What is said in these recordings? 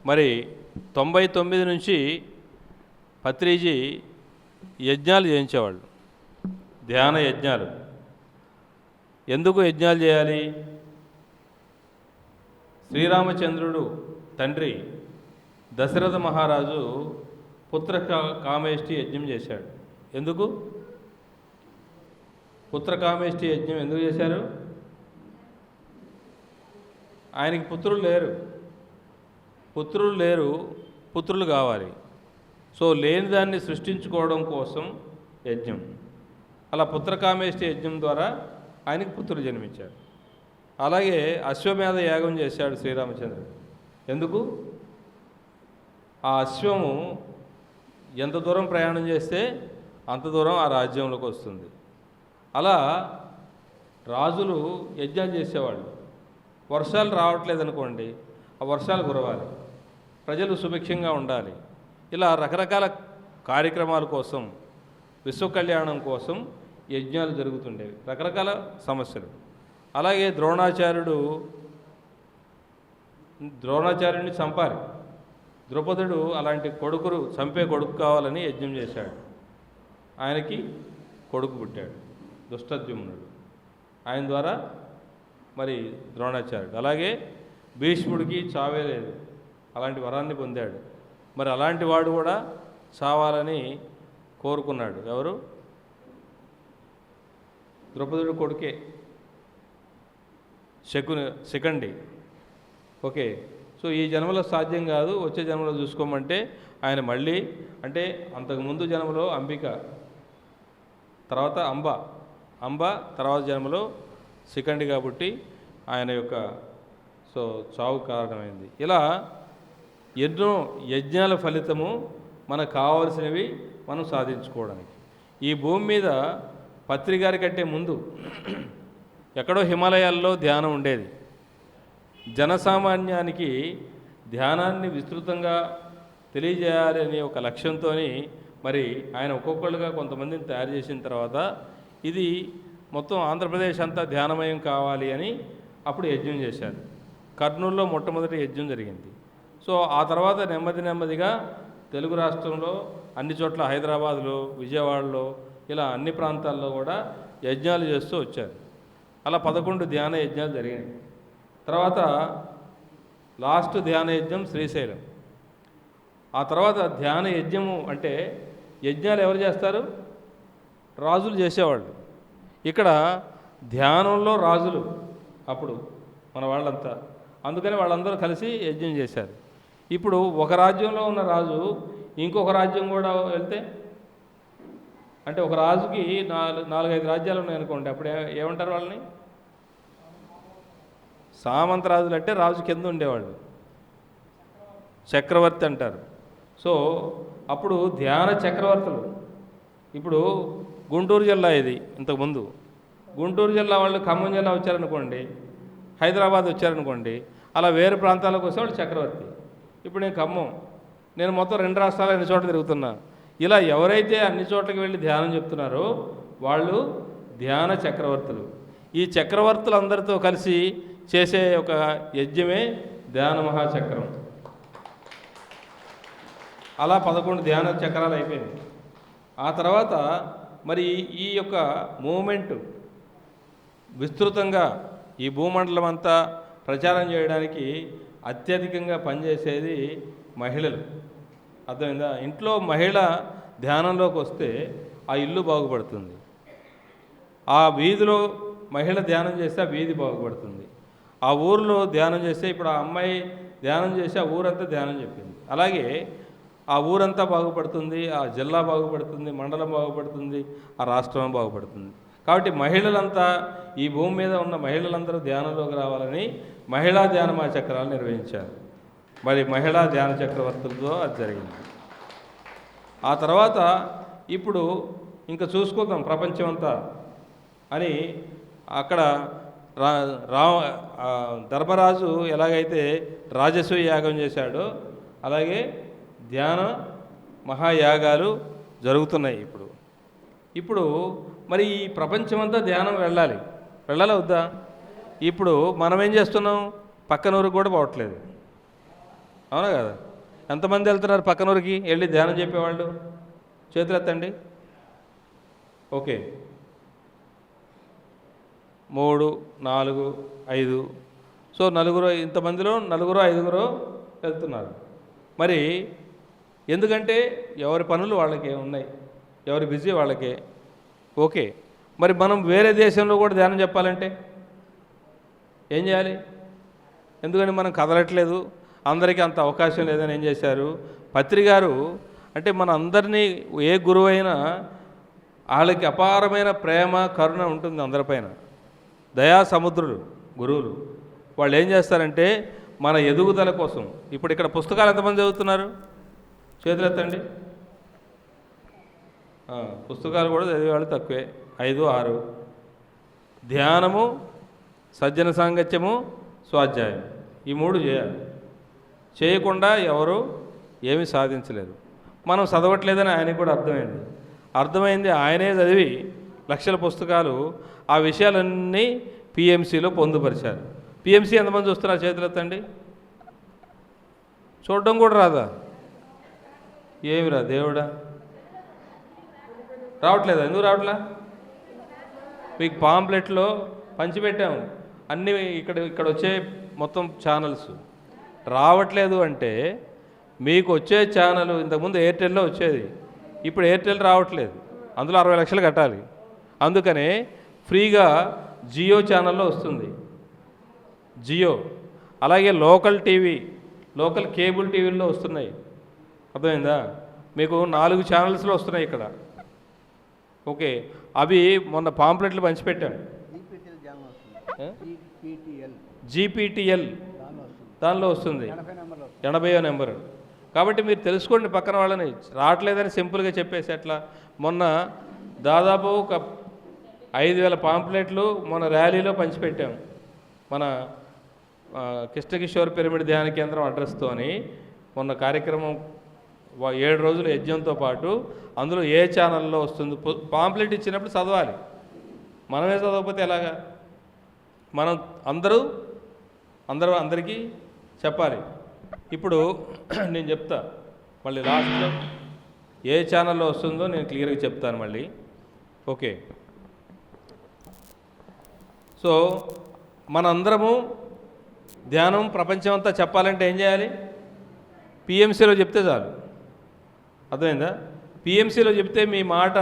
మరి 99 నుంచి పత్రిజీ యజ్ఞాలు చేయించేవాళ్ళు, ధ్యాన యజ్ఞాలు. ఎందుకు యజ్ఞాలు చేయాలి? శ్రీరామచంద్రుడు తండ్రి దశరథ మహారాజు పుత్ర కామేష్టి యజ్ఞం చేశాడు. ఎందుకు పుత్ర కామేష్టి యజ్ఞం ఎందుకు చేశారు? ఆయనకి పుత్రులు లేరు, పుత్రులు కావాలి. సో లేని దాన్ని సృష్టించుకోవడం కోసం యజ్ఞం. అలా పుత్రకామేష్టి యజ్ఞం ద్వారా ఆయనకి పుత్రులు జన్మించారు. అలాగే అశ్వమేధ యాగం చేశాడు శ్రీరామచంద్రుడు. ఎందుకు? ఆ అశ్వము ఎంత దూరం ప్రయాణం చేస్తే అంత దూరం ఆ రాజ్యంలోకి వస్తుంది. అలా రాజులు యజ్ఞాలు చేసేవాళ్ళు. వర్షాలు రావట్లేదనుకోండి, ఆ వర్షాలు కురవాలి, ప్రజలు సుభిక్షంగా ఉండాలి. ఇలా రకరకాల కార్యక్రమాల కోసం, విశ్వ కళ్యాణం కోసం యజ్ఞాలు జరుగుతుండేవి, రకరకాల సమస్యలు. అలాగే ద్రోణాచార్యుడిని చంపాలి. ద్రౌపదుడు అలాంటి చంపే కొడుకు కావాలని యజ్ఞం చేశాడు. ఆయనకి కొడుకు పుట్టాడు, దుష్టద్యుమ్నుడు. ఆయన ద్వారా మరి ద్రోణాచార్యుడు. అలాగే భీష్ముడికి చావే లేదు, అలాంటి వరాన్ని పొందాడు. మరి అలాంటి వాడు కూడా చావాలని కోరుకున్నాడు. ఎవరు? ద్రౌపదుడు కొడుకే, శిఖండి. ఓకే. సో ఈ జన్మలో సాధ్యం కాదు, వచ్చే జన్మలో చూసుకోమంటే ఆయన మళ్ళీ, అంటే అంతకుముందు జన్మలో అంబిక, తర్వాత అంబ తర్వాత జన్మలో శిఖండి కాబట్టి ఆయన యొక్క చావు కారణమైంది. ఇలా ఎన్నో యజ్ఞాల ఫలితము మనకు కావాల్సినవి మనం సాధించుకోవడానికి. ఈ భూమి మీద పత్రిగారి కంటే ముందు ఎక్కడో హిమాలయాల్లో ధ్యానం ఉండేది. జనసామాన్యానికి ధ్యానాన్ని విస్తృతంగా తెలియజేయాలి అనే ఒక లక్ష్యంతో మరి ఆయన ఒక్కొక్కళ్ళుగా కొంతమందిని తయారు చేసిన తర్వాత ఇది మొత్తం ఆంధ్రప్రదేశ్ అంతా ధ్యానమయం కావాలి అని అప్పుడు యజ్ఞం చేశారు. కర్నూలులో మొట్టమొదటి యజ్ఞం జరిగింది. సో ఆ తర్వాత నెమ్మదిగా తెలుగు రాష్ట్రంలో అన్ని చోట్ల, హైదరాబాద్లో, విజయవాడలో, ఇలా అన్ని ప్రాంతాల్లో కూడా యజ్ఞాలు చేస్తూ వచ్చారు. అలా 11 ధ్యాన యజ్ఞాలు జరిగినాయి. తర్వాత లాస్ట్ ధ్యాన యజ్ఞం శ్రీశైలం. ఆ తర్వాత ధ్యాన యజ్ఞము అంటే యజ్ఞాలు ఎవరు చేస్తారు? రాజులు చేసేవాళ్ళు. ఇక్కడ ధ్యానంలో రాజులు అప్పుడు మన వాళ్ళంతా, అందుకని వాళ్ళందరూ కలిసి యజ్ఞం చేశారు. ఇప్పుడు ఒక రాజ్యంలో ఉన్న రాజు ఇంకొక రాజ్యం కూడా వెళ్తే, అంటే ఒక రాజుకి 4-5 రాజ్యాలు ఉన్నాయనుకోండి, అప్పుడు ఏమంటారు వాళ్ళని? సామంత రాజులు. అంటే రాజు కింద ఉండేవాళ్ళు చక్రవర్తి అంటారు. సో అప్పుడు ధ్యాన చక్రవర్తులు. ఇప్పుడు గుంటూరు జిల్లా ఇది, ఇంతకుముందు గుంటూరు జిల్లా వాళ్ళు ఖమ్మం జిల్లా వచ్చారనుకోండి, హైదరాబాద్ వచ్చారనుకోండి, అలా వేరే ప్రాంతాలకు వచ్చేవాళ్ళు చక్రవర్తి. ఇప్పుడు నేను ఖమ్మం, నేను మొత్తం 2 రాష్ట్రాలు అన్ని చోట్ల తిరుగుతున్నా. ఇలా ఎవరైతే అన్ని చోట్లకి వెళ్ళి ధ్యానం చెప్తున్నారో వాళ్ళు ధ్యాన చక్రవర్తులు. ఈ చక్రవర్తులందరితో కలిసి చేసే ఒక యజ్ఞమే ధ్యాన మహాచక్రం. అలా 11 ధ్యాన చక్రాలు అయిపోయింది. ఆ తర్వాత మరి ఈ యొక్క మూమెంట్ విస్తృతంగా ఈ భూమండలం అంతా ప్రచారం చేయడానికి అత్యధికంగా పనిచేసేది మహిళలు. అర్థమైందా? ఇంట్లో మహిళ ధ్యానంలోకి వస్తే ఆ ఇల్లు బాగుపడుతుంది. ఆ వీధిలో మహిళ ధ్యానం చేస్తే ఆ వీధి బాగుపడుతుంది. ఆ ఊరిలో ధ్యానం చేస్తే, ఇప్పుడు ఆ అమ్మాయి ధ్యానం చేసి ఆ ఊరంతా ధ్యానం చెప్పింది. అలాగే ఆ ఊరంతా బాగుపడుతుంది, ఆ జిల్లా బాగుపడుతుంది, మండలం బాగుపడుతుంది, ఆ రాష్ట్రం బాగుపడుతుంది. కాబట్టి మహిళలంతా, ఈ భూమి మీద ఉన్న మహిళలందరూ ధ్యానంలోకి రావాలని మహిళా ధ్యాన చక్రాలు నిర్వహించారు. మరి మహిళా ధ్యాన చక్రవర్తులతో అది జరిగింది. ఆ తర్వాత ఇప్పుడు ఇంకా చూసుకుందాం ప్రపంచమంతా అని అక్కడ ధర్మరాజు ఎలాగైతే రాజసూయ యాగం చేశాడో అలాగే ధ్యాన మహాయాగాలు జరుగుతున్నాయి. ఇప్పుడు మరి ఈ ప్రపంచమంతా ధ్యానం వెళ్ళాలా వద్దా? ఇప్పుడు మనం ఏం చేస్తున్నాం? పక్కనూరికి కూడా పోవట్లేదు. అవునా కదా? ఎంతమంది వెళ్తున్నారు పక్కన ఊరికి వెళ్ళి ధ్యానం చెప్పేవాళ్ళు? చేతులు ఎత్తండి. ఓకే, 3, 4, 5. సో నలుగురు, ఇంతమందిలో నలుగురు ఐదుగురు వెళ్తున్నారు. మరి ఎందుకంటే ఎవరి పనులు వాళ్ళకే ఉన్నాయి, ఎవరి బిజీ వాళ్ళకే. ఓకే, మరి మనం వేరే దేశంలో కూడా ధ్యానం చెప్పాలంటే ఏం చేయాలి? ఎందుకని మనం కదలట్లేదు, అందరికీ అంత అవకాశం లేదని ఏం చేశారు పత్రి గారు? అంటే మన అందరినీ, ఏ గురువు అయినా వాళ్ళకి అపారమైన ప్రేమ కరుణ ఉంటుంది అందరిపైన, దయా సముద్రులు గురువులు. వాళ్ళు ఏం చేస్తారంటే మన ఎదుగుదల కోసం. ఇప్పుడు ఇక్కడ పుస్తకాలు ఎంతమంది చదువుతున్నారు? చేతులు ఎత్తండి. పుస్తకాలు కూడా చదివేవాళ్ళు తక్కువే, 5, 6. ధ్యానము, సజ్జన సాంగత్యము, స్వాధ్యాయం, ఈ 3 చేయాలి. చేయకుండా ఎవరు ఏమీ సాధించలేరు. మనం చదవట్లేదని ఆయనకు కూడా అర్థమైంది. ఆయనే చదివి లక్షల పుస్తకాలు, ఆ విషయాలన్నీ పిఎంసిలో పొందుపరిచారు. పిఎంసి ఎంతమంది చూస్తున్నారు? చేతులు ఎత్తండి. చూడడం కూడా రాదా? ఏమిరా దేవుడా, రావట్లేదా? ఎందుకు రావట్లా? మీకు పాంప్లెట్లో పంచిపెట్టాము అన్నీ, ఇక్కడ వచ్చే మొత్తం ఛానల్స్. రావట్లేదు అంటే మీకు వచ్చే ఛానల్ ఇంతకుముందు ఎయిర్టెల్లో వచ్చేది, ఇప్పుడు ఎయిర్టెల్ రావట్లేదు, అందులో 60 లక్షలు కట్టాలి. అందుకనే ఫ్రీగా జియో ఛానల్లో వస్తుంది, జియో. అలాగే లోకల్ టీవీ, లోకల్ కేబుల్ టీవీల్లో వస్తున్నాయి. అర్థమైందా? మీకు 4 ఛానల్స్లో వస్తున్నాయి ఇక్కడ. ఓకే, అవి మొన్న పాంప్లెట్లు పంచిపెట్టాను. జీపీటీఎల్ దానిలో వస్తుంది, 80వ నెంబరు. కాబట్టి మీరు తెలుసుకోండి పక్కన వాళ్ళని. రావట్లేదని సింపుల్గా చెప్పేసి ఎట్లా? మొన్న దాదాపు ఒక 5,000 పాంప్లెట్లు మొన్న ర్యాలీలో పంచిపెట్టాం, మన కృష్ణకిషోర్ పిరమిడ్ ధ్యాన కేంద్రం అడ్రస్తోని. మొన్న కార్యక్రమం 7 రోజులు యజ్ఞంతో పాటు అందులో ఏ ఛానల్లో వస్తుంది పాంప్లెట్ ఇచ్చినప్పుడు చదవాలి. మనమే చదవకపోతే ఎలాగా? మనం అందరికీ చెప్పాలి. ఇప్పుడు నేను చెప్తా మళ్ళీ లాస్ట్లో ఏ ఛానల్లో వస్తుందో నేను క్లియర్గా చెప్తాను మళ్ళీ. ఓకే, సో మనందరము ధ్యానం ప్రపంచం అంతా చెప్పాలంటే ఏం చేయాలి? పిఎంసీలో చెప్తే చాలు. అర్థమైందా? పిఎంసీలో చెప్తే మీ మాట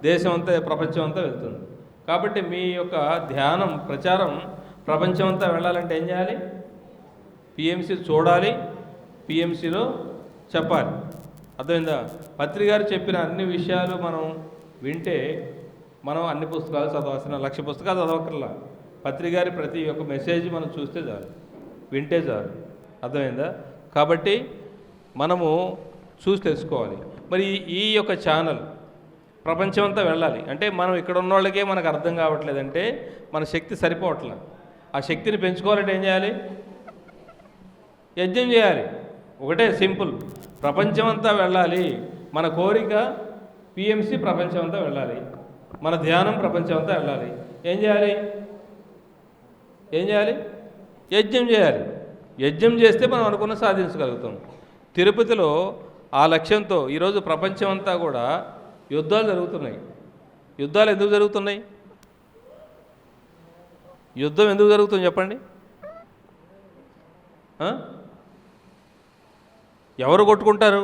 దేశం అంతా, ప్రపంచం అంతా వెళ్తుంది. కాబట్టి మీ యొక్క ధ్యానం ప్రచారం ప్రపంచం అంతా వెళ్ళాలంటే ఏం చేయాలి? పిఎంసీ చూడాలి, పిఎంసీలో చెప్పాలి. అర్థమైందా? పత్రి గారు చెప్పిన అన్ని విషయాలు మనం వింటే మనం అన్ని పుస్తకాలు చదవాల్సిన 1,00,000 పుస్తకాలు చదవక్కర్లా. పత్రి గారి ప్రతి ఒక్క మెసేజ్ మనం చూస్తే చాలు, వింటే చాలు. అర్థమైందా? కాబట్టి మనము చూసి తెలుసుకోవాలి. మరి ఈ యొక్క ఛానల్ ప్రపంచం అంతా వెళ్ళాలి అంటే మనం ఇక్కడ ఉన్న వాళ్ళకే మనకు అర్థం కావట్లేదంటే మన శక్తి సరిపోవట్లే. ఆ శక్తిని పెంచుకోవాలంటే ఏం చేయాలి? యజ్ఞం చేయాలి. ఒకటే సింపుల్, ప్రపంచం అంతా వెళ్ళాలి. మన కోరిక పిఎంసి ప్రపంచం అంతా వెళ్ళాలి, మన ధ్యానం ప్రపంచం అంతా వెళ్ళాలి. ఏం చేయాలి? యజ్ఞం చేయాలి. యజ్ఞం చేస్తే మనం అనుకున్న సాధించగలుగుతాం. తిరుపతిలో ఆ లక్ష్యంతో ఈరోజు ప్రపంచం అంతా కూడా యుద్ధాలు జరుగుతున్నాయి. యుద్ధాలు ఎందుకు జరుగుతున్నాయి? యుద్ధం ఎందుకు జరుగుతుంది చెప్పండి? ఎవరు కొట్టుకుంటారు?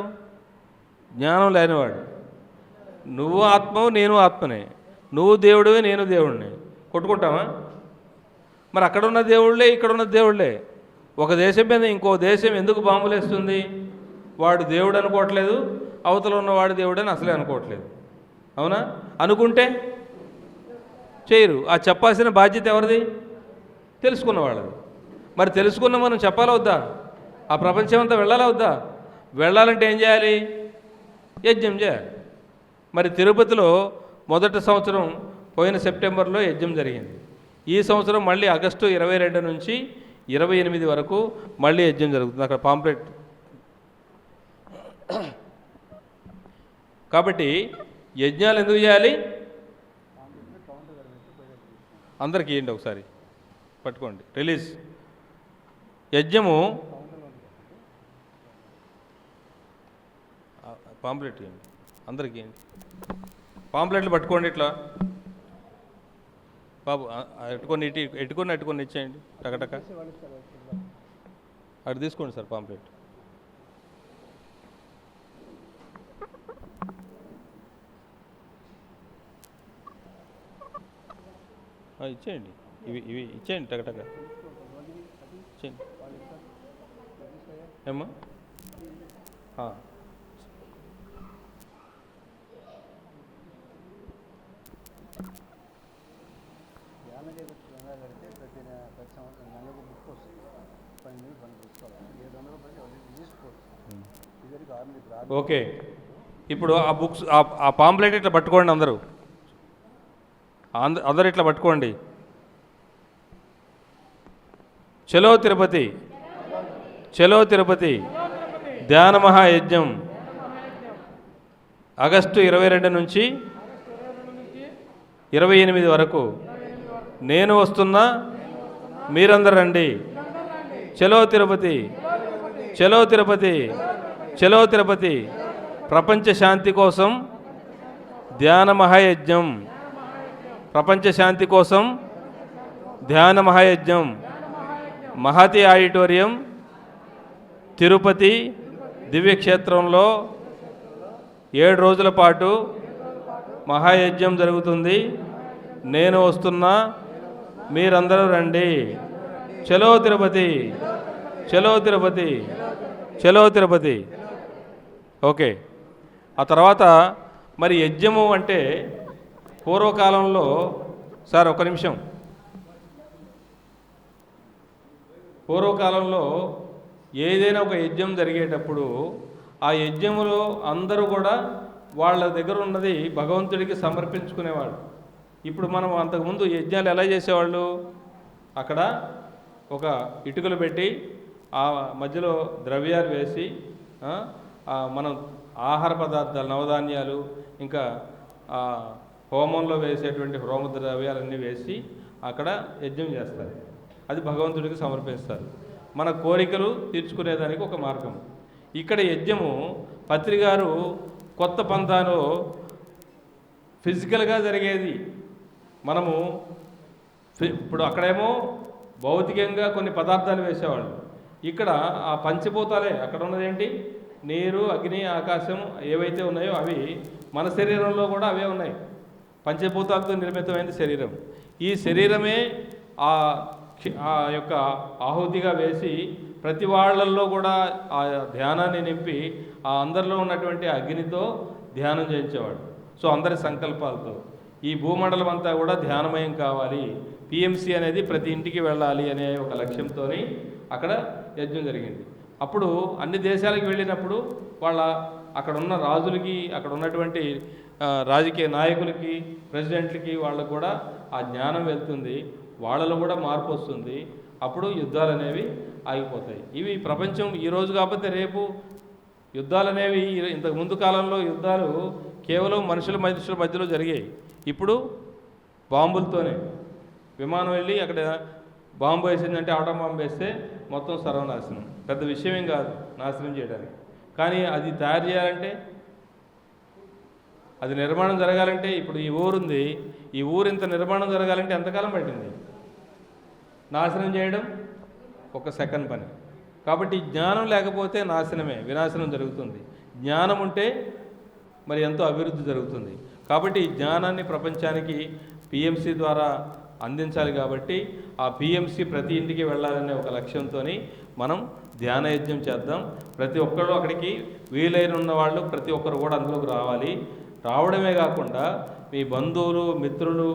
జ్ఞానం లేనివాడు. నువ్వు ఆత్మవు, నేను ఆత్మనే. నువ్వు దేవుడివే, నేను దేవుడిని. కొట్టుకుంటావా? మరి అక్కడున్న దేవుళ్ళే, ఇక్కడున్న దేవుళ్ళే. ఒక దేశం మీద ఇంకో దేశం ఎందుకు బాంబులు వేస్తుంది? వాడు దేవుడు అనుకోవట్లేదు, అవతల ఉన్నవాడు దేవుడు అని అసలే అనుకోవట్లేదు. అవునా? అనుకుంటే చేయరు. ఆ చెప్పాల్సిన బాధ్యత ఎవరిది? తెలుసుకున్న వాళ్ళది. మరి తెలుసుకున్న మనం చెప్పాలా వద్దా? ఆ ప్రపంచం అంతా వెళ్ళాలా వద్దా? వెళ్ళాలంటే ఏం చేయాలి? యజ్ఞం చేయాలి. మరి తిరుపతిలో మొదటి సంవత్సరం పోయిన సెప్టెంబర్లో యజ్ఞం జరిగింది. ఈ సంవత్సరం మళ్ళీ ఆగస్టు 22 నుంచి 28 వరకు మళ్ళీ యజ్ఞం జరుగుతుంది. అక్కడ పాంప్లెట్. కాబట్టి యజ్ఞాలు ఎందుకు చేయాలి? అందరికీ ఏంటి ఒకసారి పట్టుకోండి, రిలీజ్. యజ్ఞము పాంప్లెట్ ఇవ్వండి, అందరికీ ఇవ్వండి. పాంప్లెట్లు పట్టుకోండి ఇట్లా బాబు, ఎట్టుకొని ఇచ్చేయండి టకటక. అటు తీసుకోండి సార్ పాంప్లెట్. ఇచ్చేయండి, ఇవి ఇచ్చేయండి టకటక ఇచ్చేయండి. ఏమ్మా ఓకే, ఇప్పుడు ఆ బుక్స్ ఆ పాంప్లెట్ ఇట్లా పట్టుకోండి, అందరూ ఇట్లా పట్టుకోండి. చలో తిరుపతి, చలో తిరుపతి ధ్యాన మహాయజ్ఞం ఆగస్టు 22 నుంచి 28 వరకు నేను వస్తున్నా, మీరందరూ రండి. చలో తిరుపతి, చలో తిరుపతి, చలో తిరుపతి. ప్రపంచ శాంతి కోసం ధ్యాన మహాయజ్ఞం, ప్రపంచ శాంతి కోసం ధ్యాన మహాయజ్ఞం. మహతి ఆడిటోరియం, తిరుపతి దివ్యక్షేత్రంలో 7 రోజుల పాటు మహాయజ్ఞం జరుగుతుంది. నేను వస్తున్నా, మీరందరూ రండి. చలో తిరుపతి, చలో తిరుపతి, చలో తిరుపతి. ఓకే, ఆ తర్వాత మరి యజ్ఞము అంటే పూర్వకాలంలో, సార్ ఒక నిమిషం, పూర్వకాలంలో ఏదైనా ఒక యజ్ఞం జరిగేటప్పుడు ఆ యజ్ఞములో అందరూ కూడా వాళ్ళ దగ్గర ఉన్నది భగవంతుడికి సమర్పించుకునేవాళ్ళు. ఇప్పుడు మనం అంతకుముందు యజ్ఞాలు ఎలా చేసేవాళ్ళు, అక్కడ ఒక ఇటుకలు పెట్టి ఆ మధ్యలో ద్రవ్యాలు వేసి మనం ఆహార పదార్థాలు, నవధాన్యాలు, ఇంకా హోమంలో వేసేటువంటి హోమ ద్రవ్యాలన్నీ వేసి అక్కడ యజ్ఞం చేస్తారు. అది భగవంతుడికి సమర్పిస్తారు. మన కోరికలు తీర్చుకునేదానికి ఒక మార్గం. ఇక్కడ యజ్ఞము పత్రిగారు కొత్త పంథాలో ఫిజికల్గా జరిగేది. మనము ఇప్పుడు అక్కడేమో భౌతికంగా కొన్ని పదార్థాలు వేసేవాళ్ళు, ఇక్కడ ఆ పంచభూతాలే. అక్కడ ఉన్నదేంటి, నీరు, అగ్ని, ఆకాశం ఏవైతే ఉన్నాయో అవి మన శరీరంలో కూడా అవే ఉన్నాయి. పంచభూతాలతో నిర్మితమైనది శరీరం. ఈ శరీరమే ఆ యొక్క ఆహుతిగా వేసి ప్రతి వాళ్ళల్లో కూడా ఆ ధ్యానాన్ని నింపి ఆ అందరిలో ఉన్నటువంటి అగ్నితో ధ్యానం చేయించేవాడు. సో అందరి సంకల్పాలతో ఈ భూమండలం అంతా కూడా ధ్యానమయం కావాలి, పిఎంసి అనేది ప్రతి ఇంటికి వెళ్ళాలి అనే ఒక లక్ష్యంతో అక్కడ యజ్ఞం జరిగింది. అప్పుడు అన్ని దేశాలకు వెళ్ళినప్పుడు అక్కడ ఉన్న రాజులకి, అక్కడ ఉన్నటువంటి రాజకీయ నాయకులకి, ప్రెసిడెంట్లకి వాళ్ళకు కూడా ఆ జ్ఞానం వెళ్తుంది, వాళ్ళలో కూడా మార్పు వస్తుంది. అప్పుడు యుద్ధాలు అనేవి ఆగిపోతాయి. ఇవి ప్రపంచం ఈరోజు కాకపోతే రేపు యుద్ధాలు అనేవి, ఇంతకు ముందు కాలంలో యుద్ధాలు కేవలం మనుషుల మధ్యలో జరిగాయి. ఇప్పుడు బాంబులతోనే, విమానం వెళ్ళి అక్కడ బాంబు వేసిందంటే, ఆటం బాంబు వేస్తే మొత్తం సర్వనాశనం. పెద్ద విషయమేం కాదు నాశనం చేయడానికి. కానీ అది తయారు చేయాలంటే, అది నిర్మాణం జరగాలంటే, ఇప్పుడు ఈ ఊరుంది, ఈ ఊరు ఇంత నిర్మాణం జరగాలంటే ఎంతకాలం పట్టింది? నాశనం చేయడం ఒక సెకండ్ పని. కాబట్టి జ్ఞానం లేకపోతే నాశనమే, వినాశనం జరుగుతుంది. జ్ఞానం ఉంటే మరి ఎంతో అభివృద్ధి జరుగుతుంది. కాబట్టి ఈ జ్ఞానాన్ని ప్రపంచానికి పిఎంసి ద్వారా అందించాలి. కాబట్టి ఆ పిఎంసి ప్రతి ఇంటికి వెళ్ళాలనే ఒక లక్ష్యంతో మనం ధ్యాన యజ్ఞం చేద్దాం. ప్రతి ఒక్కరు అక్కడికి వీలైన ఉన్న వాళ్ళు ప్రతి ఒక్కరు కూడా అందులోకి రావాలి. రావడమే కాకుండా మీ బంధువులు, మిత్రులు,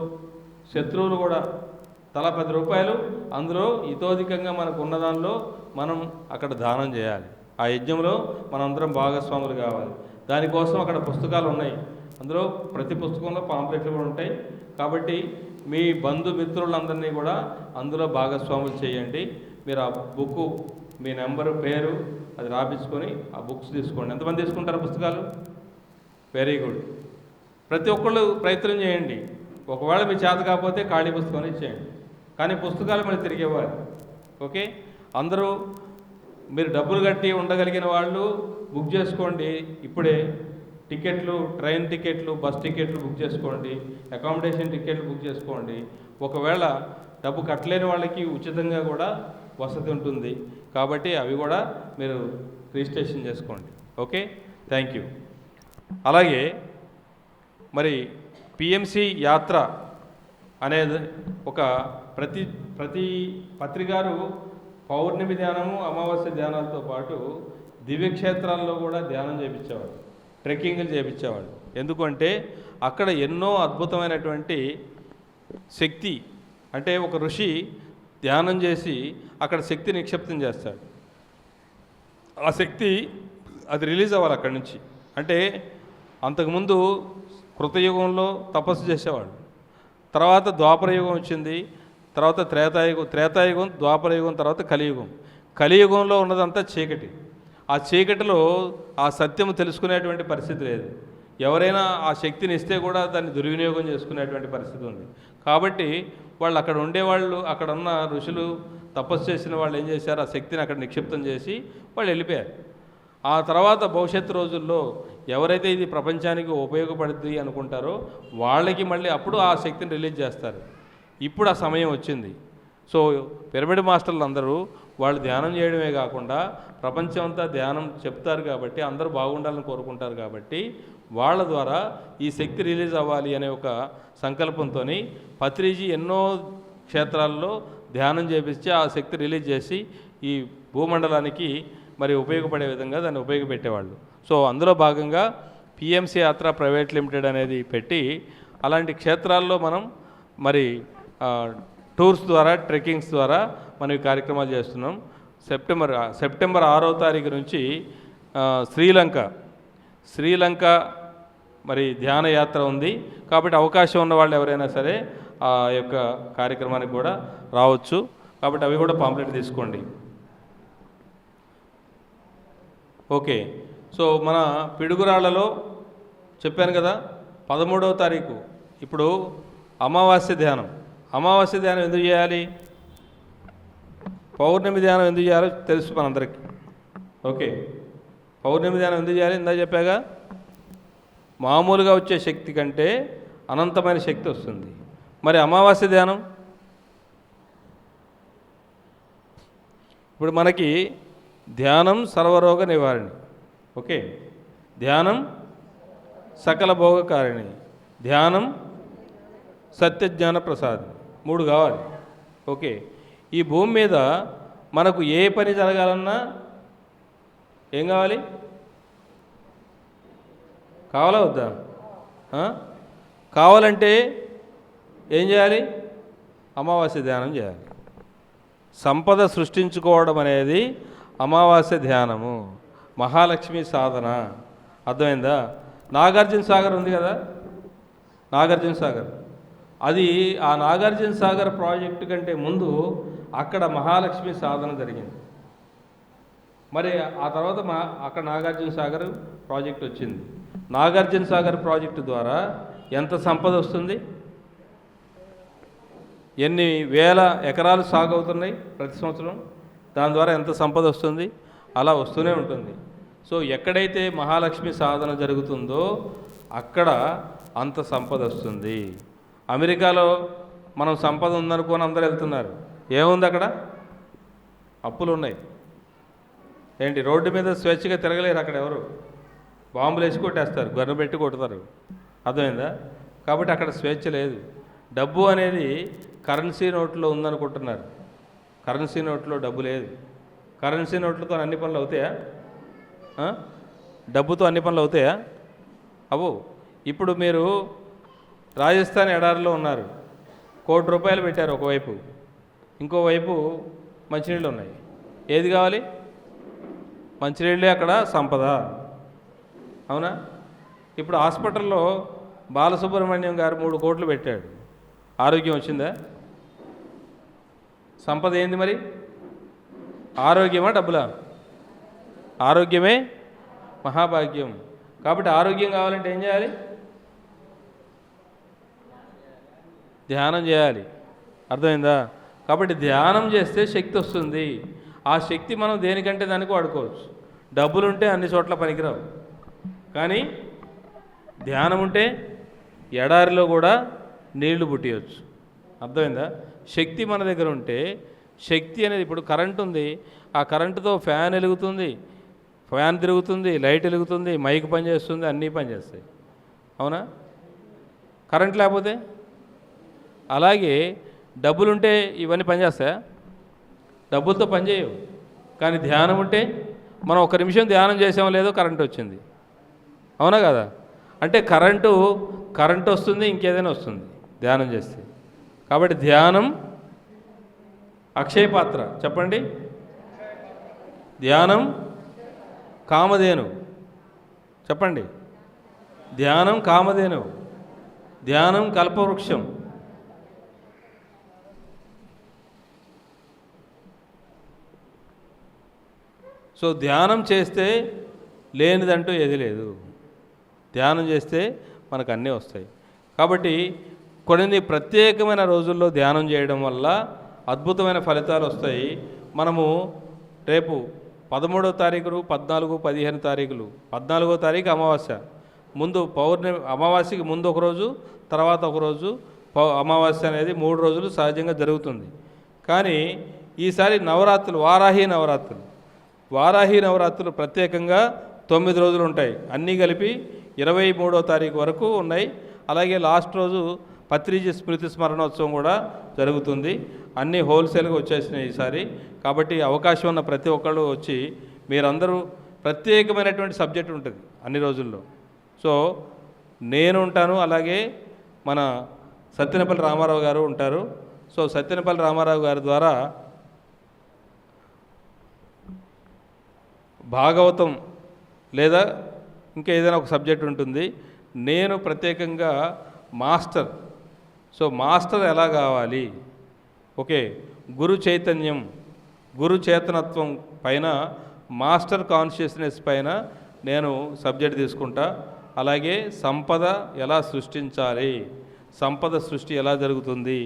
శత్రువులు కూడా తలా 10 రూపాయలు అందులో ఇతోధికంగా మనకు ఉన్న దానిలో మనం అక్కడ దానం చేయాలి. ఆ యజ్ఞంలో మనందరం భాగస్వాములు కావాలి. దానికోసం అక్కడ పుస్తకాలు ఉన్నాయి. అందులో ప్రతి పుస్తకంలో పాంప్లెట్లు కూడా ఉంటాయి. కాబట్టి మీ బంధుమిత్రులందరినీ కూడా అందులో భాగస్వాములు చేయండి. మీరు ఆ బుక్, మీ నెంబరు, పేరు అది రాపించుకొని ఆ బుక్స్ తీసుకోండి. ఎంతమంది తీసుకుంటారు పుస్తకాలు? Very good. ప్రతి ఒక్కళ్ళు ప్రయత్నం చేయండి. ఒకవేళ మీ చేత కాకపోతే ఖాళీ పుస్తకాన్ని ఇచ్చేయండి, కానీ పుస్తకాలు మళ్ళీ తిరిగి ఇవ్వాలి. ఓకే, అందరూ మీరు డబ్బులు కట్టి ఉండగలిగిన వాళ్ళు బుక్ చేసుకోండి. ఇప్పుడే టికెట్లు, ట్రైన్ టికెట్లు, బస్ టికెట్లు బుక్ చేసుకోండి, అకామిడేషన్ టికెట్లు బుక్ చేసుకోండి. ఒకవేళ డబ్బు కట్టలేని వాళ్ళకి ఉచితంగా కూడా వసతి ఉంటుంది. కాబట్టి అవి కూడా మీరు రిజిస్ట్రేషన్ చేసుకోండి. Okay, thank you. అలాగే మరి పిఎంసి యాత్ర అనేది ఒక ప్రతి పత్రికారు పౌర్ణమి ధ్యానము, అమావాస్య ధ్యానాలతో పాటు దివ్యక్షేత్రాల్లో కూడా ధ్యానం చేయించేవాడు, ట్రెక్కింగ్లు చేయించేవాడు. ఎందుకంటే అక్కడ ఎన్నో అద్భుతమైనటువంటి శక్తి, అంటే ఒక ఋషి ధ్యానం చేసి అక్కడ శక్తి నిక్షిప్తం చేస్తాడు. ఆ శక్తి అది రిలీజ్ అవ్వాలి అక్కడి నుంచి. అంటే అంతకుముందు కృతయుగంలో తపస్సు చేసేవాడు, తర్వాత ద్వాపరయుగం వచ్చింది, తర్వాత త్రేతాయుగం, ద్వాపరయుగం, తర్వాత కలియుగంలో ఉన్నదంతా చీకటి. ఆ చీకటిలో ఆ సత్యము తెలుసుకునేటువంటి పరిస్థితి లేదు. ఎవరైనా ఆ శక్తిని ఇస్తే కూడా దాన్ని దుర్వినియోగం చేసుకునేటువంటి పరిస్థితి ఉంది. కాబట్టి వాళ్ళు అక్కడ ఉండేవాళ్ళు, అక్కడ ఉన్న ఋషులు, తపస్సు చేసిన వాళ్ళు ఏం చేశారు, ఆ శక్తిని అక్కడ నిక్షిప్తం చేసి వాళ్ళు వెళ్ళిపోయారు. ఆ తర్వాత భవిష్యత్తు రోజుల్లో ఎవరైతే ఇది ప్రపంచానికి ఉపయోగపడుతుంది అనుకుంటారో వాళ్ళకి మళ్ళీ అప్పుడు ఆ శక్తిని రిలీజ్ చేస్తారు. ఇప్పుడు ఆ సమయం వచ్చింది. సో పిరమిడ్ మాస్టర్లు అందరూ వాళ్ళు ధ్యానం చేయడమే కాకుండా ప్రపంచం అంతా ధ్యానం చెప్తారు కాబట్టి, అందరూ బాగుండాలని కోరుకుంటారు కాబట్టి వాళ్ళ ద్వారా ఈ శక్తి రిలీజ్ అవ్వాలి అనే ఒక సంకల్పంతో పత్రిజీ ఎన్నో క్షేత్రాల్లో ధ్యానం చేపించి ఆ శక్తి రిలీజ్ చేసి ఈ భూమండలానికి మరి ఉపయోగపడే విధంగా దాన్ని ఉపయోగపెట్టేవాళ్ళు. సో అందులో భాగంగా పిఎంసి యాత్ర ప్రైవేట్ లిమిటెడ్ అనేది పెట్టి అలాంటి క్షేత్రాల్లో మనం మరి టూర్స్ ద్వారా, ట్రెక్కింగ్స్ ద్వారా మనం ఈ కార్యక్రమాలు చేస్తున్నాం. సెప్టెంబర్ 6వ తారీఖు నుంచి శ్రీలంక మరి ధ్యాన యాత్ర ఉంది. కాబట్టి అవకాశం ఉన్న వాళ్ళు ఎవరైనా సరే ఆ యొక్క కార్యక్రమానికి కూడా రావచ్చు. కాబట్టి అవి కూడా పాంప్లెట్ తీసుకోండి. ఓకే, సో మన పిడుగురాళ్లలో చెప్పాను కదా 13వ తారీఖు ఇప్పుడు అమావాస్య ధ్యానం ఎందుకు చేయాలి, పౌర్ణమి ధ్యానం ఎందుకు చేయాలో తెలుసు మనందరికీ. ఓకే, పౌర్ణమి ధ్యానం ఎందుకు చేయాలి ఇందా చెప్పాగా, మామూలుగా వచ్చే శక్తి కంటే అనంతమైన శక్తి వస్తుంది. మరి అమావాస్య ధ్యానం ఇప్పుడు మనకి ధ్యానం సర్వరోగ నివారణి, ఓకే, ధ్యానం సకల భోగకారిణి, ధ్యానం సత్యజ్ఞాన ప్రసాద్, 3 కావాలి. ఓకే, ఈ భూమి మీద మనకు ఏ పని జరగాలన్నా ఏం కావాలి, కావాలా వద్దా? కావాలంటే ఏం చేయాలి, అమావాస్య ధ్యానం చేయాలి. సంపద సృష్టించుకోవడం అనేది అమావాస్య ధ్యానము, మహాలక్ష్మి సాధన. అర్థమైందా? నాగార్జున సాగర్ ఉంది కదా, నాగార్జున సాగర్, అది ఆ నాగార్జున సాగర్ ప్రాజెక్టు కంటే ముందు అక్కడ మహాలక్ష్మి సాధన జరిగింది. మరి ఆ తర్వాత అక్కడ నాగార్జున సాగర్ ప్రాజెక్ట్ వచ్చింది. నాగార్జున సాగర్ ప్రాజెక్టు ద్వారా ఎంత సంపద వస్తుంది, ఎన్ని వేల ఎకరాలు సాగు అవుతున్నాయి ప్రతి సంవత్సరం, దాని ద్వారా ఎంత సంపద వస్తుంది, అలా వస్తూనే ఉంటుంది. సో ఎక్కడైతే మహాలక్ష్మి సాధన జరుగుతుందో అక్కడ అంత సంపద వస్తుంది. అమెరికాలో మనం సంపద ఉందనుకొని అందరూ వెళ్తున్నారు, ఏముంది అక్కడ, అప్పులు ఉన్నాయి. ఏంటి, రోడ్డు మీద స్వేచ్ఛగా తిరగలేరు అక్కడ, ఎవరు బాంబులు వేసి కొట్టేస్తారు, గన్ను పెట్టి కొడతారు. అర్థమైందా? కాబట్టి అక్కడ స్వేచ్ఛ లేదు. డబ్బు అనేది కరెన్సీ నోట్లో ఉందనుకుంటున్నారు, కరెన్సీ నోట్లో డబ్బు లేదు. కరెన్సీ నోట్లతో అన్ని పనులు అవుతాయా? డబ్బుతో అన్ని పనులు అవుతాయా? అవు. ఇప్పుడు మీరు రాజస్థాన్ ఎడారిలో ఉన్నారు, ₹1,00,00,000 పెట్టారు ఒకవైపు, ఇంకోవైపు మంచినీళ్ళు ఉన్నాయి. ఏది కావాలి? మంచినీళ్ళే అక్కడ సంపద, అవునా? ఇప్పుడు హాస్పిటల్లో బాలసుబ్రహ్మణ్యం గారు 3 కోట్లు పెట్టాడు, ఆరోగ్యం వచ్చిందా? సంపద ఏంది మరి? ఆరోగ్యమా డబ్బులా? ఆరోగ్యమే మహాభాగ్యం. కాబట్టి ఆరోగ్యం కావాలంటే ఏం చేయాలి? ధ్యానం చేయాలి. అర్థమైందా? కాబట్టి ధ్యానం చేస్తే శక్తి వస్తుంది. ఆ శక్తి మనం దేనికంటే దానికి వాడుకోవచ్చు. డబ్బులుంటే అన్ని చోట్ల పనికిరావు, కానీ ధ్యానం ఉంటే ఎడారిలో కూడా నీళ్లు పుట్టియచ్చు. అర్థమైందా? శక్తి మన దగ్గర ఉంటే, శక్తి అనేది ఇప్పుడు కరెంట్ ఉంది, ఆ కరెంటుతో ఫ్యాన్ వెలుగుతుంది, ఫ్యాన్ తిరుగుతుంది, లైట్ వెలుగుతుంది, మైక్ పనిచేస్తుంది, అన్నీ పనిచేస్తాయి. అవునా? కరెంట్ లేకపోతే? అలాగే డబ్బులుంటే ఇవన్నీ పనిచేస్తాయా? డబ్బులతో పనిచేయవు. కానీ ధ్యానం ఉంటే మనం ఒక నిమిషం ధ్యానం చేసామో లేదో కరెంట్ వచ్చింది. అవునా కదా? అంటే కరెంటు వస్తుంది, ఇంకేదైనా వస్తుంది ధ్యానం చేస్తే. కాబట్టి ధ్యానం అక్షయ పాత్ర. చెప్పండి. ధ్యానం కామధేను. చెప్పండి. ధ్యానం కామధేను. ధ్యానం కల్పవృక్షం. సో ధ్యానం చేస్తే లేనిదంటూ ఏది లేదు. ధ్యానం చేస్తే మనకు అన్నీ వస్తాయి. కాబట్టి కొన్ని ప్రత్యేకమైన రోజుల్లో ధ్యానం చేయడం వల్ల అద్భుతమైన ఫలితాలు వస్తాయి. మనము రేపు 13వ తారీఖు, 14, 15 తారీఖులు, 14వ తారీఖు అమావాస్య, ముందు పౌర్ణమి, అమావాస్యకి ముందు ఒకరోజు, తర్వాత ఒకరోజు అమావాస్య అనేది 3 రోజులు సహజంగా జరుగుతుంది. కానీ ఈసారి నవరాత్రులు, వారాహి నవరాత్రులు ప్రత్యేకంగా 9 రోజులు ఉంటాయి. అన్నీ కలిపి 23వ తారీఖు వరకు ఉన్నాయి. అలాగే లాస్ట్ రోజు పత్రిజీ స్మృతి స్మరణోత్సవం కూడా జరుగుతుంది. అన్నీ హోల్సేల్గా వచ్చేసినాయి ఈసారి. కాబట్టి అవకాశం ఉన్న ప్రతి ఒక్కళ్ళు వచ్చి, మీరందరూ ప్రత్యేకమైనటువంటి సబ్జెక్ట్ ఉంటుంది అన్ని రోజుల్లో. సో నేను ఉంటాను, అలాగే మన సత్తెనపల్లి రామారావు గారు ఉంటారు. సో సత్తెనపల్లి రామారావు గారి ద్వారా భాగవతం లేదా ఇంకా ఏదైనా ఒక సబ్జెక్ట్ ఉంటుంది. నేను ప్రత్యేకంగా మాస్టర్. సో మాస్టర్ ఎలా కావాలి? ఓకే, గురు చైతన్యం, గురు చేతనత్వం పైన, మాస్టర్ కాన్షియస్నెస్ పైన నేను సబ్జెక్ట్ తీసుకుంటా. అలాగే సంపద ఎలా సృష్టించాలి, సంపద సృష్టి ఎలా జరుగుతుంది,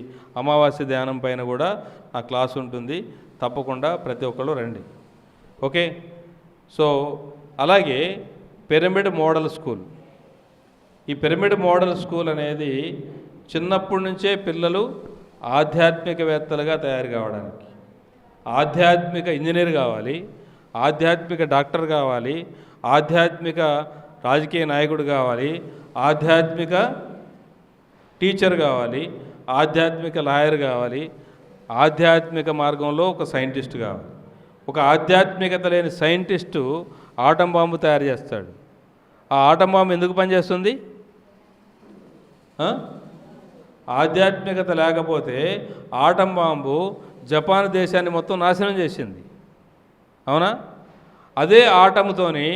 అమావాస్య ధ్యానం పైన కూడా నా క్లాస్ ఉంటుంది. తప్పకుండా ప్రతి ఒక్కళ్ళు రండి. ఓకే. సో అలాగే పిరమిడ్ మోడల్ స్కూల్. ఈ పిరమిడ్ మోడల్ స్కూల్ అనేది చిన్నప్పటి నుంచే పిల్లలు ఆధ్యాత్మికవేత్తలుగా తయారు కావడానికి, ఆధ్యాత్మిక ఇంజనీర్ కావాలి, ఆధ్యాత్మిక డాక్టర్ కావాలి, ఆధ్యాత్మిక రాజకీయ నాయకుడు కావాలి, ఆధ్యాత్మిక టీచర్ కావాలి, ఆధ్యాత్మిక లాయర్ కావాలి, ఆధ్యాత్మిక మార్గంలో ఒక సైంటిస్ట్ కావాలి. ఒక ఆధ్యాత్మికత లేని సైంటిస్టు ఆటం బాంబు తయారు చేస్తాడు. ఆ ఆటం బాంబు ఎందుకు పనిచేస్తుంది? ఆధ్యాత్మికత లేకపోతే ఆటం బాంబు జపాన్ దేశాన్ని మొత్తం నాశనం చేసింది. అవునా? అదే ఆటంతోని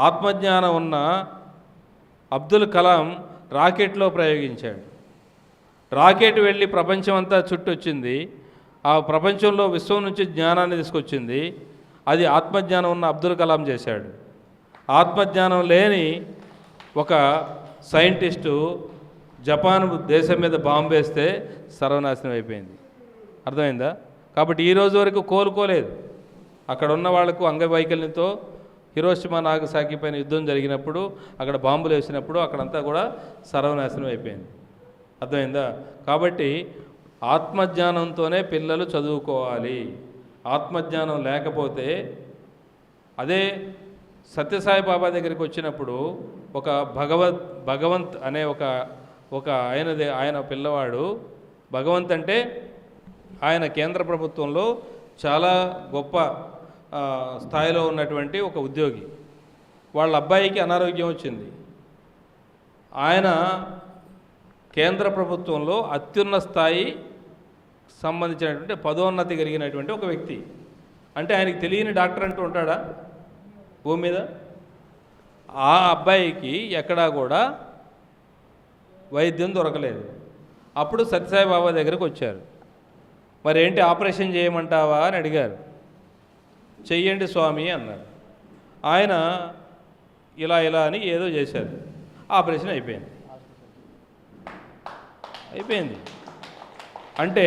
ఆత్మజ్ఞానం ఉన్న అబ్దుల్ కలాం రాకెట్లో ప్రయోగించాడు. రాకెట్ వెళ్ళి ప్రపంచం అంతా చుట్టొచ్చింది. ఆ ప్రపంచంలో విశ్వం నుంచి జ్ఞానాన్ని తీసుకొచ్చింది. అది ఆత్మజ్ఞానం ఉన్న అబ్దుల్ కలాం చేశాడు. ఆత్మజ్ఞానం లేని ఒక సైంటిస్టు జపాన్ దేశం మీద బాంబు వేస్తే సర్వనాశనం అయిపోయింది. అర్థమైందా? కాబట్టి ఈ రోజు వరకు కోలుకోలేదు. అక్కడ ఉన్న వాళ్లకు అంగవైకల్యంతో హిరోషిమా నాగసాకి పైన యుద్ధం జరిగినప్పుడు, అక్కడ బాంబులు వేసినప్పుడు అక్కడంతా కూడా సర్వనాశనం అయిపోయింది. అర్థమైందా? కాబట్టి ఆత్మజ్ఞానంతోనే పిల్లలు చదువుకోవాలి. ఆత్మజ్ఞానం లేకపోతే, అదే సత్యసాయి బాబా దగ్గరికి వచ్చినప్పుడు ఒక భగవంత్ అనే ఒక ఆయన పిల్లవాడు, భగవంత్ అంటే ఆయన కేంద్ర ప్రభుత్వంలో చాలా గొప్ప స్థాయిలో ఉన్నటువంటి ఒక ఉద్యోగి. వాళ్ళ అబ్బాయికి అనారోగ్యం వచ్చింది. ఆయన కేంద్ర ప్రభుత్వంలో అత్యున్నత స్థాయి సంబంధించినటువంటి పదోన్నతి కలిగినటువంటి ఒక వ్యక్తి. అంటే ఆయనకి తెలియని డాక్టర్ అంటూ ఉంటాడా భూమి మీద? ఆ అబ్బాయికి ఎక్కడా కూడా వైద్యం దొరకలేదు. అప్పుడు సత్యసాయి బాబా దగ్గరకు వచ్చారు. మరి ఏంటి, ఆపరేషన్ చేయమంటావా అని అడిగారు. చెయ్యండి స్వామి అన్నారు. ఆయన ఇలా అని ఏదో చేశారు. ఆపరేషన్ అయిపోయింది. అంటే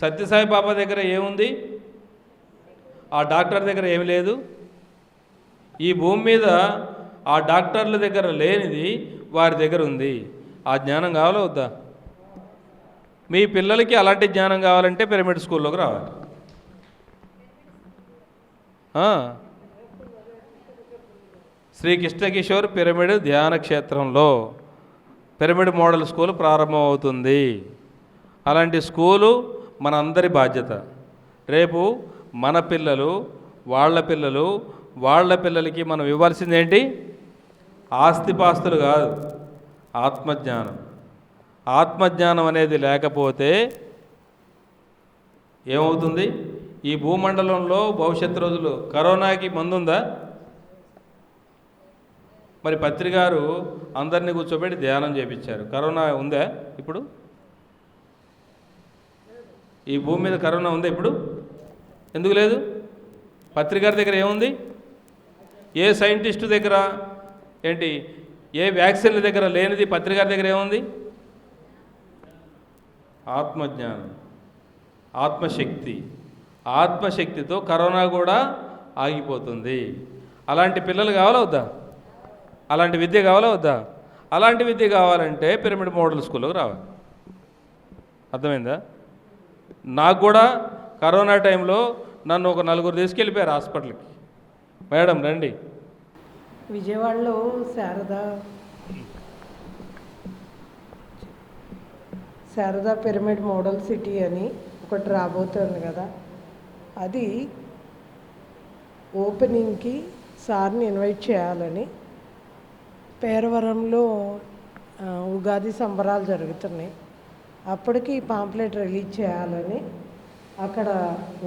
సత్యసాయి బాబా దగ్గర ఏముంది? ఆ డాక్టర్ దగ్గర ఏమి లేదు. ఈ భూమి మీద ఆ డాక్టర్ల దగ్గర లేనిది వారి దగ్గర ఉంది. ఆ జ్ఞానం కావాలా వద్దా? మీ పిల్లలకి అలాంటి జ్ఞానం కావాలంటే పిరమిడ్ స్కూల్లోకి రావాలి. శ్రీ కృష్ణకిషోర్ పిరమిడ్ ధ్యాన క్షేత్రంలో పిరమిడ్ మోడల్ స్కూల్ ప్రారంభమవుతుంది. అలాంటి స్కూలు మన అందరి బాధ్యత. రేపు మన పిల్లలు, వాళ్ళ పిల్లలకి మనం ఇవ్వాల్సింది ఏంటి? ఆస్తిపాస్తులు కాదు, ఆత్మజ్ఞానం. ఆత్మజ్ఞానం అనేది లేకపోతే ఏమవుతుంది? ఈ భూమండలంలో భవిష్యత్తు రోజులు కరోనాకి మందుందా? మరి పత్రికారు అందరినీ కూర్చోబెట్టి ధ్యానం చేపించారు. కరోనా ఉందా ఇప్పుడు? ఈ భూమి మీద కరోనా ఉందా ఇప్పుడు? ఎందుకు లేదు? పత్రికారి దగ్గర ఏముంది? ఏ సైంటిస్టు దగ్గర ఏంటి, ఏ వ్యాక్సిన్ల దగ్గర లేనిది పత్రికారి దగ్గర ఏముంది? ఆత్మజ్ఞానం, ఆత్మశక్తి. ఆత్మశక్తితో కరోనా కూడా ఆగిపోతుంది. అలాంటి పిల్లలు కావాలా వద్దా? అలాంటి విద్య కావాలా వద్దా? అలాంటి విద్య కావాలంటే పిరమిడ్ మోడల్ స్కూల్లోకి రావాలి. అర్థమైందా? నాకు కూడా కరోనా టైంలో నన్ను ఒక 4 తీసుకెళ్ళిపోయారు హాస్పిటల్కి. మేడం రండి. విజయవాడలో శారదా పిరమిడ్ మోడల్ సిటీ అని ఒకటి రాబోతుంది కదా, అది ఓపెనింగ్కి సార్ని ఇన్వైట్ చేయాలని పేరవరంలో ఉగాది సంబరాలు జరుగుతున్నాయి. అప్పటికి పాంప్లెట్ రిలీజ్ చేయాలని అక్కడ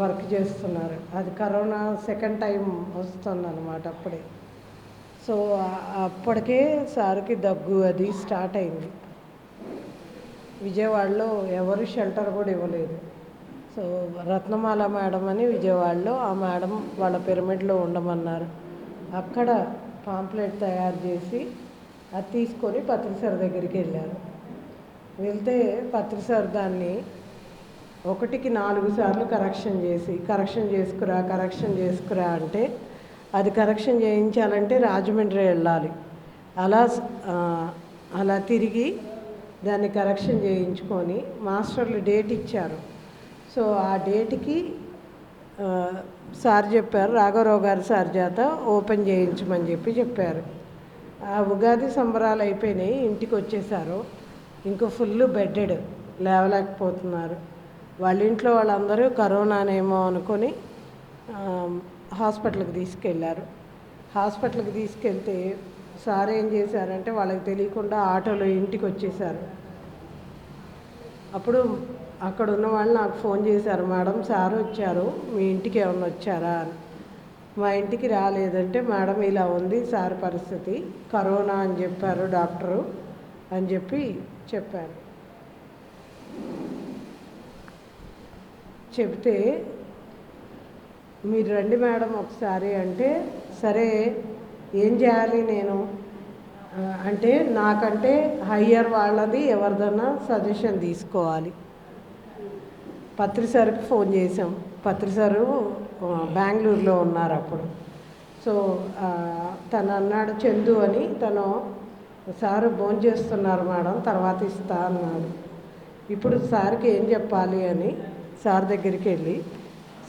వర్క్ చేస్తున్నారు. అది కరోనా సెకండ్ టైం వస్తుందన్నమాట అప్పుడే. సో అప్పటికే సార్కి దగ్గు అది స్టార్ట్ అయింది. విజయవాడలో ఎవరు షెల్టర్ కూడా ఇవ్వలేదు. సో రత్నమాల మేడం అని విజయవాడలో ఆ మేడం వాళ్ళ పిరమిడ్లో ఉండమన్నారు. అక్కడ పాంప్లెట్ తయారు చేసి అది తీసుకొని పత్రి సార్ దగ్గరికి వెళ్ళారు. వెళ్తే పత్రి సార్ దాన్ని 1కి 4 సార్లు కరెక్షన్ చేసుకురా అంటే అది కరెక్షన్ చేయించాలంటే రాజమండ్రి వెళ్ళాలి. అలా తిరిగి దాన్ని కరెక్షన్ చేయించుకొని మాస్టర్లు డేట్ ఇచ్చారు. సో ఆ డేట్కి సార్ చెప్పారు, రాఘవరావు గారు సార్ చేత ఓపెన్ చేయించమని చెప్పారు. ఆ ఉగాది సంబరాలు అయిపోయినాయి, ఇంటికి వచ్చేసారు. ఇంకో ఫుల్ బెడ్డెడ్, లేవలేకపోతున్నారు. వాళ్ళ ఇంట్లో వాళ్ళందరూ కరోనానేమో అనుకొని హాస్పిటల్కి తీసుకెళ్ళారు. హాస్పిటల్కి తీసుకెళ్తే సార్ ఏం చేశారంటే వాళ్ళకి తెలియకుండా ఆటోలో ఇంటికి వచ్చేసారు. అప్పుడు అక్కడ ఉన్న వాళ్ళు నాకు ఫోన్ చేశారు, మేడం సార్ వచ్చారు, మీ ఇంటికి ఏమన్నా వచ్చారా అని. మా ఇంటికి రాలేదంటే, మేడం ఇలా ఉంది సార్ పరిస్థితి, కరోనా అని చెప్పారు డాక్టరు అని చెప్పారు. చెప్తే మీరు రండి మేడం ఒకసారి అంటే, సరే ఏం చేయాలి నేను అంటే, నాకంటే హయ్యర్ వాళ్ళది ఎవరిదన్నా సజెషన్ తీసుకోవాలి. పత్రి సార్కి ఫోన్ చేసాం. పత్రి సారు బెంగళూరులో ఉన్నారు అప్పుడు. సో తను అన్నాడు, చందు అని, తను సారు భోంచేస్తున్నారు మేడం, తర్వాత ఇస్తా అన్నాడు. ఇప్పుడు సార్కి ఏం చెప్పాలి అని సార్ దగ్గరికి వెళ్ళి,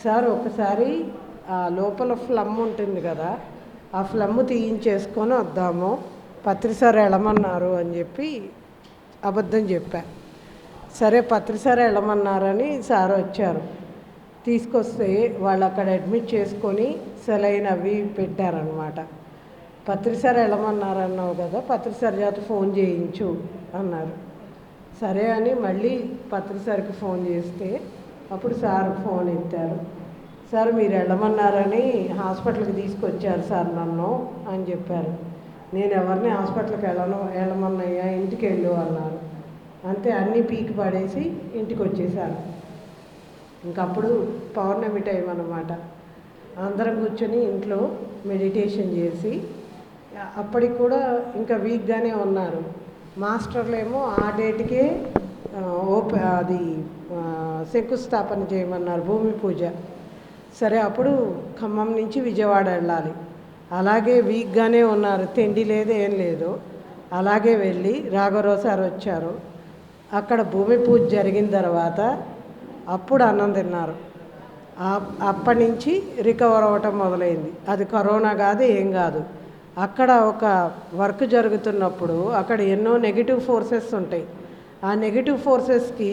సార్ ఒకసారి ఆ లోపల ఫ్లమ్ ఉంటుంది కదా, ఆ ఫ్లమ్ తీయించేసుకొని వద్దాము, పత్రి సార్ వెళ్ళమన్నారు అని చెప్పి అబద్ధం చెప్పా. సరే పత్రి సార్ వెళ్ళమన్నారని సార్ వచ్చారు. తీసుకొస్తే వాళ్ళు అక్కడ అడ్మిట్ చేసుకొని సెలైన్ అవి పెట్టారనమాట. పత్రి సార్ వెళ్ళమన్నారన్నావు కదా, పత్రి సార్ చేత ఫోన్ చేయించు అన్నారు. సరే అని మళ్ళీ పత్రి సార్కి ఫోన్ చేస్తే అప్పుడు సార్ ఫోన్ ఎత్తారు. సార్ మీరు వెళ్ళమన్నారని హాస్పిటల్కి తీసుకొచ్చారు సార్ నన్ను అని చెప్పారు. నేను ఎవరిని హాస్పిటల్కి వెళ్ళమన్నయ్యా, ఇంటికి వెళ్ళు అన్నారు. అంతే, అన్నీ పీకి పడేసి ఇంటికి వచ్చేసారు. ఇంకప్పుడు పౌర్ణమి టైం అన్నమాట. అందరం కూర్చొని ఇంట్లో మెడిటేషన్ చేసి, అప్పటికి కూడా ఇంకా వీక్గానే ఉన్నారు. మాస్టర్లు ఏమో ఆ డేట్కే శంకుస్థాపన చేయమన్నారు, భూమి పూజ. సరే అప్పుడు ఖమ్మం నుంచి విజయవాడ వెళ్ళాలి. అలాగే వీక్గానే ఉన్నారు, తిండి లేదు ఏం లేదు. అలాగే వెళ్ళి రాఘవరావు సార్ వచ్చారు. అక్కడ భూమి పూజ జరిగిన తర్వాత అప్పుడు అన్నం తిన్నారు. అప్పటి నుంచి రికవర్ అవ్వటం మొదలైంది. అది కరోనా కాదు, ఏం కాదు. అక్కడ ఒక వర్క్ జరుగుతున్నప్పుడు అక్కడ ఎన్నో నెగిటివ్ ఫోర్సెస్ ఉంటాయి. ఆ నెగిటివ్ ఫోర్సెస్కి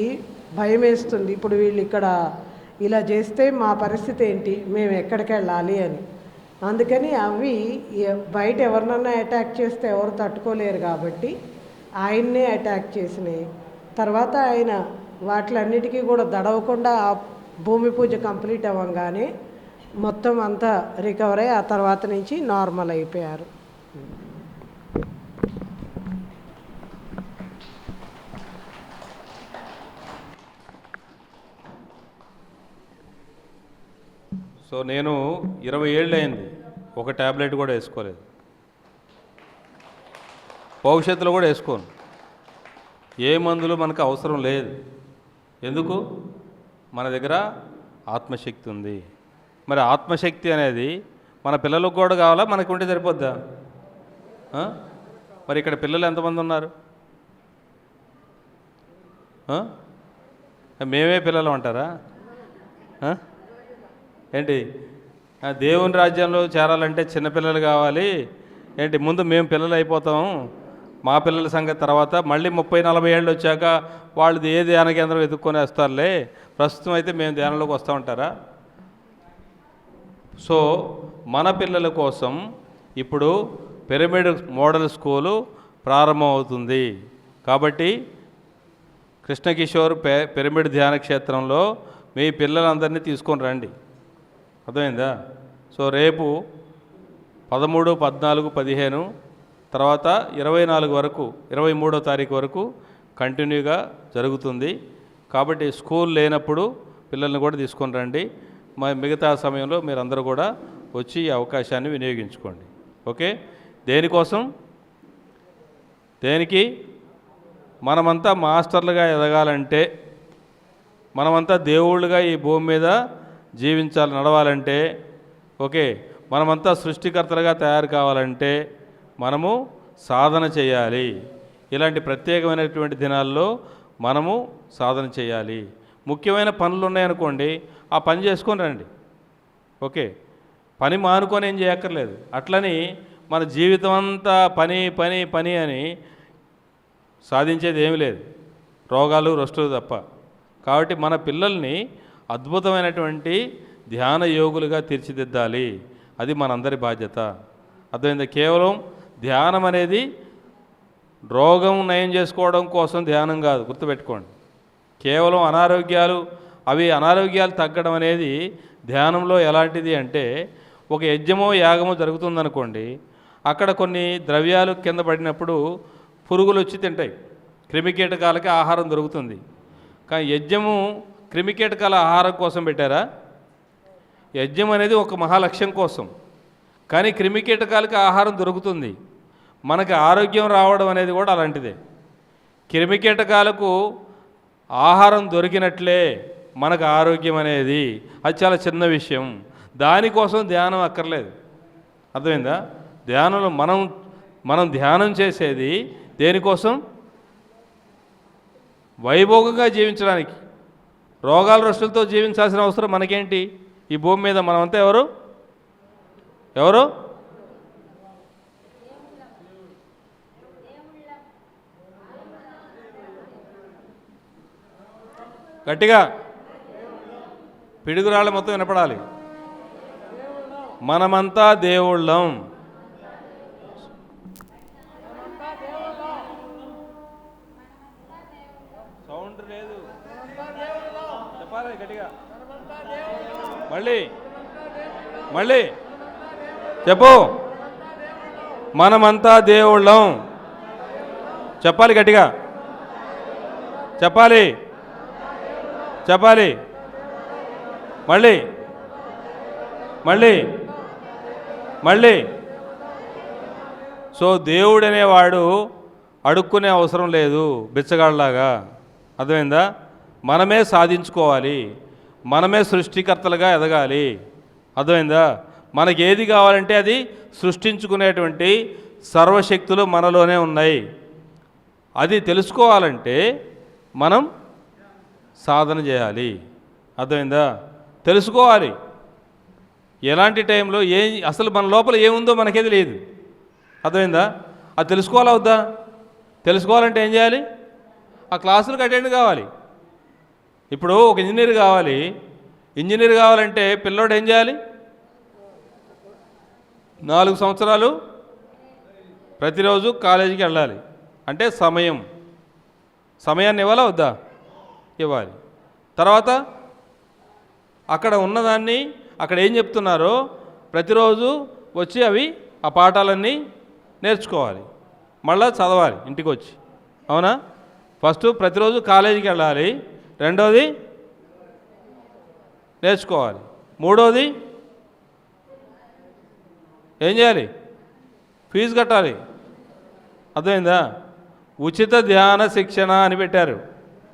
భయం వేస్తుంది. ఇప్పుడు వీళ్ళు ఇక్కడ ఇలా చేస్తే మా పరిస్థితి ఏంటి, మేము ఎక్కడికి వెళ్ళాలి అని. అందుకని అవి బయట ఎవరినన్నా అటాక్ చేస్తే ఎవరు తట్టుకోలేరు కాబట్టి ఆయన్నే అటాక్ చేసినాయి. తర్వాత ఆయన వాటిలన్నిటికీ కూడా దడవకుండా ఆ భూమి పూజ కంప్లీట్ అవ్వగానే మొత్తం అంతా రికవర్ అయ్యి ఆ తర్వాత నుంచి నార్మల్ అయిపోయారు. సో నేను 20 ఏళ్ళు అయింది, ఒక ట్యాబ్లెట్ కూడా వేసుకోలేదు, భవిష్యత్తులో కూడా వేసుకోను. ఏ మందులు మనకు అవసరం లేదు. ఎందుకు? మన దగ్గర ఆత్మశక్తి ఉంది. మరి ఆత్మశక్తి అనేది మన పిల్లలకు కూడా కావాలా, మనకు ఉంటే సరిపోద్దా? మరి ఇక్కడ పిల్లలు ఎంతమంది ఉన్నారు? మేమే పిల్లలు అంటారా ఏంటి? దేవుని రాజ్యంలో చేరాలంటే చిన్నపిల్లలు కావాలి ఏంటి? ముందు మేము పిల్లలు అయిపోతాం, మా పిల్లల సంగతి తర్వాత. మళ్ళీ 30-40 ఏళ్ళు వచ్చాక వాళ్ళు ఏ ధ్యాన కేంద్రం ఎదుక్కొని వస్తారులే, ప్రస్తుతం అయితే మేము ధ్యానంలోకి వస్తూ ఉంటారా? సో మన పిల్లల కోసం ఇప్పుడు పిరమిడ్ మోడల్ స్కూలు ప్రారంభమవుతుంది. కాబట్టి కృష్ణకిషోర్ పిరమిడ్ ధ్యాన క్షేత్రంలో మీ పిల్లలందరినీ తీసుకొని రండి. అర్థమైందా? సో రేపు 13, 14, 15 తర్వాత 24 వరకు, 23వ తారీఖు వరకు కంటిన్యూగా జరుగుతుంది. కాబట్టి స్కూల్ లేనప్పుడు పిల్లల్ని కూడా తీసుకొని రండి. మిగతా సమయంలో మీరందరూ కూడా వచ్చి ఈ అవకాశాన్ని వినియోగించుకోండి. ఓకే? దేనికోసం? దేనికి? మనమంతా మాస్టర్లుగా ఎదగాలంటే, మనమంతా దేవుళ్ళుగా ఈ భూమి మీద జీవించాలి, నడవాలంటే, ఓకే, మనమంతా సృష్టికర్తలుగా తయారు కావాలంటే మనము సాధన చేయాలి. ఇలాంటి ప్రత్యేకమైనటువంటి దినాల్లో మనము సాధన చేయాలి. ముఖ్యమైన పనులు ఉన్నాయనుకోండి, ఆ పని చేసుకొని రండి. ఓకే, పని మానుకొని ఏం చేయక్కర్లేదు. అట్లని మన జీవితం అంతా పని పని పని అని సాధించేది ఏమీ లేదు, రోగాలు రొస్టులు తప్ప. కాబట్టి మన పిల్లల్ని అద్భుతమైనటువంటి ధ్యాన యోగులుగా తీర్చిదిద్దాలి. అది మనందరి బాధ్యత. అర్థమైంది? కేవలం ధ్యానం అనేది రోగం నయం చేసుకోవడం కోసం ధ్యానం కాదు, గుర్తుపెట్టుకోండి. కేవలం అనారోగ్యాలు తగ్గడం అనేది ధ్యానంలో ఎలాంటిది అంటే, ఒక యజ్ఞమో యాగమో జరుగుతుందనుకోండి, అక్కడ కొన్ని ద్రవ్యాలు కింద పడినప్పుడు పురుగులు వచ్చి తింటాయి, క్రిమికీటకాలకి ఆహారం దొరుకుతుంది. కానీ యజ్ఞము క్రిమికీటకాల ఆహారం కోసం పెట్టారా? యజ్ఞం అనేది ఒక మహాలక్ష్యం కోసం. కానీ క్రిమికీటకాలకి ఆహారం దొరుకుతుంది. మనకి ఆరోగ్యం రావడం అనేది కూడా అలాంటిదే. క్రిమికీటకాలకు ఆహారం దొరికినట్లే మనకు ఆరోగ్యం అనేది, అది చాలా చిన్న విషయం. దానికోసం ధ్యానం అక్కర్లేదు. అర్థమైందా? ధ్యానంలో మనం ధ్యానం చేసేది దేనికోసం? వైభోగంగా జీవించడానికి. రోగాల రొస్టులతో జీవించాల్సిన అవసరం మనకేంటి? ఈ భూమి మీద మనమంతా ఎవరు గట్టిగా పిడుగురాళ్ళ మొత్తం వినపడాలి. మనమంతా దేవుళ్ళం. సౌండ్ లేదు, చెప్పాలి గట్టిగా. మళ్ళీ చెప్పు. మనమంతా దేవుళ్ళం. చెప్పాలి గట్టిగా, చెప్పాలి. మళ్ళీ. సో దేవుడు అనేవాడు అడుక్కునే అవసరం లేదు బిచ్చగాళ్ళలాగా. అర్థమైందా? మనమే సాధించుకోవాలి, మనమే సృష్టికర్తలుగా ఎదగాలి. అర్థమైందా? మనకి ఏది కావాలంటే అది సృష్టించుకునేటువంటి సర్వశక్తులు మనలోనే ఉన్నాయి. అది తెలుసుకోవాలంటే మనం సాధన చేయాలి. అర్థమైందా? తెలుసుకోవాలి. ఎలాంటి టైంలో అసలు మన లోపల ఏముందో మనకేది లేదు. అర్థమైందా? అది తెలుసుకోవాలా వద్దా? తెలుసుకోవాలంటే ఏం చేయాలి? ఆ క్లాసులకు అటెండ్ కావాలి. ఇప్పుడు ఒక ఇంజనీర్ కావాలి. ఇంజనీర్ కావాలంటే పిల్లోడు ఏం చేయాలి? 4 సంవత్సరాలు ప్రతిరోజు కాలేజీకి వెళ్ళాలి. అంటే సమయాన్ని ఇవ్వాలా వద్దా? ఇవ్వాలి. తర్వాత అక్కడ ఉన్నదాన్ని అక్కడ ఏం చెప్తున్నారో ప్రతిరోజు వచ్చి ఆ పాఠాలన్నీ నేర్చుకోవాలి. మళ్ళా చదవాలి ఇంటికి వచ్చి. అవునా? ఫస్ట్ ప్రతిరోజు కాలేజీకి వెళ్ళాలి. రెండోది నేర్చుకోవాలి. మూడోది ఏం చేయాలి? ఫీజు కట్టాలి. అర్థమైందా? ఉచిత ధ్యాన శిక్షణ అని పెట్టారు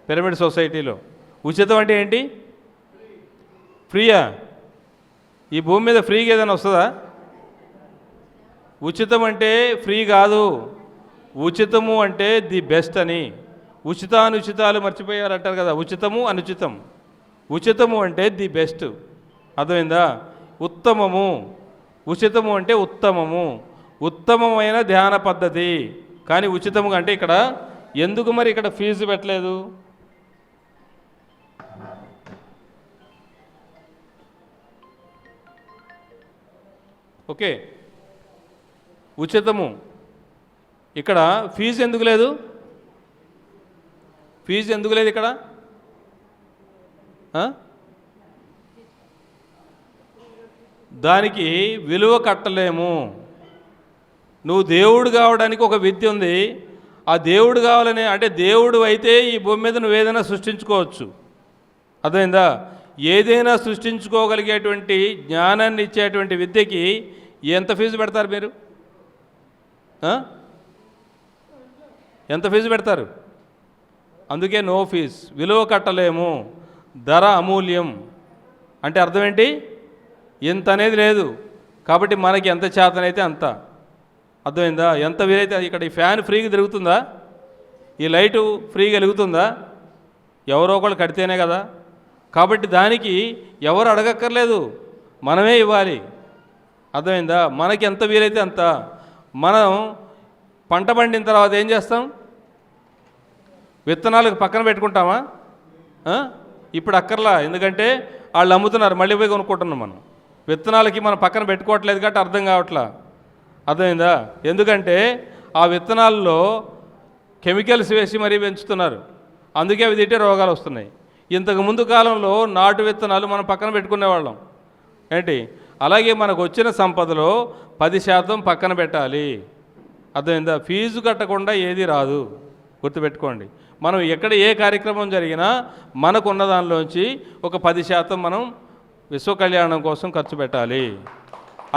పిరమిడ్ సొసైటీలో. ఉచితం అంటే ఏంటి? ఫ్రీయా? ఈ భూమి మీద ఫ్రీగా ఏదైనా వస్తుందా? ఉచితం అంటే ఫ్రీ కాదు. ఉచితము అంటే ది బెస్ట్ అని. ఉచితానుచితాలు మర్చిపోయారు అంటారు కదా. ఉచితము అనుచితం. ఉచితము అంటే ది బెస్ట్. అర్థమైందా? ఉత్తమము. ఉచితము అంటే ఉత్తమము, ఉత్తమమైన ధ్యాన పద్ధతి. కానీ ఉచితము అంటే ఇక్కడ ఎందుకు మరి ఇక్కడ ఫీజు పెట్టలేదు? ఓకే, ఉచితము. ఇక్కడ ఫీజు ఎందుకు లేదు? ఫీజు ఎందుకు లేదు ఇక్కడ? దానికి విలువ కట్టలేము. నువ్వు దేవుడు కావడానికి ఒక విద్య ఉంది. ఆ దేవుడు కావాలని అంటే దేవుడు అయితే ఈ భూమి మీద నువ్వు ఏదైనా సృష్టించుకోవచ్చు. అర్థమైందా? ఏదైనా సృష్టించుకోగలిగేటువంటి జ్ఞానాన్ని ఇచ్చేటువంటి విద్యకి ఎంత ఫీజు పెడతారు మీరు? ఎంత ఫీజు పెడతారు? అందుకే నో ఫీజ్. విలువ కట్టలేము. ధర అమూల్యం అంటే అర్థం ఏంటి? ఎంత అనేది లేదు. కాబట్టి మనకి ఎంత చేతనైతే అంత. అర్థమైందా? ఎంత వీలైతే ఇక్కడ ఈ ఫ్యాన్ ఫ్రీగా తిరుగుతుందా? ఈ లైటు ఫ్రీగా వెలుగుతుందా? ఎవరో ఒకళ్ళు కడితేనే కదా. కాబట్టి దానికి ఎవరు అడగక్కర్లేదు, మనమే ఇవ్వాలి. అర్థమైందా? మనకి ఎంత వీలైతే అంత. మనం పంట పండిన తర్వాత ఏం చేస్తాం? విత్తనాలకు పక్కన పెట్టుకుంటామా? ఇప్పుడు అక్కర్లా, ఎందుకంటే వాళ్ళు అమ్ముతున్నారు, మళ్ళీ పోయి కొనుక్కుంటున్నాం. మనం విత్తనాలకి మనం పక్కన పెట్టుకోవట్లేదు కాబట్టి అర్థం కావట్లా. అర్థమైందా? ఎందుకంటే ఆ విత్తనాల్లో కెమికల్స్ వేసి మరీ పెంచుతున్నారు. అందుకే అవి తింటే రోగాలు వస్తున్నాయి. ఇంతకు ముందు కాలంలో నాటు విత్తనాలు మనం పక్కన పెట్టుకునేవాళ్ళం ఏంటి. అలాగే మనకు వచ్చిన సంపదలో 10% పక్కన పెట్టాలి. అర్థమైందా? ఫీజు కట్టకుండా ఏది రాదు, గుర్తుపెట్టుకోండి. మనం ఎక్కడ ఏ కార్యక్రమం జరిగినా మనకున్న దానిలోంచి ఒక 10% మనం విశ్వ కళ్యాణం కోసం ఖర్చు పెట్టాలి.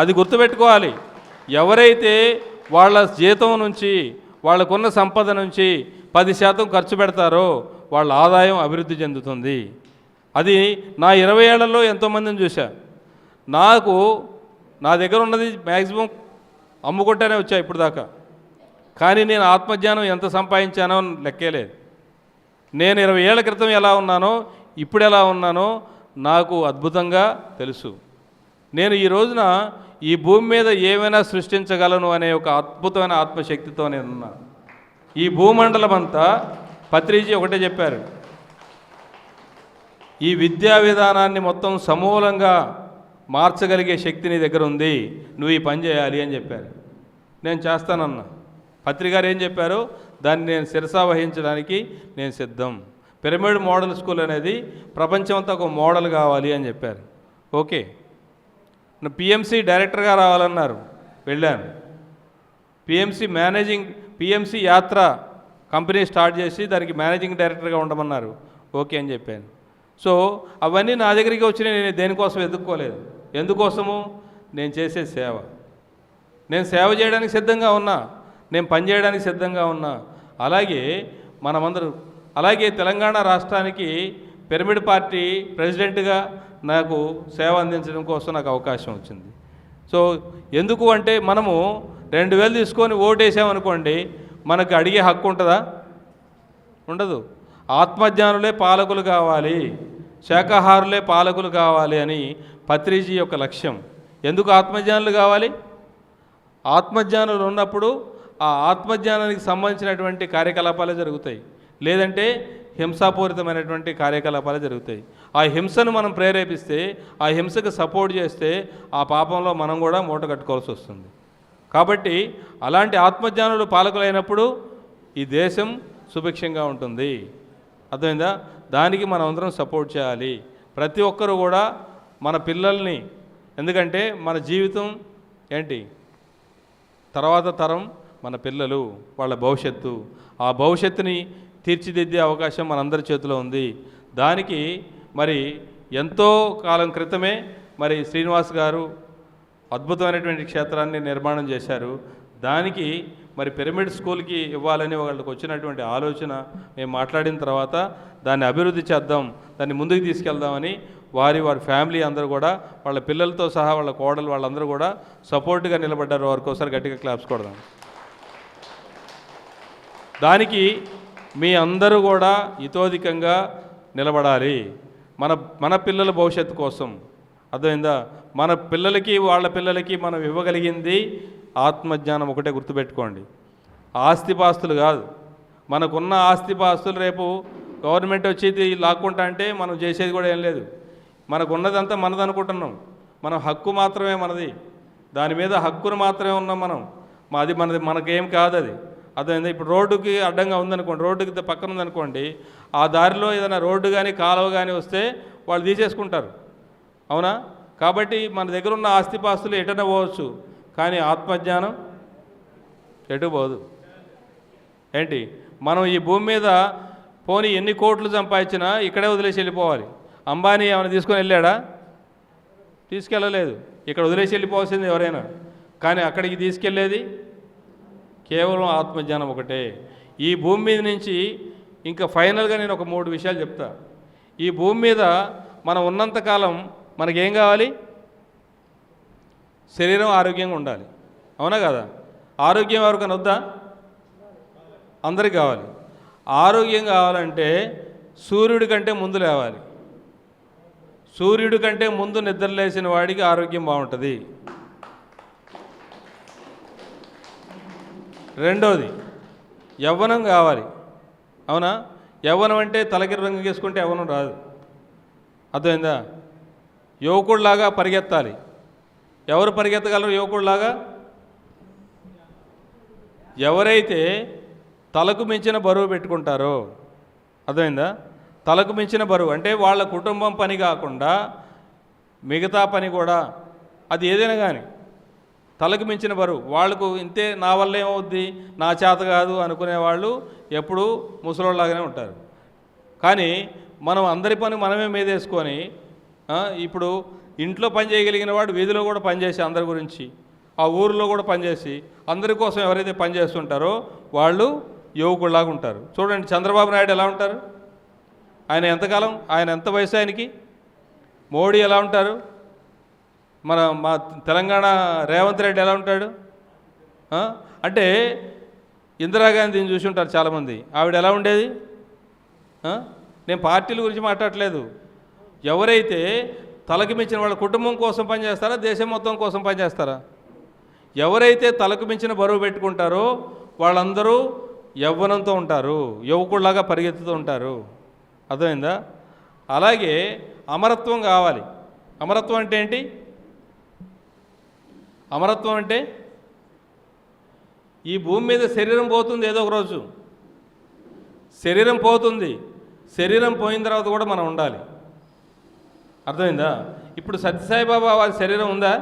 అది గుర్తుపెట్టుకోవాలి. ఎవరైతే వాళ్ళ జీతం నుంచి వాళ్ళకున్న సంపద నుంచి 10% ఖర్చు పెడతారో వాళ్ళ ఆదాయం అభివృద్ధి చెందుతుంది. అది నా 20 ఏళ్లలో ఎంతోమందిని చూశా. నా దగ్గర ఉన్నది మ్యాక్సిమం అమ్ముకుంటేనే వచ్చా ఇప్పుడు దాకా. కానీ నేను ఆత్మజ్ఞానం ఎంత సంపాదించానో లెక్కేలేదు. నేను 20 ఏళ్ల క్రితం ఎలా ఉన్నానో ఇప్పుడు ఎలా ఉన్నానో నాకు అద్భుతంగా తెలుసు. నేను ఈ రోజున ఈ భూమి మీద ఏమైనా సృష్టించగలను అనే ఒక అద్భుతమైన ఆత్మశక్తితో నేనున్నా. ఈ భూమండలం అంతా పత్రిజీ ఒకటే చెప్పారు, ఈ విద్యా విధానాన్ని మొత్తం సమూలంగా మార్చగలిగే శక్తి నీ దగ్గర ఉంది, నువ్వు ఈ పని చేయాలి అని చెప్పారు. నేను చేస్తానన్నా. పత్రికారు ఏం చెప్పారో దాన్ని నేను శిరసా వహించడానికి నేను సిద్ధం. పిరమిడ్ మోడల్ స్కూల్ అనేది ప్రపంచమంతా ఒక మోడల్ కావాలి అని చెప్పారు. ఓకే, పిఎంసి డైరెక్టర్గా రావాలన్నారు, వెళ్ళాను. పిఎంసి యాత్ర కంపెనీ స్టార్ట్ చేసి దానికి మేనేజింగ్ డైరెక్టర్గా ఉండమన్నారు. ఓకే అని చెప్పాను. సో అవన్నీ నా దగ్గరికి వచ్చి నేను దేనికోసం ఎదుక్కోలేదు. ఎందుకోసము? నేను చేసే సేవ. నేను సేవ చేయడానికి సిద్ధంగా ఉన్నా, నేను పనిచేయడానికి సిద్ధంగా ఉన్నా. అలాగే మనమందరూ, అలాగే తెలంగాణ రాష్ట్రానికి పిరమిడ్ పార్టీ ప్రెసిడెంట్గా నాకు సేవ అందించడం కోసం నాకు అవకాశం వచ్చింది. సో ఎందుకు అంటే మనము 2000 తీసుకొని ఓటేసామనుకోండి, మనకు అడిగే హక్కు ఉంటుందా? ఉండదు. ఆత్మజ్ఞానులే పాలకులు కావాలి, శాకాహారులే పాలకులు కావాలి అని పత్రిజీ యొక్క లక్ష్యం. ఎందుకు ఆత్మజ్ఞానులు కావాలి? ఆత్మజ్ఞానులు ఉన్నప్పుడు ఆ ఆత్మజ్ఞానానికి సంబంధించినటువంటి కార్యకలాపాలే జరుగుతాయి, లేదంటే హింసాపూరితమైనటువంటి కార్యకలాపాలు జరుగుతాయి. ఆ హింసను మనం ప్రేరేపిస్తే, ఆ హింసకు సపోర్ట్ చేస్తే ఆ పాపంలో మనం కూడా మూట కట్టుకోవాల్సి వస్తుంది. కాబట్టి అలాంటి ఆత్మజ్ఞానులు పాలకులైనప్పుడు ఈ దేశం సుభిక్షంగా ఉంటుంది. అర్థమైందా? దానికి మనం అందరం సపోర్ట్ చేయాలి. ప్రతి ఒక్కరూ కూడా మన పిల్లల్ని, ఎందుకంటే మన జీవితం ఏంటి, తర్వాత తరం మన పిల్లలు, వాళ్ళ భవిష్యత్తు. ఆ భవిష్యత్తుని తీర్చిదిద్దే అవకాశం మనందరి చేతిలో ఉంది. దానికి మరి ఎంతో కాలం క్రితమే మరి శ్రీనివాస్ గారు అద్భుతమైనటువంటి క్షేత్రాన్ని నిర్మాణం చేశారు. దానికి మరి పిరమిడ్ స్కూల్కి ఇవ్వాలని వాళ్ళకి వచ్చినటువంటి ఆలోచన మేము మాట్లాడిన తర్వాత దాన్ని అభివృద్ధి చేద్దాం, దాన్ని ముందుకు తీసుకెళ్దామని వారి ఫ్యామిలీ అందరూ కూడా, వాళ్ళ పిల్లలతో సహా వాళ్ళ కోడలు వాళ్ళందరూ కూడా సపోర్ట్గా నిలబడ్డారు. వారికోసారి గట్టిగా క్లాప్స్ కొడదాం. దానికి మీ అందరూ కూడా ఇతోధికంగా నిలబడాలి, మన పిల్లల భవిష్యత్తు కోసం. అర్థమైందా? మన పిల్లలకి వాళ్ళ పిల్లలకి మనం ఇవ్వగలిగింది ఆత్మజ్ఞానం ఒకటే. గుర్తుపెట్టుకోండి, ఆస్తిపాస్తులు కాదు. మనకున్న ఆస్తిపాస్తులు రేపు గవర్నమెంట్ వచ్చేది లాక్కుంటా అంటే మనం చేసేది కూడా ఏం లేదు. మనకున్నదంతా మనది అనుకుంటున్నాం. మనం హక్కు మాత్రమే మనది, దాని మీద హక్కును మాత్రమే ఉన్నాం మనం. అది మనది, మనకేం కాదు అది. అర్థమైందా? ఇప్పుడు రోడ్డుకి అడ్డంగా ఉందనుకోండి, రోడ్డుకి పక్కన ఉందనుకోండి, ఆ దారిలో ఏదైనా రోడ్డు కానీ కాలువ కానీ వస్తే వాళ్ళు తీసేసుకుంటారు, అవునా? కాబట్టి మన దగ్గర ఉన్న ఆస్తిపాస్తులు ఎటైనా పోవచ్చు, కానీ ఆత్మజ్ఞానం ఎటు పోదు. ఏంటి, మనం ఈ భూమి మీద పోనీ ఎన్ని కోట్లు సంపాదించినా ఇక్కడే వదిలేసి వెళ్ళిపోవాలి. అంబానీ ఏమైనా తీసుకొని వెళ్ళాడా? తీసుకెళ్ళలేదు. ఇక్కడ వదిలేసి వెళ్ళిపోవాల్సింది ఎవరైనా, కానీ అక్కడికి తీసుకెళ్ళేది కేవలం ఆత్మజ్ఞానం ఒకటే. ఈ భూమి మీద నుంచి ఇంకా ఫైనల్గా నేను ఒక 3 విషయాలు చెప్తా. ఈ భూమి మీద మనం ఉన్నంతకాలం మనకేం కావాలి? శరీరం ఆరోగ్యంగా ఉండాలి, అవునా కదా? ఆరోగ్యం ఎవరికైనా వద్దా? అందరికి కావాలి. ఆరోగ్యం కావాలంటే సూర్యుడి కంటే ముందు లేవాలి. సూర్యుడి కంటే ముందు నిద్రలేసిన వాడికి ఆరోగ్యం బాగుంటుంది. రెండోది, యవ్వనం కావాలి, అవునా? యవ్వనం అంటే తలకి రంగు వేసుకుంటే యవ్వనం రాదు. అర్థమైందా? యువకుడిలాగా పరిగెత్తాలి. ఎవరు పరిగెత్తగలరు యువకుడిలాగా? ఎవరైతే తలకు మించిన బరువు పెట్టుకుంటారో. అర్థమైందా? తలకు మించిన బరువు అంటే వాళ్ళ కుటుంబం పని కాకుండా మిగతా పని కూడా, అది ఏదైనా కానీ తలకు మించిన బరువు. వాళ్ళకు ఇంతే, నా వల్ల ఏమవుద్ది, నా చేత కాదు అనుకునేవాళ్ళు ఎప్పుడూ ముసలోళ్ళలాగానే ఉంటారు. కానీ మనం అందరి పని మనమే మీదేసుకొని, ఇప్పుడు ఇంట్లో పని చేయగలిగిన వాడు వీధిలో కూడా పనిచేసి అందరి గురించి, ఆ ఊరిలో కూడా పనిచేసి అందరి కోసం ఎవరైతే పనిచేస్తుంటారో వాళ్ళు యువకుల్లాగా ఉంటారు. చూడండి, చంద్రబాబు నాయుడు ఎలా ఉంటారు? ఆయన ఎంతకాలం, ఆయన ఎంత వయసు ఆయనకి? మోడీ ఎలా ఉంటారు? మా తెలంగాణ రేవంత్ రెడ్డి ఎలా ఉంటాడు? అంటే ఇందిరాగాంధీని చూసి ఉంటారు చాలామంది. ఆవిడ ఎలా ఉండేది? నేను పార్టీల గురించి మాట్లాడట్లేదు. ఎవరైతే తలకు మించిన వాళ్ళ కుటుంబం కోసం పనిచేస్తారా, దేశం మొత్తం కోసం పనిచేస్తారా? ఎవరైతే తలకు మించిన బరువు పెట్టుకుంటారో వాళ్ళందరూ యవ్వనంతో ఉంటారు, యువకుల్లాగా పరిగెత్తుతూ ఉంటారు. అర్థమైందా? అలాగే అమరత్వం కావాలి. అమరత్వం అంటే ఏంటి? అమరత్వం అంటే ఈ భూమి మీద శరీరం పోతుంది, ఏదో ఒక రోజు శరీరం పోతుంది. శరీరం పోయిన తర్వాత కూడా మనం ఉండాలి. అర్థమైందా? ఇప్పుడు సత్యసాయిబాబా వారి శరీరం ఉందా?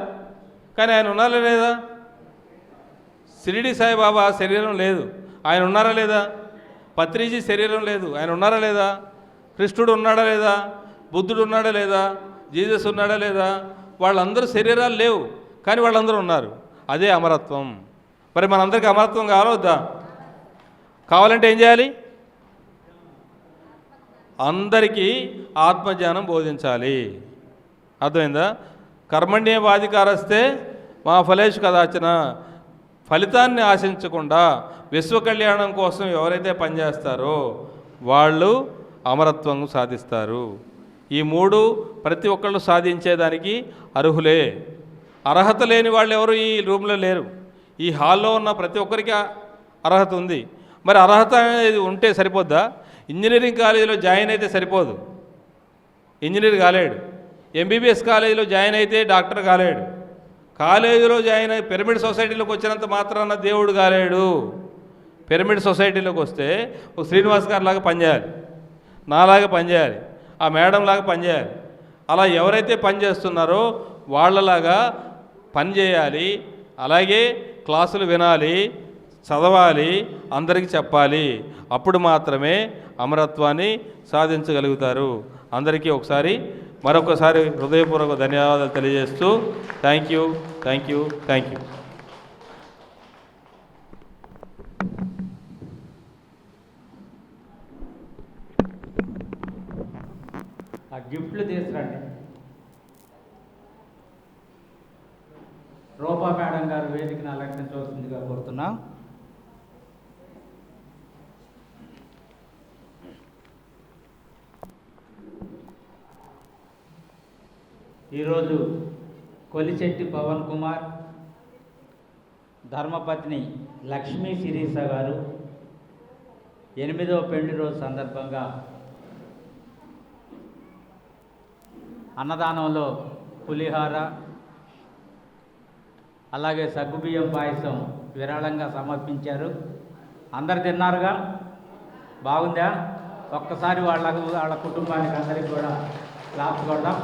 కానీ ఆయన ఉన్నారా లేదా? షిరిడి సాయిబాబా శరీరం లేదు, ఆయన ఉన్నారా లేదా? పత్రిజీ శరీరం లేదు, ఆయన ఉన్నారా లేదా? కృష్ణుడు ఉన్నాడా లేదా? బుద్ధుడు ఉన్నాడా లేదా? జీసస్ ఉన్నాడా లేదా? వాళ్ళందరూ శరీరాలు లేవు, కానీ వాళ్ళందరూ ఉన్నారు. అదే అమరత్వం. మరి మనందరికీ అమరత్వం కావాలా వద్దా? కావాలంటే ఏం చేయాలి? అందరికీ ఆత్మజ్ఞానం బోధించాలి. అర్థమైందా? కర్మణ్యేవాధికారస్తే మా ఫలేషు కదాచన, ఫలితాన్ని ఆశించకుండా విశ్వ కళ్యాణం కోసం ఎవరైతే పనిచేస్తారో వాళ్ళు అమరత్వం సాధిస్తారు. ఈ మూడు ప్రతి ఒక్కళ్ళు సాధించేదానికి అర్హులే. అర్హత లేని వాళ్ళు ఎవరు ఈ రూమ్లో లేరు. ఈ హాల్లో ఉన్న ప్రతి ఒక్కరికి అర్హత ఉంది. మరి అర్హత అనేది ఉంటే సరిపోద్దా? ఇంజనీరింగ్ కాలేజీలో జాయిన్ అయితే సరిపోదు, ఇంజనీర్ కాలేడు. ఎంబీబీఎస్ కాలేజీలో జాయిన్ అయితే డాక్టర్ కాలేడు. కాలేజీలో జాయిన్ అయ్యి పిరమిడ్ సొసైటీలోకి వచ్చినంత మాత్రాన దేవుడు కాలేడు. పిరమిడ్ సొసైటీలోకి వస్తే ఒక శ్రీనివాస్ గారి లాగా పనిచేయాలి, నాలాగా పనిచేయాలి, ఆ మేడం లాగా పనిచేయాలి. అలా ఎవరైతే పనిచేస్తున్నారో వాళ్ళలాగా పనిచేయాలి. అలాగే క్లాసులు వినాలి, చదవాలి, అందరికీ చెప్పాలి. అప్పుడు మాత్రమే అమరత్వాన్ని సాధించగలుగుతారు. అందరికీ మరొకసారి హృదయపూర్వక ధన్యవాదాలు తెలియజేస్తూ థ్యాంక్ యూ. ఆ గిఫ్ట్లు తీసుకురండి. రూపా మేడం గారు వేదికను అలంకరించవలసిందిగా కోరుతున్నాం. ఈరోజు కొలిచెట్టి పవన్ కుమార్ ధర్మపత్ని లక్ష్మీ శిరీష గారు 8వ పెళ్లి రోజు సందర్భంగా అన్నదానంలో పులిహార అలాగే సగ్గుబియ్యం పాయసం విరాళంగా సమర్పించారు. అందరు తిన్నారుగా? బాగుందా? ఒక్కసారి వాళ్ళ కుటుంబానికి అందరికీ కూడా క్లాప్స్ కొడదాం.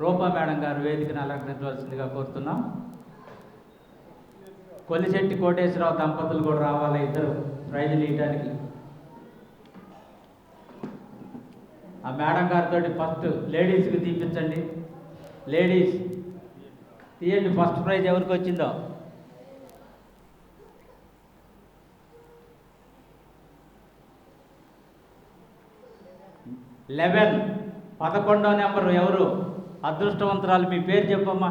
రూపా మేడం గారు వేదికను అలంకరించవలసిందిగా కోరుతున్నాం. కొలిశెట్టి కోటేశ్వరరావు దంపతులు కూడా రావాలి, ఇద్దరు ప్రైజులు ఇవ్వడానికి. ఆ మేడం గారితో ఫస్ట్ లేడీస్కి తీపించండి. లేడీస్ తీయండి. ఫస్ట్ ప్రైజ్ ఎవరికి వచ్చిందో లెవెన్ 11వ నెంబరు ఎవరు అదృష్టవంతురాలు? మీ పేరు చెప్పమ్మా.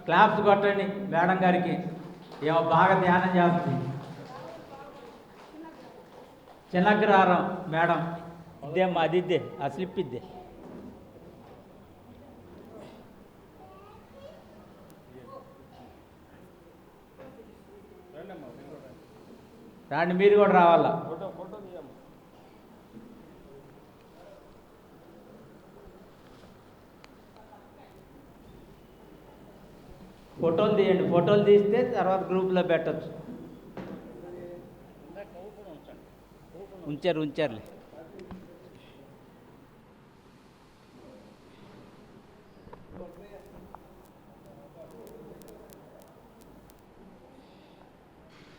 క్లాప్స్ కొట్టండి మేడం గారికి. ఏమో బాగా ధ్యానం చేస్తుంది. చిన్నగ్రహారం మేడం ఇద్దేమ్మా, అది ఇద్దే, ఆ స్లిప్ ఇద్దే. రాండి, మీరు కూడా రావాలా. ఫోటోలు తీయండి. ఫోటోలు తీస్తే తర్వాత గ్రూప్లో పెట్టచ్చు. ఉంచారులే.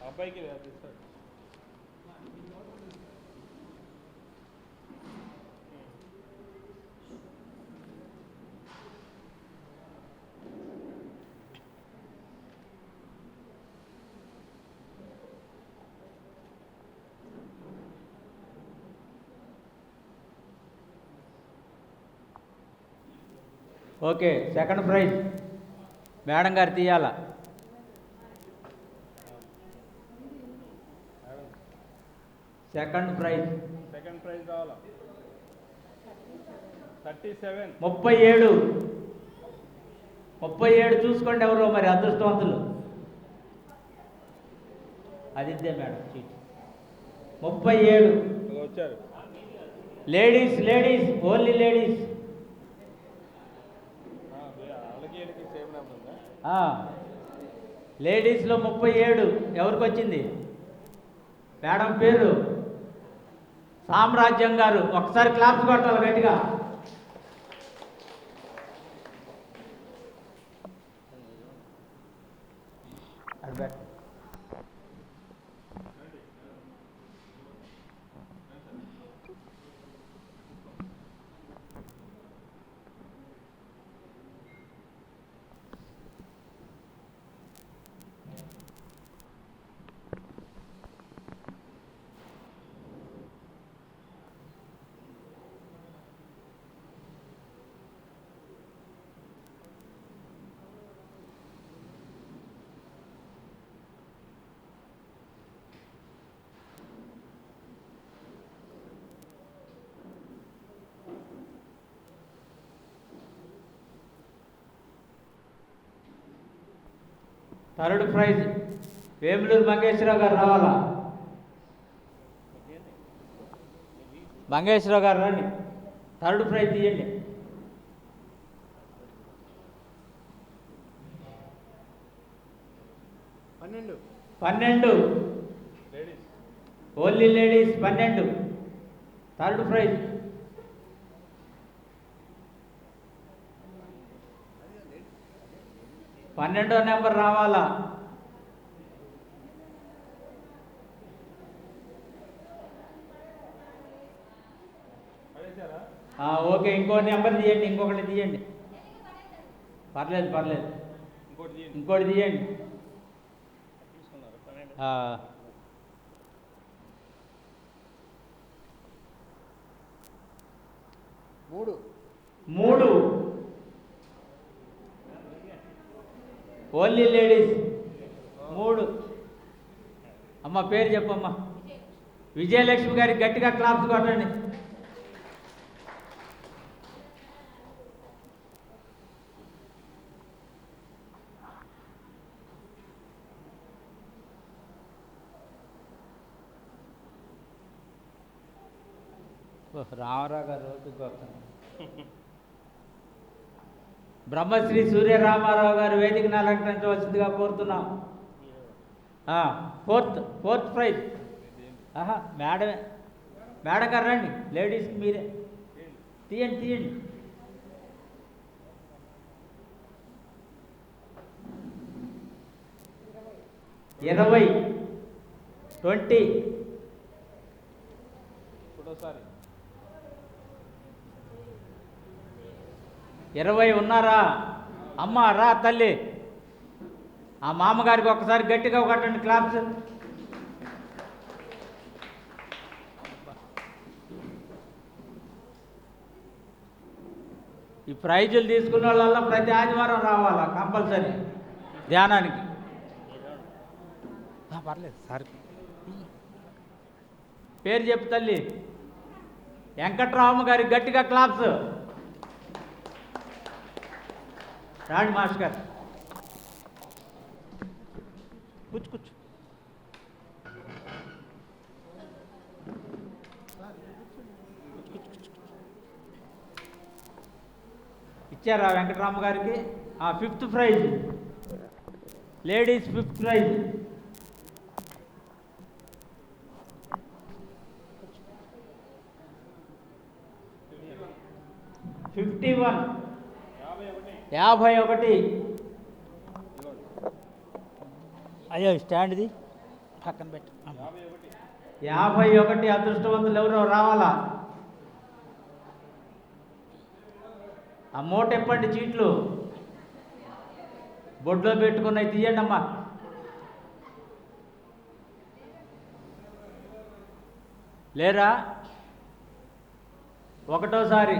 అబ్బాయికి ఓకే, సెకండ్ ప్రైజ్ మేడం గారు తీయాలా. సెకండ్ ప్రైజ్ రావాలా. 37 37 చూసుకోండి ఎవరో మరి అదృష్టవంతులు. అది ఇద్దే మేడం చీట్. 37 వచ్చారు. Ladies only ladies. లేడీస్లో 37 ఎవరికి వచ్చింది? మేడం పేరు సామ్రాజ్యం గారు. ఒకసారి క్లాప్స్ కొట్టాలి గట్టిగా. థర్డ్ ప్రైజ్ వేములూరు మంగేశ్వరరావు గారు రావాలా? మంగేశ్వరరావు గారు రండి, థర్డ్ ప్రైజ్ తీయండి. 12 ఓన్లీ లేడీస్ 12 థర్డ్ ప్రైజ్. పన్నెండో నెంబర్ రావాలా? ఓకే, ఇంకో నెంబర్ తీయండి, ఇంకొకటి తీయండి, పర్లేదు పర్లేదు, ఇంకోటి తీయండి. మూడు ఓన్లీ లేడీస్ 3. అమ్మ పేరు చెప్పమ్మా. విజయలక్ష్మి గారికి గట్టిగా క్లాప్స్ కొట్టండి. రామారావు గారు రోజుకి వస్తాను. బ్రహ్మశ్రీ సూర్య రామారావు గారు వేదికను అలంకరించవలసిందిగా కోరుతున్నాం. Fourth prize. మేడమే, మేడం గారు రండి, లేడీస్కి మీరే తీయండి తీయండి. ఇరవై 20 20 ఉన్నారా? అమ్మ రా తల్లి, ఆ మామగారికి ఒక్కసారి గట్టిగా కొట్టండి క్లాప్స్. ఈ ప్రైజులు తీసుకున్న వాళ్ళ ప్రతి ఆదివారం రావాలా కంపల్సరీ ధ్యానానికి. పర్లేదు సార్, పేరు చెప్పు తల్లి. వెంకట్రామ గారికి గట్టిగా క్లాప్స్. రాణి మాస్టర్ గారు కూర్చు. ఇచ్చారా వెంకటరామ గారికి? 5th praise ladies, 5th praise. $51 అయ్యో స్టాండ్ది పక్కన పెట్టు. 51 అదృష్టవంతులు ఎవరో రావాలా? ఆ మూట ఎప్పండి, చీట్లు బొడ్లో పెట్టుకున్నాయి తీయండి అమ్మా. లేరా? ఒకటోసారి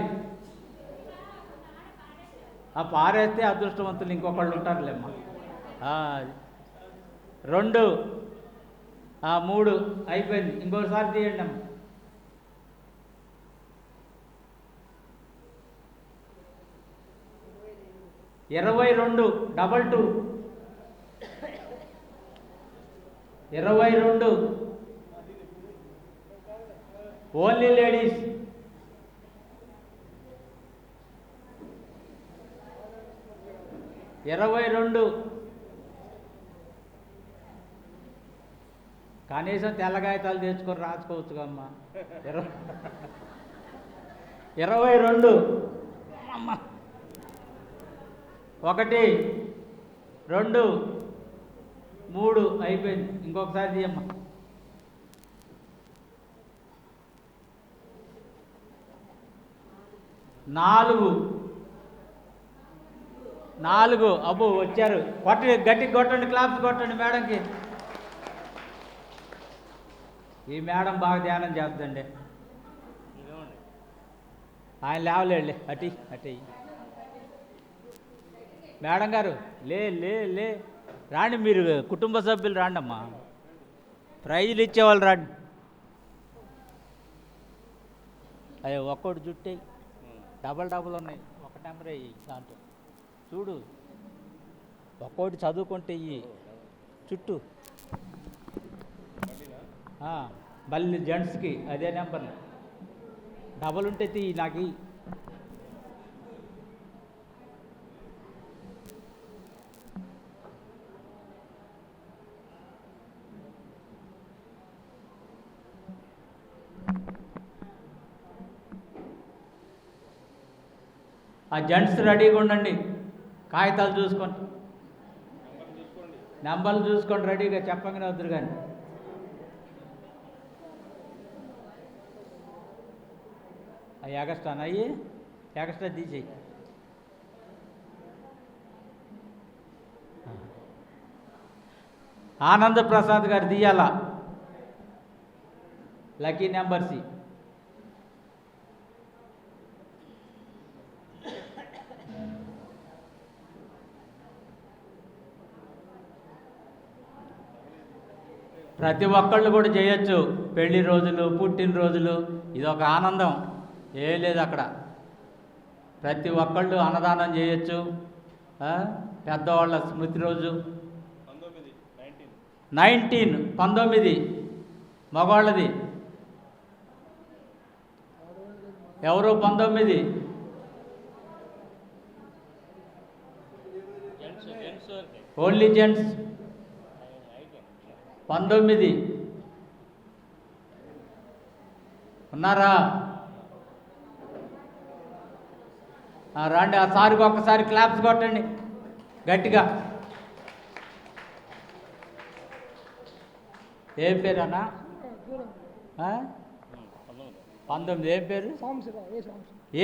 పారేస్తే అదృష్టవంతులు ఇంకొకళ్ళు ఉంటారులేమ్మా. 2 3 అయిపోయింది. ఇంకోసారి తీయండి అమ్మా. 22 22 22 ఓన్లీ లేడీస్. కనీసం తెల్లగాయతాలు తెచ్చుకొని రాసుకోవచ్చు అమ్మా. 22 అమ్మ. 1 2 3 అయిపోయింది. ఇంకొకసారి తీయమ్మా. 4 అబ్బో వచ్చారు. గట్టిగా కొట్టండి, క్లాప్స్ కొట్టండి మేడంకి. ఈ మేడం బాగా ధ్యానం చేస్తుందండి. ఆయన లేవలేడులే, అటు మేడం గారు లే లే లే రాండి, మీరు కుటుంబ సభ్యులు రాండి అమ్మా, ప్రైజులు ఇచ్చేవాళ్ళు రాండి. అయ్యో ఒక్కోటి జుట్టే డబల్ ఉన్నాయి, ఒక నెంబర్ అయ్యి దాంట్లో చూడు, ఒక్కోటి చదువుకుంటే ఇవి చుట్టూ మళ్ళీ జెంట్స్కి అదే నెంబర్ డబల్ ఉంటే తీ నాకు ఆ జెంట్స్ రెడీగా ఉండండి, కాగితాలు చూసుకోండి, నెంబర్లు చూసుకోండి, రెడీగా చెప్పగానే వద్దురు కానీ. అవి ఎగస్ట్రానా అయ్యి ఎగస్ట్రా తీసేయి. ఆనంద్ ప్రసాద్ గారు తీయాలా లక్కీ నెంబర్స్. ప్రతి ఒక్కళ్ళు కూడా చేయొచ్చు, పెళ్లి రోజులు, పుట్టినరోజులు, ఇది ఒక ఆనందం, ఏం లేదు అక్కడ. ప్రతి ఒక్కళ్ళు అన్నదానం చేయొచ్చు. పెద్దవాళ్ళ స్మృతి రోజు 19 మగవాళ్ళది, ఎవరు 19 ఓన్లీ జెంట్స్ 19 ఉన్నారా? రండి, ఆ సారికి ఒక్కసారి క్లాప్స్ కొట్టండి గట్టిగా. ఏం పేరు అన్నా? 19 ఏం పేరు?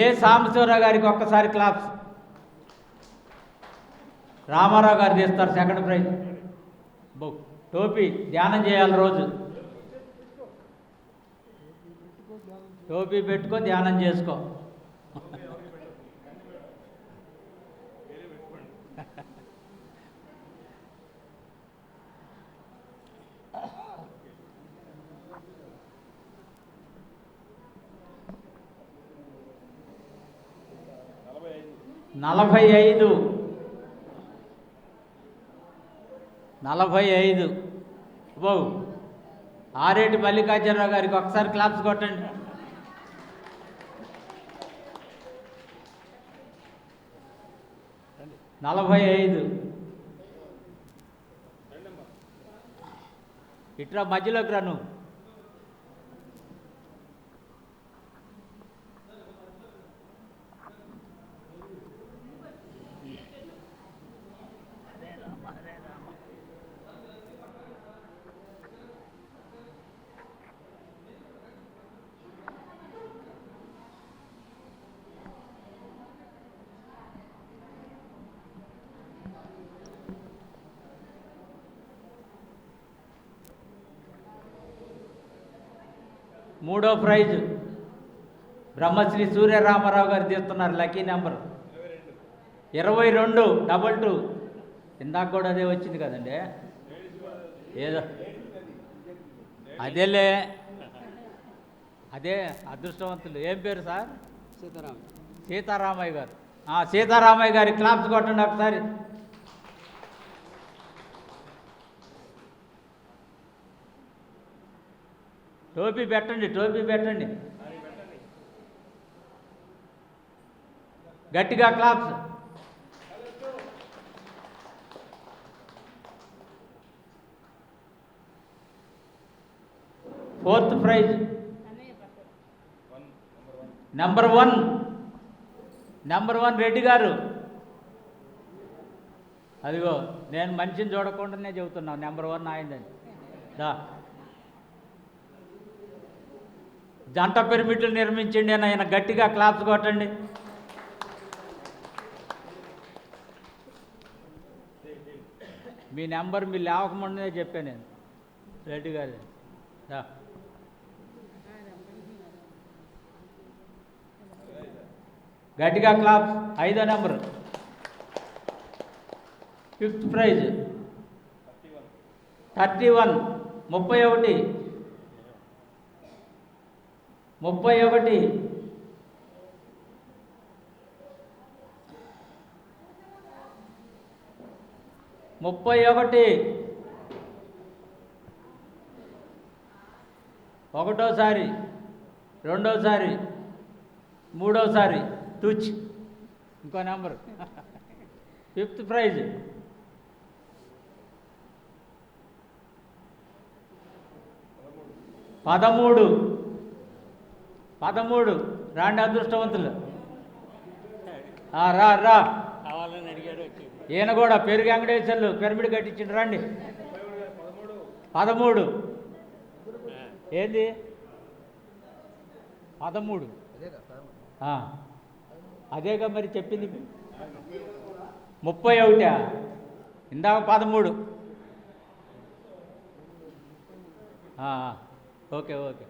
ఏ సాంబశివరావు గారికి ఒక్కసారి క్లాప్స్. రామారావు గారు తీస్తారు సెకండ్ ప్రైజ్. టోపీ ధ్యానం చేయాలి రోజు, టోపీ పెట్టుకో ధ్యానం చేసుకో. నలభై ఐదు బాబు ఆరేటి మల్లికార్జునరావు గారికి ఒకసారి క్లాప్స్ కొట్టండి. నలభై 45 ఇట్రా మధ్యలోకి రా నువ్వు. మూడో ప్రైజ్ బ్రహ్మశ్రీ సూర్యరామారావు గారు తీస్తున్నారు లక్కీ నెంబర్ 2222. ఇందాక కూడా అదే వచ్చింది కదండి, ఏదో అదేలే, అదే అదృష్టవంతులు. ఏం పేరు సార్? సీతారామయ్య గారు. సీతారామయ్య గారి క్లాప్స్ కొట్టండి ఒకసారి. టోపీ పెట్టండి గట్టిగా claps. Fourth prize number 1 Reddy గారు. అదిగో నేను మనిషిని చూడకుండానే చెబుతున్నాను, నెంబర్ 1 అయిందని. జంట పిరమిడ్లు నిర్మించండి అని ఆయన గట్టిగా క్లాప్స్ కొట్టండి. మీ నెంబర్ మీరు లేవకముందే చెప్పాను నేను, రెడ్డి గారు. గట్టిగా క్లాప్స్. 5వ నెంబర్ 5th ప్రైజ్ 31 31 31 ఒకటోసారి, రెండోసారి, మూడోసారి తుచ్. ఇంకో నెంబరు 5th ప్రైజ్. పదమూడు రాండి అదృష్టవంతులు. రా రా కావాలని అడిగాడు. ఈయన కూడా పెరుగు వెంకటేశ్వర్లు పిరమిడ్ కట్టించిండు రండి. 13 ఏంది 13 అదేగా మరి చెప్పింది. 31 ఇందాక 13. Okay okay.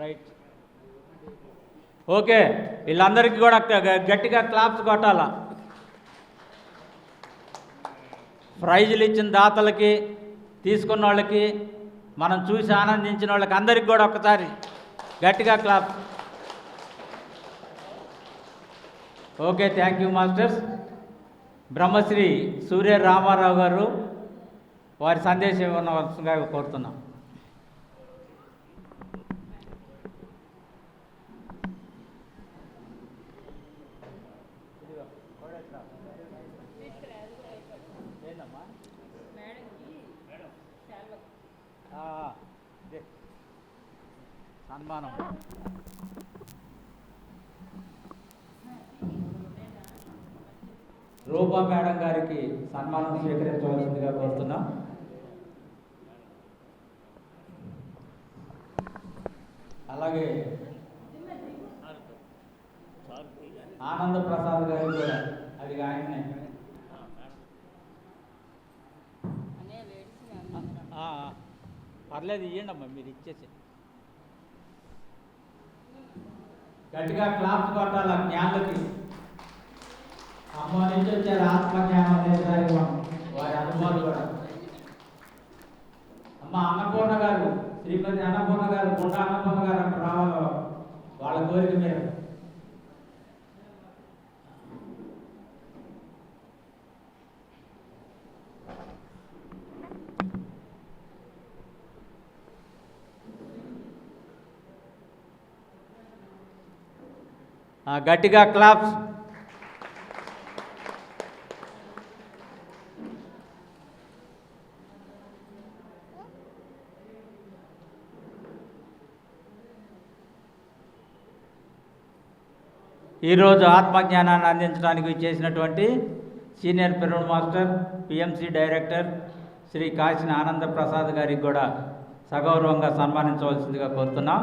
Right okay. వీళ్ళందరికీ కూడా గట్టిగా క్లాప్స్ కొట్టాలా. ప్రైజులు ఇచ్చిన దాతలకి, తీసుకున్న వాళ్ళకి, మనం చూసి ఆనందించిన వాళ్ళకి అందరికి కూడా ఒకసారి గట్టిగా clap. Okay, thank you masters. Brahmashri Surya Ramarao garu వారి సందేశం ఇవ్వవలసిందిగా కోరుతున్నాం. సన్మానం రూపా మేడం గారికి సన్మానం స్వీకరించవలసిందిగా కోరుతున్నాం. అలాగే ఆనంద ప్రసాద్ గారికి కూడా అది ఆయన్నే. పర్లేదు ఇవ్వండి అమ్మా, మీరు ఇచ్చేసి గట్టిగా క్లాప్స్ కొట్టాల జ్ఞానులకి. అమ్మ నుంచి వచ్చారు ఆత్మజ్ఞానం దేశానికి వారి అనుభవాలు కూడా. అమ్మ అన్నపూర్ణ గారు, శ్రీమతి అన్నపూర్ణ గారు, గుండా అన్నపూర్ణ గారు అక్కడ రావాలో వాళ్ళ కోరిక మీరు. గట్టిగా క్లాప్స్. ఈరోజు ఆత్మజ్ఞానాన్ని అందించడానికి చేసినటువంటి senior pyramid master, PMC director Shri Kasini Ananda Prasad గారికి కూడా సగౌరవంగా సన్మానించవలసిందిగా కోరుతున్నాం.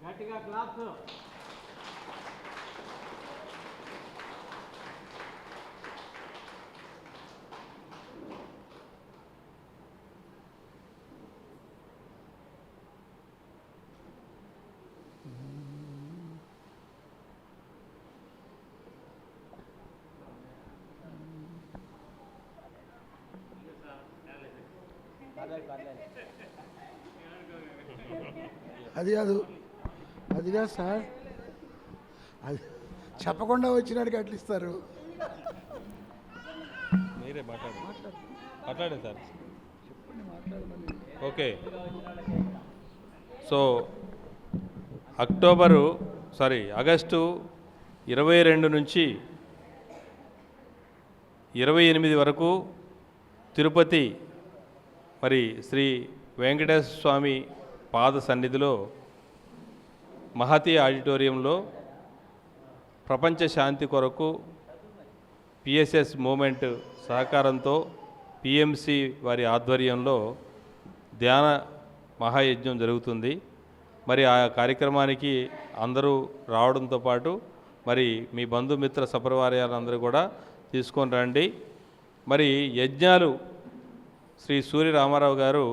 గట్టిగా క్లాప్స్. అది కాదు సార్, అది చెప్పకుండా వచ్చినాడికి అట్లా ఇస్తారు. మీరే మాట్లాడే సార్. ఓకే, సో ఆగస్టు 22 నుంచి 28 వరకు తిరుపతి మరి శ్రీ వెంకటేశ్వర స్వామి పాద సన్నిధిలో మహతి ఆడిటోరియంలో ప్రపంచ శాంతి కొరకు పిఎస్ఎస్ మూమెంట్ సహకారంతో పిఎంసి వారి ఆధ్వర్యంలో ధ్యాన మహాయజ్ఞం జరుగుతుంది. మరి ఆ కార్యక్రమానికి అందరూ రావడంతో పాటు మరి మీ బంధుమిత్ర సపరివారాలందరూ కూడా తీసుకొని రండి. మరి యజ్ఞాలు శ్రీ సూర్య రామారావు గారు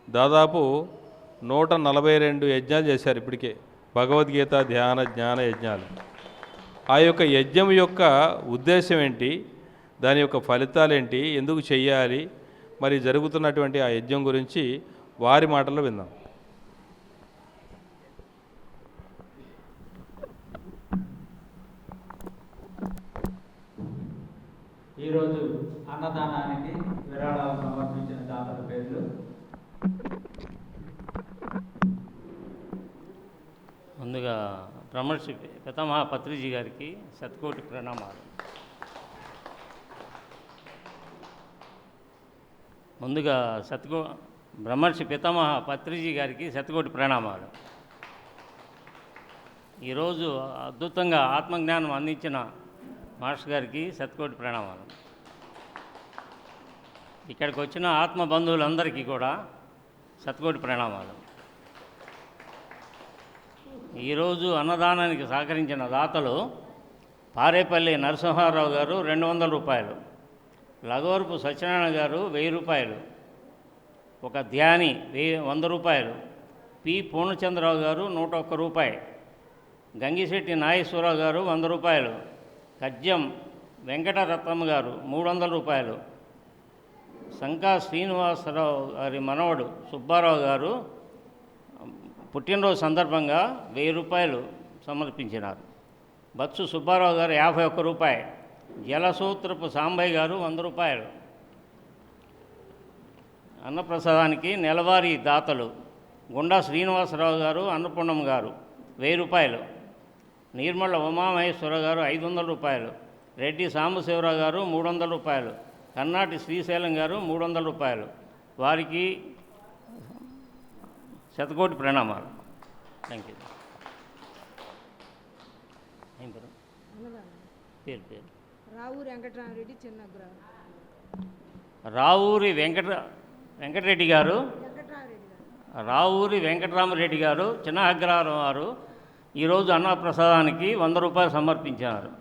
దాదాపు 142 యజ్ఞాలు చేశారు ఇప్పటికే. భగవద్గీత, ధ్యాన, జ్ఞాన యజ్ఞాలు ఆ యొక్క యజ్ఞం యొక్క ఉద్దేశం ఏంటి, దాని యొక్క ఫలితాలేంటి, ఎందుకు చెయ్యాలి, మరి జరుగుతున్నటువంటి ఆ యజ్ఞం గురించి వారి మాటల్లో విందాం. ఈరోజు అన్నదానానికి విరాళాలు సమర్పించిన దాతల పేర్లు: ముందుగా బ్రహ్మర్షి పితామహ పత్రిజీ గారికి శతకోటి ప్రణామాలు. ముందుగా బ్రహ్మర్షి పితామహ పత్రిజీ గారికి శతకోటి ప్రణామాలు. ఈరోజు అద్భుతంగా ఆత్మజ్ఞానం అందించిన మాస్టర్ గారికి శతకోటి ప్రణామాలు. ఇక్కడికి వచ్చిన ఆత్మ బంధువులందరికీ కూడా శతకోటి ప్రణామాలు. ఈరోజు అన్నదానానికి సహకరించిన దాతలు పారేపల్లి నరసింహారావు గారు 200 రూపాయలు, లగవరపు సత్యనారాయణ గారు 1000 రూపాయలు, ఒక ధ్యాని 100 రూపాయలు, పి పూర్ణచంద్రరావు గారు 101 రూపాయి, గంగిశెట్టి నాగేశ్వరరావు గారు 100 రూపాయలు, కజ్జం వెంకటరత్నమ్మ గారు 300 రూపాయలు, శంకా శ్రీనివాసరావు గారి మనవడు సుబ్బారావు గారు పుట్టినరోజు సందర్భంగా 1000 రూపాయలు సమర్పించినారు. బత్సు సుబ్బారావు గారు 51 రూపాయి, జలసూత్రపు సాంబయ్య గారు 100 రూపాయలు. అన్నప్రసాదానికి నెలవారీ దాతలు గుండా శ్రీనివాసరావు గారు, అన్నపూర్ణమ్మ గారు 1000 రూపాయలు, నిర్మల ఉమామహేశ్వర గారు 500 రూపాయలు, రెడ్డి సాంబశివరావు గారు 300 రూపాయలు, కర్ణాటి శ్రీశైలం గారు 300 రూపాయలు. వారికి శతకోటి ప్రణామాలు. Thank you. ఏం పేరు పేరు రావూరి వెంకటరామరెడ్డి చిన్నగ్రహం. రావూరి వెంకటరెడ్డి గారు, రావూరి వెంకటరామరెడ్డి గారు చిన్న అగ్రహారం వారు ఈరోజు అన్నప్రసాదానికి 100 రూపాయలు సమర్పించారు.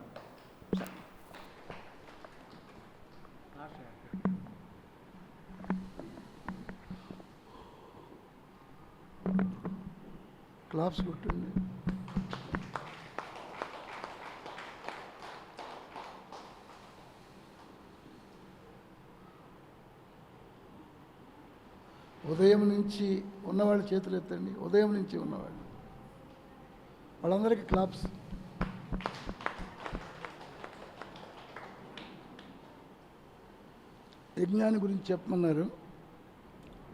క్లాప్స్ కొట్టండి. ఉదయం నుంచి ఉన్నవాళ్ళు చేతులు ఎత్తండి. ఉదయం నుంచి ఉన్నవాళ్ళు, వాళ్ళందరికీ క్లాప్స్. యజ్ఞాన్ని గురించి చెప్పమన్నారు.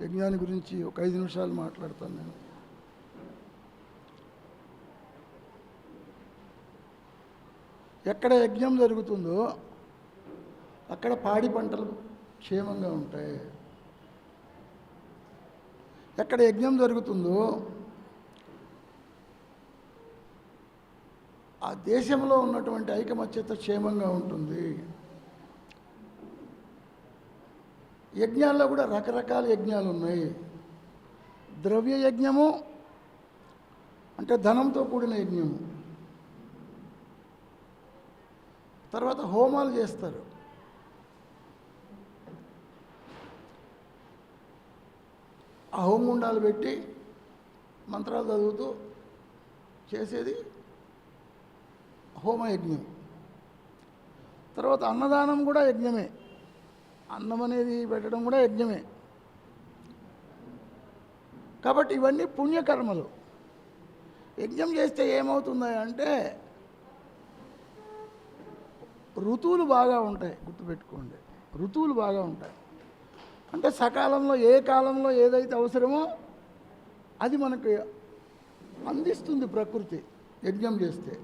యజ్ఞాన్ని గురించి ఒక 5 నిమిషాలు మాట్లాడతాను నేను. ఎక్కడ యజ్ఞం జరుగుతుందో అక్కడ పాడి పంటలు క్షేమంగా ఉంటాయి. ఎక్కడ యజ్ఞం జరుగుతుందో ఆ దేశంలో ఉన్నటువంటి ఐకమత్యత క్షేమంగా ఉంటుంది. యజ్ఞాల్లో కూడా రకరకాల యజ్ఞాలు ఉన్నాయి. ద్రవ్య యజ్ఞము అంటే ధనంతో కూడిన యజ్ఞము, తర్వాత హోమాలు చేస్తారు. ఆ హోమగుండాలు పెట్టి మంత్రాలు చదువుతూ చేసేది హోమయజ్ఞం. తర్వాత అన్నదానం కూడా యజ్ఞమే. అన్నం అనేది పెట్టడం కూడా యజ్ఞమే. కాబట్టి ఇవన్నీ పుణ్యకర్మలు. యజ్ఞం చేస్తే ఏమవుతుంది అంటే ఋతువులు బాగా ఉంటాయి. గుర్తుపెట్టుకోండి, ఋతువులు బాగా ఉంటాయి. అంటే సకాలంలో ఏ కాలంలో ఏదైతే అవసరమో అది మనకు అందిస్తుంది ప్రకృతి యజ్ఞం చేస్తే.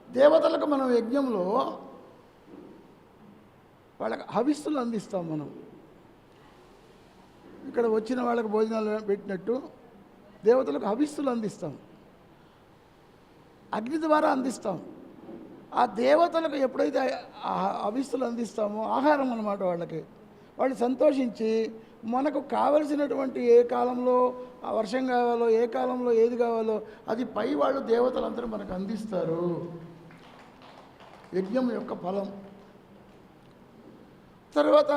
దేవతలకు మనం యజ్ఞంలో వాళ్ళకి హవిస్సులు అందిస్తాం. మనం ఇక్కడ వచ్చిన వాళ్ళకి భోజనాలు పెట్టినట్టు దేవతలకు హవిస్సులు అందిస్తాం, అగ్ని ద్వారా అందిస్తాం. ఆ దేవతలకు ఎప్పుడైతే హవిస్సులు అందిస్తామో ఆహారం అన్నమాట వాళ్ళకి, వాళ్ళు సంతోషించి మనకు కావలసినటువంటి ఏ కాలంలో ఆ వర్షం కావాలో, ఏ కాలంలో ఏది కావాలో అది పై వాళ్ళు దేవతలందరూ మనకు అందిస్తారు. యజ్ఞం యొక్క ఫలం. తర్వాత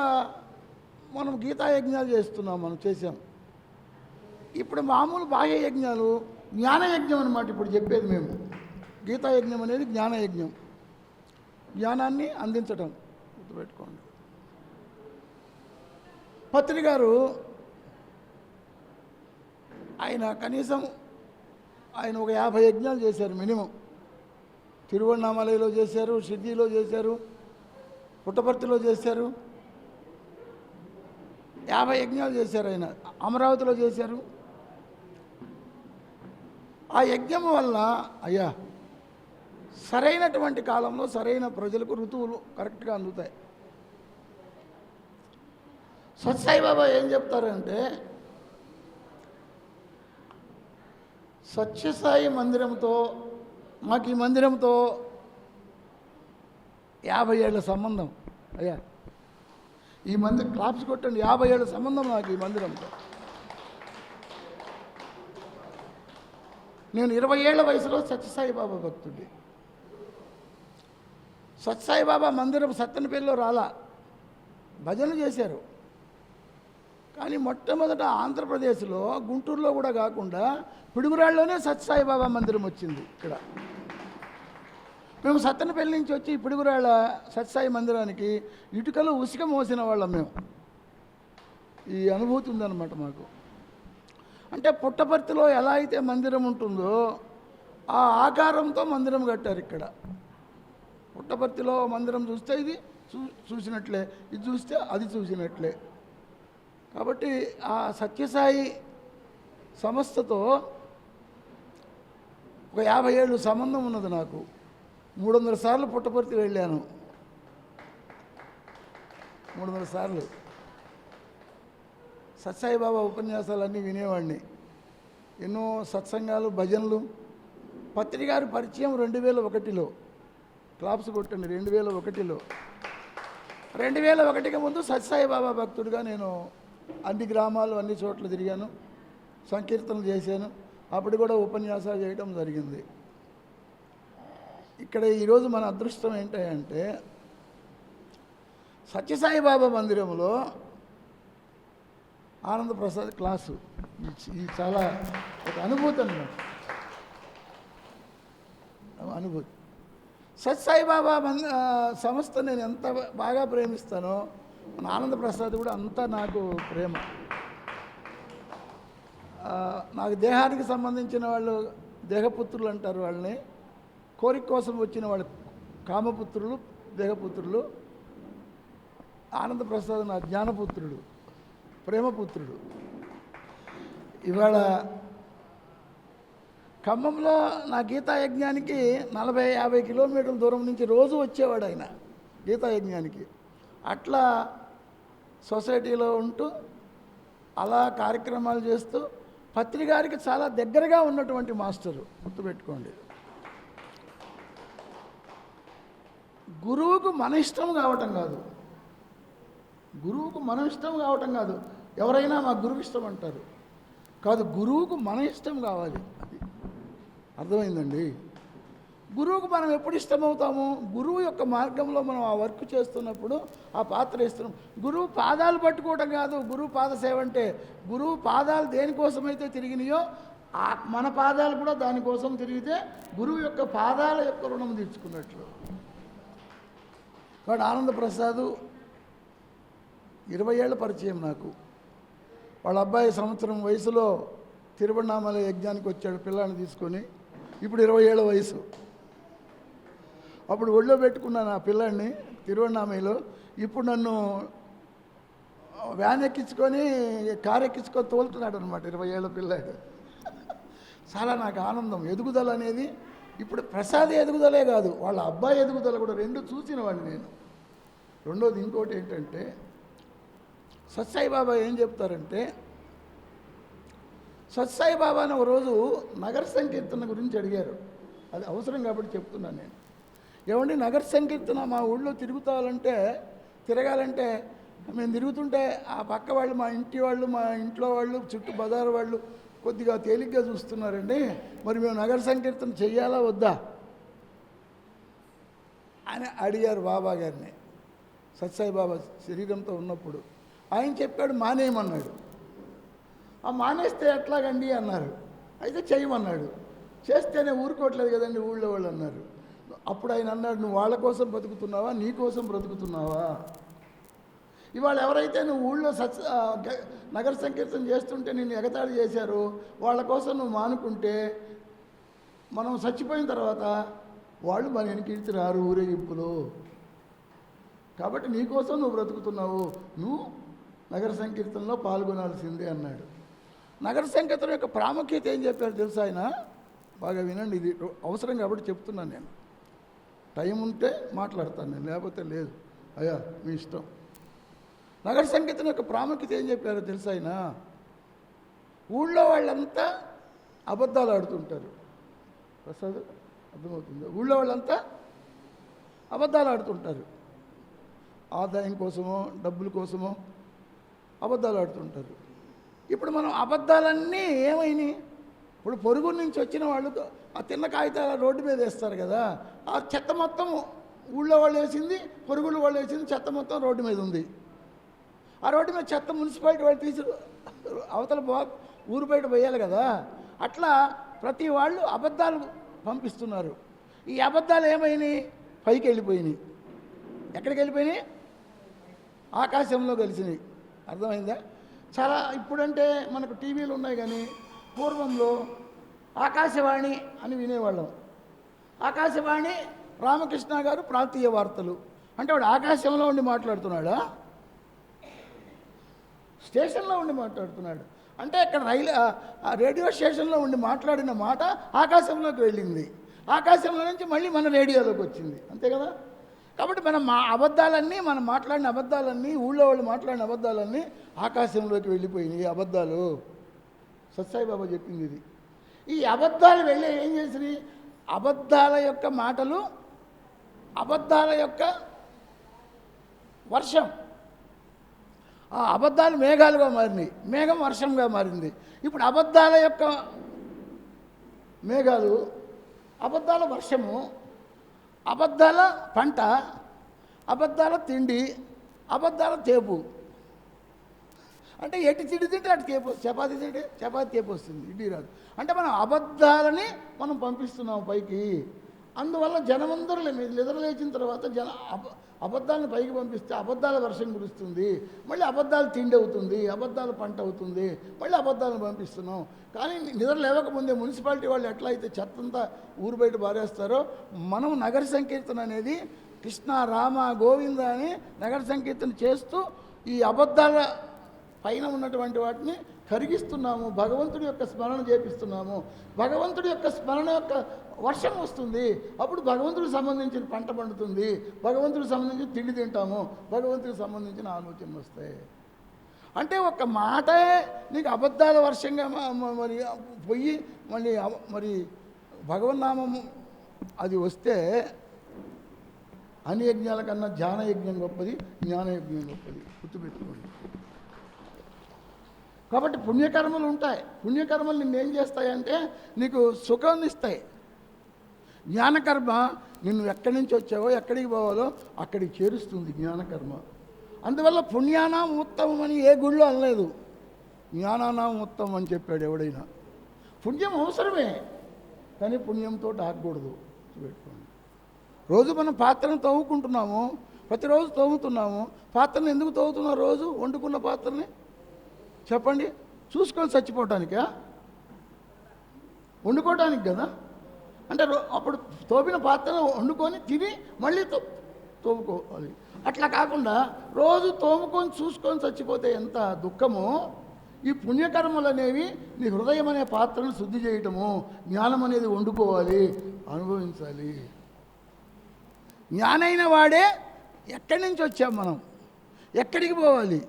మనం గీతా యజ్ఞాలు చేస్తున్నాం, మనం చేసాం. ఇప్పుడు మామూలు బాహ్య యజ్ఞాలు జ్ఞానయజ్ఞం అన్నమాట ఇప్పుడు చెప్పేది మేము. గీతాయజ్ఞం అనేది జ్ఞానయజ్ఞం, జ్ఞానాన్ని అందించటం. గుర్తుపెట్టుకోండి. పత్రి గారు ఆయన కనీసం ఒక 50 యజ్ఞాలు చేశారు మినిమం. తిరువణామలలో చేశారు, షిర్డీలో చేశారు, పుట్టపర్తిలో చేశారు, 50 యజ్ఞాలు చేశారు. ఆయన అమరావతిలో చేశారు. ఆ యజ్ఞం వల్ల అయ్యా సరైనటువంటి కాలంలో సరైన ప్రజలకు ఋతువులు కరెక్ట్గా అందుతాయి. సత్సాయిబాబా ఏం చెప్తారంటే, సత్యసాయి మందిరంతో మాకు ఈ మందిరంతో 50 ఏళ్ళ సంబంధం. అయ్యా ఈ మందిరం క్లాప్స్ కొట్టండి. 50 ఏళ్ళ సంబంధం నాకు ఈ మందిరంతో. నేను 20 ఏళ్ల వయసులో సత్యసాయిబాబా భక్తుడి. సత్యసాయిబాబా మందిరం సత్తెనపల్లిలో రాలా, భజనలు చేశారు. కానీ మొట్టమొదట ఆంధ్రప్రదేశ్లో గుంటూరులో కూడా కాకుండా పిడుగురాళ్ళలోనే సత్యసాయిబాబా మందిరం వచ్చింది. ఇక్కడ మేము సత్తెనపల్లి నుంచి వచ్చి పిడుగురాళ్ళ సత్యసాయి మందిరానికి ఇటుకలు ఉసుక మోసిన వాళ్ళం మేము. ఈ అనుభూతి ఉందన్నమాట మాకు. అంటే పుట్టపర్తిలో ఎలా అయితే మందిరం ఉంటుందో ఆ ఆకారంతో మందిరం కట్టారు ఇక్కడ. పుట్టపర్తిలో మందిరం చూస్తే ఇది చూసినట్లే, ఇది చూస్తే అది చూసినట్లే. కాబట్టి ఆ సత్యసాయి సంస్థతో ఒక 50 ఏళ్ళు సంబంధం ఉన్నది నాకు. 300 సార్లు పుట్టపర్తి వెళ్ళాను. 300 సార్లు సత్సాయిబాబా ఉపన్యాసాలన్నీ వినేవాడిని. ఎన్నో సత్సంగాలు, భజనలు. పత్రి గారి పరిచయం 2001లో. క్లాప్స్ కొట్టండి. 2001లో. 2001కి ముందు సత్సాయిబాబా భక్తుడిగా నేను అన్ని గ్రామాలు, అన్ని చోట్ల తిరిగాను, సంకీర్తనలు చేశాను. అప్పుడు కూడా ఉపన్యాసాలు చేయడం జరిగింది. ఇక్కడ ఈరోజు మన అదృష్టం ఏంటంటే సత్యసాయిబాబా మందిరంలో ఆనందప్రసాద్ క్లాసు. ఇది చాలా ఒక అనుభూతి అన్నమాట. అనుభూతి. సత్యసాయిబాబా సంస్థ నేను ఎంత బాగా ప్రేమిస్తానో మన ఆనందప్రసాద్ కూడా అంతా నాకు ప్రేమ. నాకు దేహానికి సంబంధించిన వాళ్ళు దేహపుత్రులు అంటారు వాళ్ళని. కోరిక కోసం వచ్చిన వాళ్ళు కామపుత్రులు, దేహపుత్రులు. ఆనందప్రసాద్ నా జ్ఞానపుత్రుడు, ప్రేమపుత్రుడు. ఇవాళ ఖమ్మంలో నా గీతాయజ్ఞానికి 40-50 కిలోమీటర్ల దూరం నుంచి రోజు వచ్చేవాడు ఆయన గీతాయజ్ఞానికి. అట్లా సొసైటీలో ఉంటూ అలా కార్యక్రమాలు చేస్తూ పత్రి గారికి చాలా దగ్గరగా ఉన్నటువంటి మాస్టరు. గుర్తుపెట్టుకోండి. గురువుకు మన ఇష్టం కావటం కాదు, గురువుకు మనం ఇష్టం కావటం కాదు. ఎవరైనా మా గురువు ఇష్టం అంటారు, కాదు, గురువుకు మన ఇష్టం కావాలి. అది అర్థమైందండి. గురువుకు మనం ఎప్పుడు ఇష్టమవుతాము? గురువు యొక్క మార్గంలో మనం ఆ వర్క్ చేస్తున్నప్పుడు, ఆ పాత్ర ఇస్తున్నాం. గురువు పాదాలు పట్టుకోవటం కాదు గురువు పాద సేవ అంటే. గురువు పాదాలు దేనికోసమైతే తిరిగినాయో మన పాదాలు కూడా దానికోసం తిరిగితే గురువు యొక్క పాదాల యొక్క రుణం తీర్చుకున్నట్లు. వాడు ఆనందప్రసాద్ 20 ఏళ్ల పరిచయం నాకు. వాళ్ళ అబ్బాయి సంవత్సరం వయసులో తిరువణామల యజ్ఞానికి వచ్చాడు పిల్లాన్ని తీసుకొని. ఇప్పుడు 20 ఏళ్ల వయసు. అప్పుడు ఒళ్ళో పెట్టుకున్నాను ఆ పిల్లాడిని తిరువణామలో. ఇప్పుడు నన్ను వ్యాన్ ఎక్కించుకొని కారు ఎక్కించుకొని తోలుతున్నాడు అనమాట 20 ఏళ్ల పిల్లాడు. చాలా నాకు ఆనందం. ఎదుగుదల అనేది ఇప్పుడు ప్రసాద్ ఎదుగుదలే కాదు, వాళ్ళ అబ్బాయి ఎదుగుదల కూడా రెండు చూసిన వాడిని నేను. రెండోది ఇంకోటి ఏంటంటే సత్సాయిబాబా ఏం చెప్తారంటే, సత్సాయిబాబాని ఒకరోజు నగర సంకీర్తన గురించి అడిగారు. అది అవసరం కాబట్టి చెప్తున్నాను నేను. ఏమండి నగర సంకీర్తన మా ఊళ్ళో తిరగాలంటే మేము తిరుగుతుంటే ఆ పక్క వాళ్ళు, మా ఇంటి వాళ్ళు, మా ఇంట్లో వాళ్ళు, చుట్టూ బజారు వాళ్ళు కొద్దిగా తేలిగ్గా చూస్తున్నారండి. మరి మేము నగర సంకీర్తన చెయ్యాలా వద్దా అని అడిగారు బాబా గారిని. సత్సాయిబాబా శరీరంతో ఉన్నప్పుడు ఆయన చెప్పాడు మానేయమన్నాడు. ఆ మానేస్తే ఎట్లాగండి అన్నారు. అయితే చేయమన్నాడు. చేస్తేనే ఊరుకోవట్లేదు కదండి ఊళ్ళో వాళ్ళు అన్నారు. అప్పుడు ఆయన అన్నాడు, నువ్వు వాళ్ళ కోసం బ్రతుకుతున్నావా, నీ కోసం బ్రతుకుతున్నావా? ఇవాళ ఎవరైతే నువ్వు ఊళ్ళో నగర సంకీర్తన చేస్తుంటే నిన్ను ఎగతాళి చేశారో వాళ్ళ కోసం నువ్వు మానుకుంటే మనం చచ్చిపోయిన తర్వాత వాళ్ళు మన వెనకీర్తి రారు ఊరేగింపులో. కాబట్టి నీకోసం నువ్వు బ్రతుకుతున్నావు, నువ్వు నగర సంకీర్తనలో పాల్గొనాల్సిందే అన్నాడు. నగర సంకీర్తన యొక్క ప్రాముఖ్యత ఏం చెప్పారు తెలుసా ఆయన? బాగా వినండి, ఇది అవసరం కాబట్టి చెప్తున్నాను. నేను టైం ఉంటే మాట్లాడతాను, నేను లేకపోతే లేదు. అయ్యా మీ ఇష్టం. నగర సంకీర్తన యొక్క ప్రాముఖ్యత ఏం చెప్పారో తెలుసా ఆయన? ఊళ్ళో వాళ్ళంతా అబద్ధాలు ఆడుతుంటారు. ప్రసాద్ అర్థమవుతుందా? ఊళ్ళో వాళ్ళంతా అబద్ధాలు ఆడుతుంటారు. ఆదాయం కోసమో డబ్బుల కోసమో అబద్ధాలు ఆడుతుంటారు. ఇప్పుడు మనం అబద్ధాలన్నీ ఏమైనాయి? ఇప్పుడు పొరుగు నుంచి వచ్చిన వాళ్ళు ఆ తిన్న కాగితాల రోడ్డు మీద వేస్తారు కదా, ఆ చెత్త మొత్తం ఊళ్ళో వాళ్ళు వేసింది, పొరుగుళ్ళు వాళ్ళు వేసింది, చెత్త మొత్తం రోడ్డు మీద ఉంది. ఆ రోడ్డు మీద చెత్త మున్సిపాలిటీ వాళ్ళు తీసి అవతల ఊరు బయట పోయాలి కదా. అట్లా ప్రతి వాళ్ళు అబద్ధాలు పంపిస్తున్నారు. ఈ అబద్ధాలు ఏమైనాయి? పైకి వెళ్ళిపోయినాయి. ఎక్కడికి వెళ్ళిపోయినాయి? ఆకాశంలో కలిసినాయి. అర్థమైందా? చాలా ఇప్పుడంటే మనకు టీవీలు ఉన్నాయి, కానీ పూర్వంలో ఆకాశవాణి అని వినేవాళ్ళం. ఆకాశవాణి రామకృష్ణ గారు ప్రాంతీయ వార్తలు అంటే వాడు ఆకాశంలో ఉండి మాట్లాడుతున్నాడా? స్టేషన్లో ఉండి మాట్లాడుతున్నాడు. అంటే ఇక్కడ రేడియో స్టేషన్లో ఉండి మాట్లాడిన మాట ఆకాశంలోకి వెళ్ళింది, ఆకాశంలో నుంచి మళ్ళీ మన రేడియోలోకి వచ్చింది. అంతే కదా? కాబట్టి మనం అబద్ధాలన్నీ, మనం మాట్లాడిన అబద్ధాలన్నీ, ఊళ్ళో వాళ్ళు మాట్లాడిన అబద్ధాలన్నీ ఆకాశంలోకి వెళ్ళిపోయినాయి. ఈ అబద్ధాలు సత్సాయిబాబా చెప్పింది ఇది. ఈ అబద్ధాలు వెళ్ళి ఏం చేసినాయి? అబద్ధాల యొక్క మాటలు, అబద్ధాల యొక్క వర్షం, ఆ అబద్ధాలు మేఘాలుగా మారినాయి, మేఘం వర్షంగా మారింది. ఇప్పుడు అబద్ధాల యొక్క మేఘాలు, అబద్ధాల వర్షము, అబద్ధాల పంట, అబద్ధాల తిండి, అబద్ధాల తేపు. అంటే ఎటు తిండి తింటే అటు తేపు, చపాతీ తింటే చపాతీ తేపు వస్తుంది, ఇడ్లీ రాదు. అంటే మనం అబద్ధాలని మనం పంపిస్తున్నాం పైకి. అందువల్ల జనమందరూ నిద్రలేచిన తర్వాత అబద్ధాలను పైకి పంపిస్తే అబద్ధాల వర్షం కురుస్తుంది, మళ్ళీ అబద్ధాలు తిండి అవుతుంది, అబద్ధాల పంట అవుతుంది, మళ్ళీ అబద్ధాలను పంపిస్తున్నాం. కానీ నిద్ర లేవకముందే మున్సిపాలిటీ వాళ్ళు ఎట్లా అయితే చెత్తంతా ఊరు బయట బారేస్తారో, మనం నగర సంకీర్తన అనేది కృష్ణ రామ గోవింద అని నగర సంకీర్తన చేస్తూ ఈ అబద్ధాల పైన ఉన్నటువంటి వాటిని కరిగిస్తున్నాము, భగవంతుడి యొక్క స్మరణ చేపిస్తున్నాము. భగవంతుడి యొక్క స్మరణ యొక్క వర్షం వస్తుంది, అప్పుడు భగవంతుడికి సంబంధించిన పంట పండుతుంది, భగవంతుడికి సంబంధించిన తిండి తింటాము, భగవంతుడికి సంబంధించిన ఆలోచనలు వస్తాయి. అంటే ఒక మాటే నీకు అబద్ధాల వర్షంగా మరి పోయి మళ్ళీ మరి భగవన్నామం అది వస్తే అన్ని యజ్ఞాల కన్నా ధ్యాన యజ్ఞం గొప్పది, జ్ఞానయజ్ఞం గొప్పది, గుర్తుపెట్టుకోండి. కాబట్టి పుణ్యకర్మలు ఉంటాయి. పుణ్యకర్మలు నిన్నేం చేస్తాయంటే నీకు సుఖాన్ని ఇస్తాయి. జ్ఞానకర్మ నిన్ను ఎక్కడి నుంచి వచ్చావో, ఎక్కడికి పోవాలో అక్కడికి చేరుస్తుంది జ్ఞానకర్మ. అందువల్ల పుణ్యానాం ఉత్తమం అని ఏ గుళ్ళో అనలేదు, జ్ఞానానాం ఉత్తమం అని చెప్పాడు ఎవడైనా. పుణ్యం అవసరమే, కానీ పుణ్యంతో ఆగకూడదు. పెట్టుకోండి. రోజు మనం పాత్రను తవ్వుకుంటున్నాము, ప్రతిరోజు తవ్వుతున్నాము. పాత్రను ఎందుకు తవ్వుతున్నాం? రోజు వండుకున్న పాత్రని చెప్పండి, చూసుకొని చచ్చిపోవటానికా? వండుకోవటానికి కదా. అంటే అప్పుడు తోపిన పాత్రను వండుకొని తిని మళ్ళీ తోముకోవాలి. అట్లా కాకుండా రోజు తోముకొని చూసుకొని చచ్చిపోతే ఎంత దుఃఖమో. ఈ పుణ్యకర్మలు అనేవి నీ హృదయం అనే పాత్రను శుద్ధి చేయటము, జ్ఞానం అనేది వండుకోవాలి, అనుభవించాలి. జ్ఞానైన వాడే ఎక్కడి నుంచి వచ్చాం, మనం ఎక్కడికి పోవాలి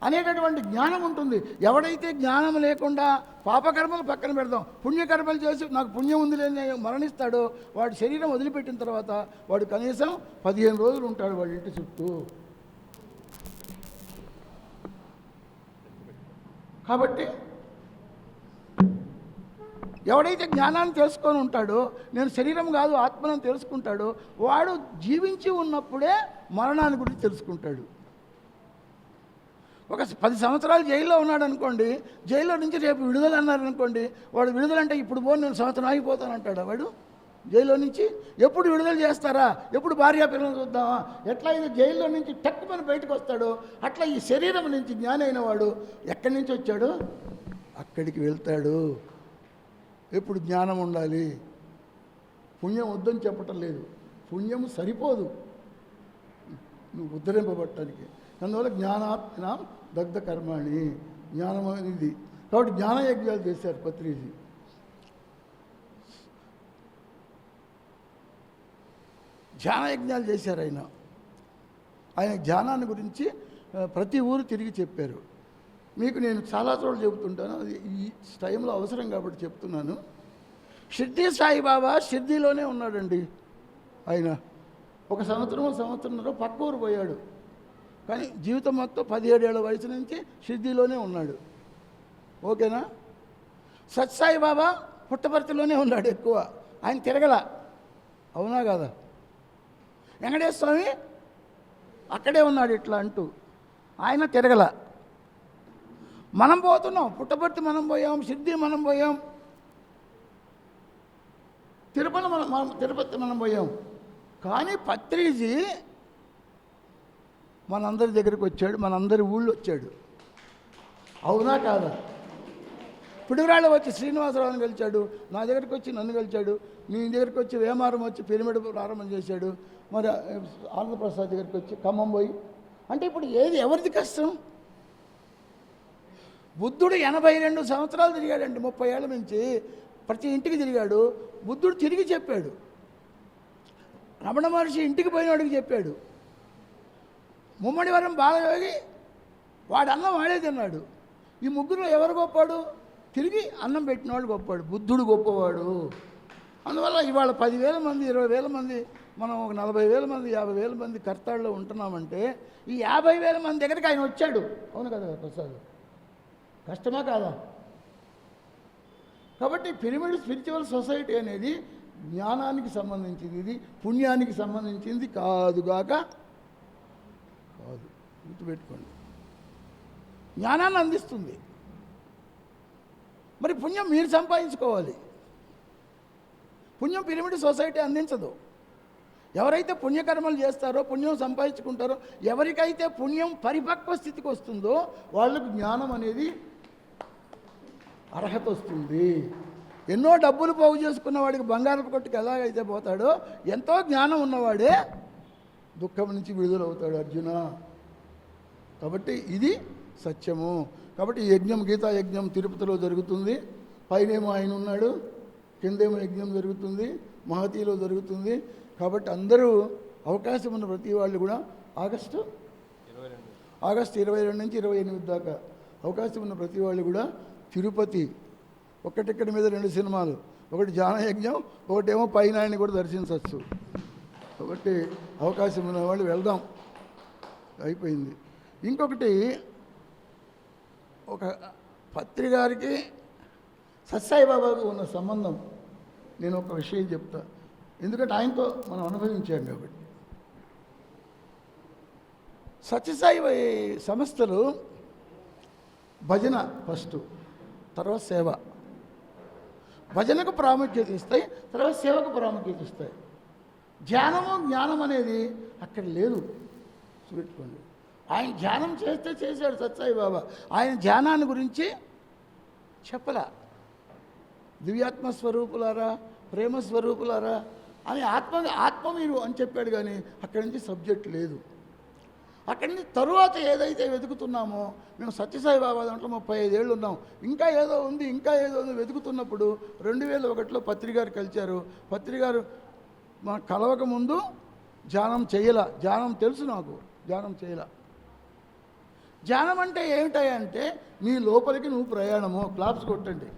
అనేటటువంటి జ్ఞానం ఉంటుంది. ఎవడైతే జ్ఞానం లేకుండా పాపకర్మలు పక్కన పెడదాం, పుణ్యకర్మలు చేసి నాకు పుణ్యం ఉంది లేని మరణిస్తాడో వాడి శరీరం వదిలిపెట్టిన తర్వాత వాడు కనీసం 15 రోజులు ఉంటాడు వాడి ఇంటి చుట్టూ. కాబట్టి ఎవడైతే జ్ఞానాన్ని తెలుసుకొని ఉంటాడో, నేను శరీరం కాదు ఆత్మను తెలుసుకుంటాడో, వాడు జీవించి ఉన్నప్పుడే మరణాన్ని గురించి తెలుసుకుంటాడు. ఒక 10 సంవత్సరాలు జైల్లో ఉన్నాడు అనుకోండి, జైల్లో నుంచి రేపు విడుదల అన్నారు అనుకోండి, వాడు విడుదలంటే ఇప్పుడు పోను నేను సంవత్సరం ఆగిపోతాను అంటాడా వాడు? జైల్లో నుంచి ఎప్పుడు విడుదల చేస్తారా, ఎప్పుడు భార్యా పిల్లలు చూద్దామా? ఎట్లా ఇది జైల్లో నుంచి టక్కుమని బయటకు వస్తాడో అట్లా ఈ శరీరం నుంచి జ్ఞాని అయిన వాడు ఎక్కడి నుంచి వచ్చాడు? అక్కడికి వెళ్తాడు. ఎప్పుడు జ్ఞానం ఉండాలి. పుణ్యం వద్దని చెప్పటం లేదు, పుణ్యం సరిపోదు నువ్వు ఉద్ధరింపబట్టడానికి. అందువల్ల జ్ఞానాత్మ దగ్ధ కర్మాణి, జ్ఞానం అనేది. కాబట్టి జ్ఞానయజ్ఞాలు చేశారు పత్రిజీ. ధ్యానయజ్ఞాలు చేశారు ఆయన ధ్యానాన్ని గురించి ప్రతి ఊరు తిరిగి చెప్పారు. మీకు నేను చాలా చోట్ల చెబుతుంటాను, అది ఈ టైంలో అవసరం కాబట్టి చెప్తున్నాను. షిర్డీ సాయిబాబా షిర్డీలోనే ఉన్నాడండి. ఆయన ఒక సంవత్సరంన్నర పక్క ఊరు పోయాడు, కానీ జీవితం మొత్తం 17 ఏళ్ల వయసు నుంచి షిర్డీలోనే ఉన్నాడు. ఓకేనా? సత్సాయిబాబా పుట్టపర్తిలోనే ఉన్నాడు ఎక్కువ, ఆయన తిరగల. అవునా కాదా? వెంకటేశ్వర స్వామి అక్కడే ఉన్నాడు ఇట్లా అంటూ, ఆయన తిరగల. మనం పోతున్నాం, పుట్టపర్తి మనం పోయాం, సిద్ధి మనం పోయాం, తిరుపతి మనం పోయాం. కానీ పత్రిజీ మనందరి దగ్గరికి వచ్చాడు, మనందరి ఊళ్ళో వచ్చాడు. అవునా కాదా? పిడుగురాళ్ళు వచ్చి శ్రీనివాసరావుని గెలిచాడు, నా దగ్గరికి వచ్చి నన్ను గెలిచాడు, నీ దగ్గరికి వచ్చి వేమారం వచ్చి పిరమిడ్ ప్రారంభం చేశాడు, మరి ఆనందప్రసాద్ దగ్గరికి వచ్చి ఖమ్మం పోయి. అంటే ఇప్పుడు ఏది ఎవరిది కష్టం? బుద్ధుడు 82 సంవత్సరాలు తిరిగాడండి, 30 ఏళ్ళ నుంచి ప్రతి ఇంటికి తిరిగాడు. బుద్ధుడు తిరిగి చెప్పాడు. రమణ మహర్షి ఇంటికి పోయినవాడికి చెప్పాడు. ముమ్మడివరం బాలయోగి వాడు అన్నం వాడే తిన్నాడు. ఈ ముగ్గురు ఎవరు గొప్పవాడు? తిరిగి అన్నం పెట్టినవాడు గొప్పవాడు, బుద్ధుడు గొప్పవాడు. అందువల్ల ఇవాళ 10,000 మంది 20,000 మంది మనం ఒక 40,000 మంది 50,000 మంది కర్తాళ్ళలో ఉంటున్నామంటే ఈ 50,000 మంది దగ్గరికి ఆయన వచ్చాడు. అవును కదా ప్రసాద్? కష్టమా కాదా? కాబట్టి పిరమిడ్ స్పిరిచువల్ సొసైటీ అనేది జ్ఞానానికి సంబంధించింది, ఇది పుణ్యానికి సంబంధించింది కాదుగాక కాదు. గుర్తుపెట్టుకోండి, జ్ఞానాన్ని అందిస్తుంది. మరి పుణ్యం మీరు సంపాదించుకోవాలి, పుణ్యం పిరమిడ్ సొసైటీ అందించదు. ఎవరైతే పుణ్యకర్మలు చేస్తారో, పుణ్యం సంపాదించుకుంటారో, ఎవరికైతే పుణ్యం పరిపక్వ స్థితికి వస్తుందో వాళ్ళకు జ్ఞానం అనేది అర్హత వస్తుంది. ఎన్నో డబ్బులు పోగు చేసుకున్న వాడికి బంగారపు కొట్టుకు ఎలాగైతే పోతాడో, ఎంతో జ్ఞానం ఉన్నవాడే దుఃఖం నుంచి విడుదలవుతాడు అర్జున. కాబట్టి ఇది సత్యము. కాబట్టి ఈ యజ్ఞం, గీతా యజ్ఞం తిరుపతిలో జరుగుతుంది. పైనేమో ఆయన ఉన్నాడు, కిందేమో యజ్ఞం జరుగుతుంది, మహతీలో జరుగుతుంది. కాబట్టి అందరూ అవకాశం ఉన్న ప్రతి వాళ్ళు కూడా ఆగస్టు 22 నుంచి 28 దాకా అవకాశం ఉన్న ప్రతి వాళ్ళు కూడా తిరుపతి, ఒక్క టికెట్ మీద 2 సినిమాలు, ఒకటి జ్ఞానయజ్ఞం, ఒకటేమో పైన ఆయన కూడా దర్శించవచ్చు. కాబట్టి అవకాశం ఉన్న వాళ్ళు వెళ్దాం. అయిపోయింది. ఇంకొకటి, ఒక పత్రి గారికి సత్సాయిబాబాకు ఉన్న సంబంధం నేను ఒక విషయం చెప్తా, ఎందుకంటే ఆయనతో మనం అనుభవించాం కాబట్టి. సత్యసాయి సంస్థలు భజన ఫస్ట్, తర్వాత సేవ. భజనకు ప్రాముఖ్యత ఇస్తాయి, తర్వాత సేవకు ప్రాముఖ్యత ఇస్తాయి. ధ్యానము జ్ఞానం అనేది అక్కడ లేదు, చూపెట్టుకోండి. ఆయన ధ్యానం చేస్తే చేశాడు సత్సాయి బాబా, ఆయన ధ్యానాన్ని గురించి చెప్పలా. దివ్యాత్మ స్వరూపులారా, ప్రేమ స్వరూపులారా అని ఆత్మ మీరు అని చెప్పాడు, కానీ అక్కడి నుంచి సబ్జెక్ట్ లేదు. అక్కడి నుంచి తరువాత ఏదైతే వెతుకుతున్నామో, మేము సత్యసాయి బాబా దాంట్లో 35 ఏళ్ళు ఉన్నాం, ఇంకా ఏదో ఉంది వెతుకుతున్నప్పుడు 2001లో పత్రిగారు కలిశారు. పత్రిగారు మా కలవక ముందు ధ్యానం చేయలా, ధ్యానం తెలుసు నాకు, ధ్యానం చేయలా. ధ్యానం అంటే ఏమిటాయంటే నీ లోపలికి నువ్వు ప్రయాణము. క్లాప్స్ కొట్టండి.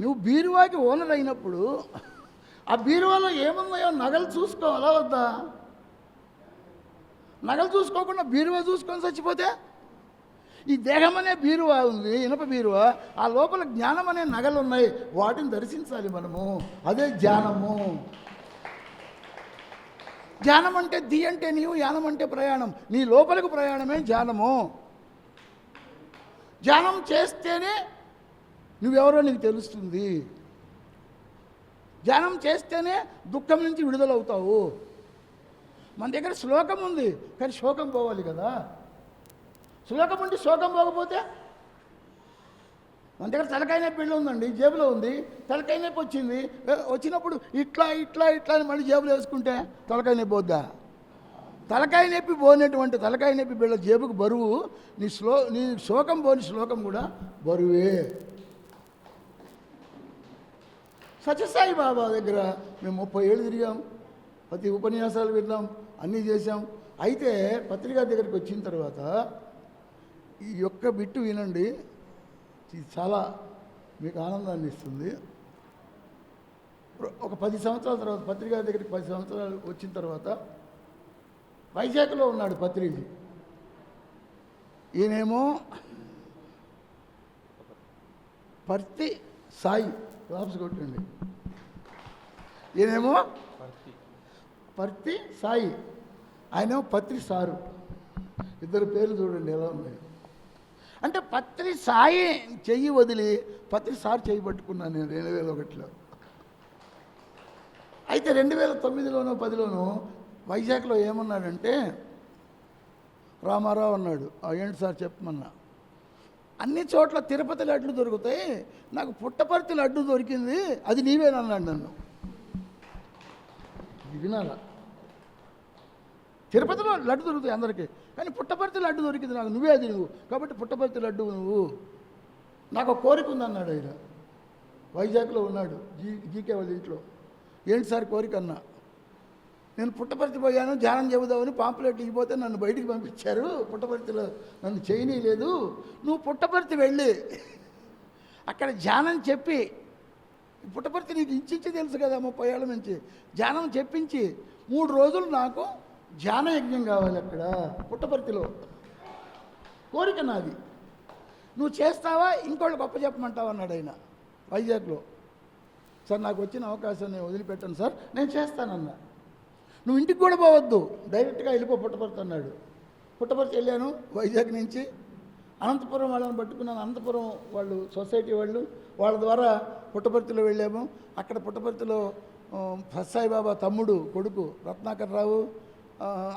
నువ్వు బీరువాకి ఓనర్ అయినప్పుడు ఆ బీరువాలో ఏమున్నాయో నగలు చూసుకోవాలా వద్దా? నగలు చూసుకోకుండా బీరువా చూసుకొని చచ్చిపోతే, ఈ దేహం అనే బీరువా ఉంది, ఇనప బీరువా, ఆ లోపల జ్ఞానం అనే నగలు ఉన్నాయి, వాటిని దర్శించాలి మనము. అదే ధ్యానము. ధ్యానం అంటే ది అంటే నీవు, యానం అంటే ప్రయాణం. నీ లోపలికి ప్రయాణమే ధ్యానము. ధ్యానం చేస్తేనే నువ్వెవరో నీకు తెలుస్తుంది. ధ్యానం చేస్తేనే దుఃఖం నుంచి విడుదలవుతావు. మన దగ్గర శ్లోకం ఉంది, కానీ శోకం పోవాలి కదా. శ్లోకం ఉండి శోకం పోకపోతే, మన దగ్గర తలకాయ నొప్పి బిళ్ళ ఉందండి, జేబులో ఉంది, తలకాయ నొప్పి వచ్చినప్పుడు ఇట్లా ఇట్లా ఇట్లా అని మళ్ళీ జేబులో వేసుకుంటే తలకాయ నొప్పి పోద్దా? తలకాయ నొప్పి పోయినటువంటి తలకాయ నొప్పి బిళ్ళ జేబుకు బరువు, నీ శోకం పోని శ్లోకం కూడా బరువే. సత్యసాయి బాబా దగ్గర మేము 30 ఏళ్ళు తిరిగాం, ప్రతి ఉపన్యాసాలు విన్నాం, అన్నీ చేశాం. అయితే పత్రికా దగ్గరికి వచ్చిన తర్వాత ఈ యొక్క బిట్టు వినండి, ఇది చాలా మీకు ఆనందాన్ని ఇస్తుంది. ఒక 10 సంవత్సరాల తర్వాత, పత్రికా దగ్గరికి 10 సంవత్సరాలు వచ్చిన తర్వాత వైజాగ్లో ఉన్నాడు పత్రిజీ. ఈయనేమో పర్తి సాయి, క్లాప్స్ కొట్టండి. ఈయనేమో పర్తి సాయి, ఆయనేమో పత్రి సారు. ఇద్దరు పేర్లు చూడండి ఎలా ఉన్నాయి. అంటే పత్రి సాయి చెయ్యి వదిలి పత్రి సారు చెయ్యి పట్టుకున్నాను నేను 2001లో. అయితే 2009లోనో 10లోనో వైజాగ్లో ఏమన్నాడంటే, రామారావు అన్నాడు, ఏంటి సార్ చెప్పమన్నా. అన్ని చోట్ల తిరుపతి లడ్లు దొరుకుతాయి, నాకు పుట్టపర్తి లడ్డు దొరికింది, అది నీవేనన్నాడు నన్ను. ఇది వినాలా? తిరుపతిలో లడ్డు దొరుకుతాయి అందరికీ, కానీ పుట్టపర్తి లడ్డు దొరికింది నాకు, నువ్వే అది నువ్వు, కాబట్టి పుట్టపర్తి లడ్డు నువ్వు. నాకు ఒక కోరిక ఉందన్నాడు ఆయన. వైజాగ్లో ఉన్నాడు జీకే వాళ్ళ ఇంట్లో. ఏంటి సార్ కోరిక అన్నా. నేను పుట్టపర్తి పోయాను, ధ్యానం చెబుదామని పాంప్లెట్ ఇవ్వబోతే నన్ను బయటికి పంపించారు, పుట్టపర్తిలో నన్ను చేయనీయలేదు. నువ్వు పుట్టపర్తి వెళ్ళి అక్కడ ధ్యానం చెప్పి, పుట్టపర్తి నీకు ఇంచి తెలుసు కదా 30 ఏళ్ళ నుంచి, ధ్యానం చెప్పించి 3 రోజులు నాకు ధ్యాన యజ్ఞం కావాలి అక్కడ పుట్టపర్తిలో. కోరిక నాది. నువ్వు చేస్తావా, ఇంకోళ్ళు గొప్ప చెప్పమంటావా అన్నాడు ఆయన వైజాగ్లో. సార్ నాకు వచ్చిన అవకాశం నేను వదిలిపెట్టాను సార్, నేను చేస్తానన్నా. నువ్వు ఇంటికి కూడా పోవద్దు, డైరెక్ట్గా వెళ్ళిపో పుట్టపర్తి అన్నాడు. పుట్టపర్తి వెళ్ళాను. వైజాగ్ నుంచి అనంతపురం వాళ్ళని పట్టుకున్నాను. అనంతపురం వాళ్ళు సొసైటీ వాళ్ళ ద్వారా పుట్టపర్తిలో వెళ్ళాము. అక్కడ పుట్టపర్తిలో సత్యసాయిబాబా తమ్ముడు కొడుకు రత్నాకర్ రావు,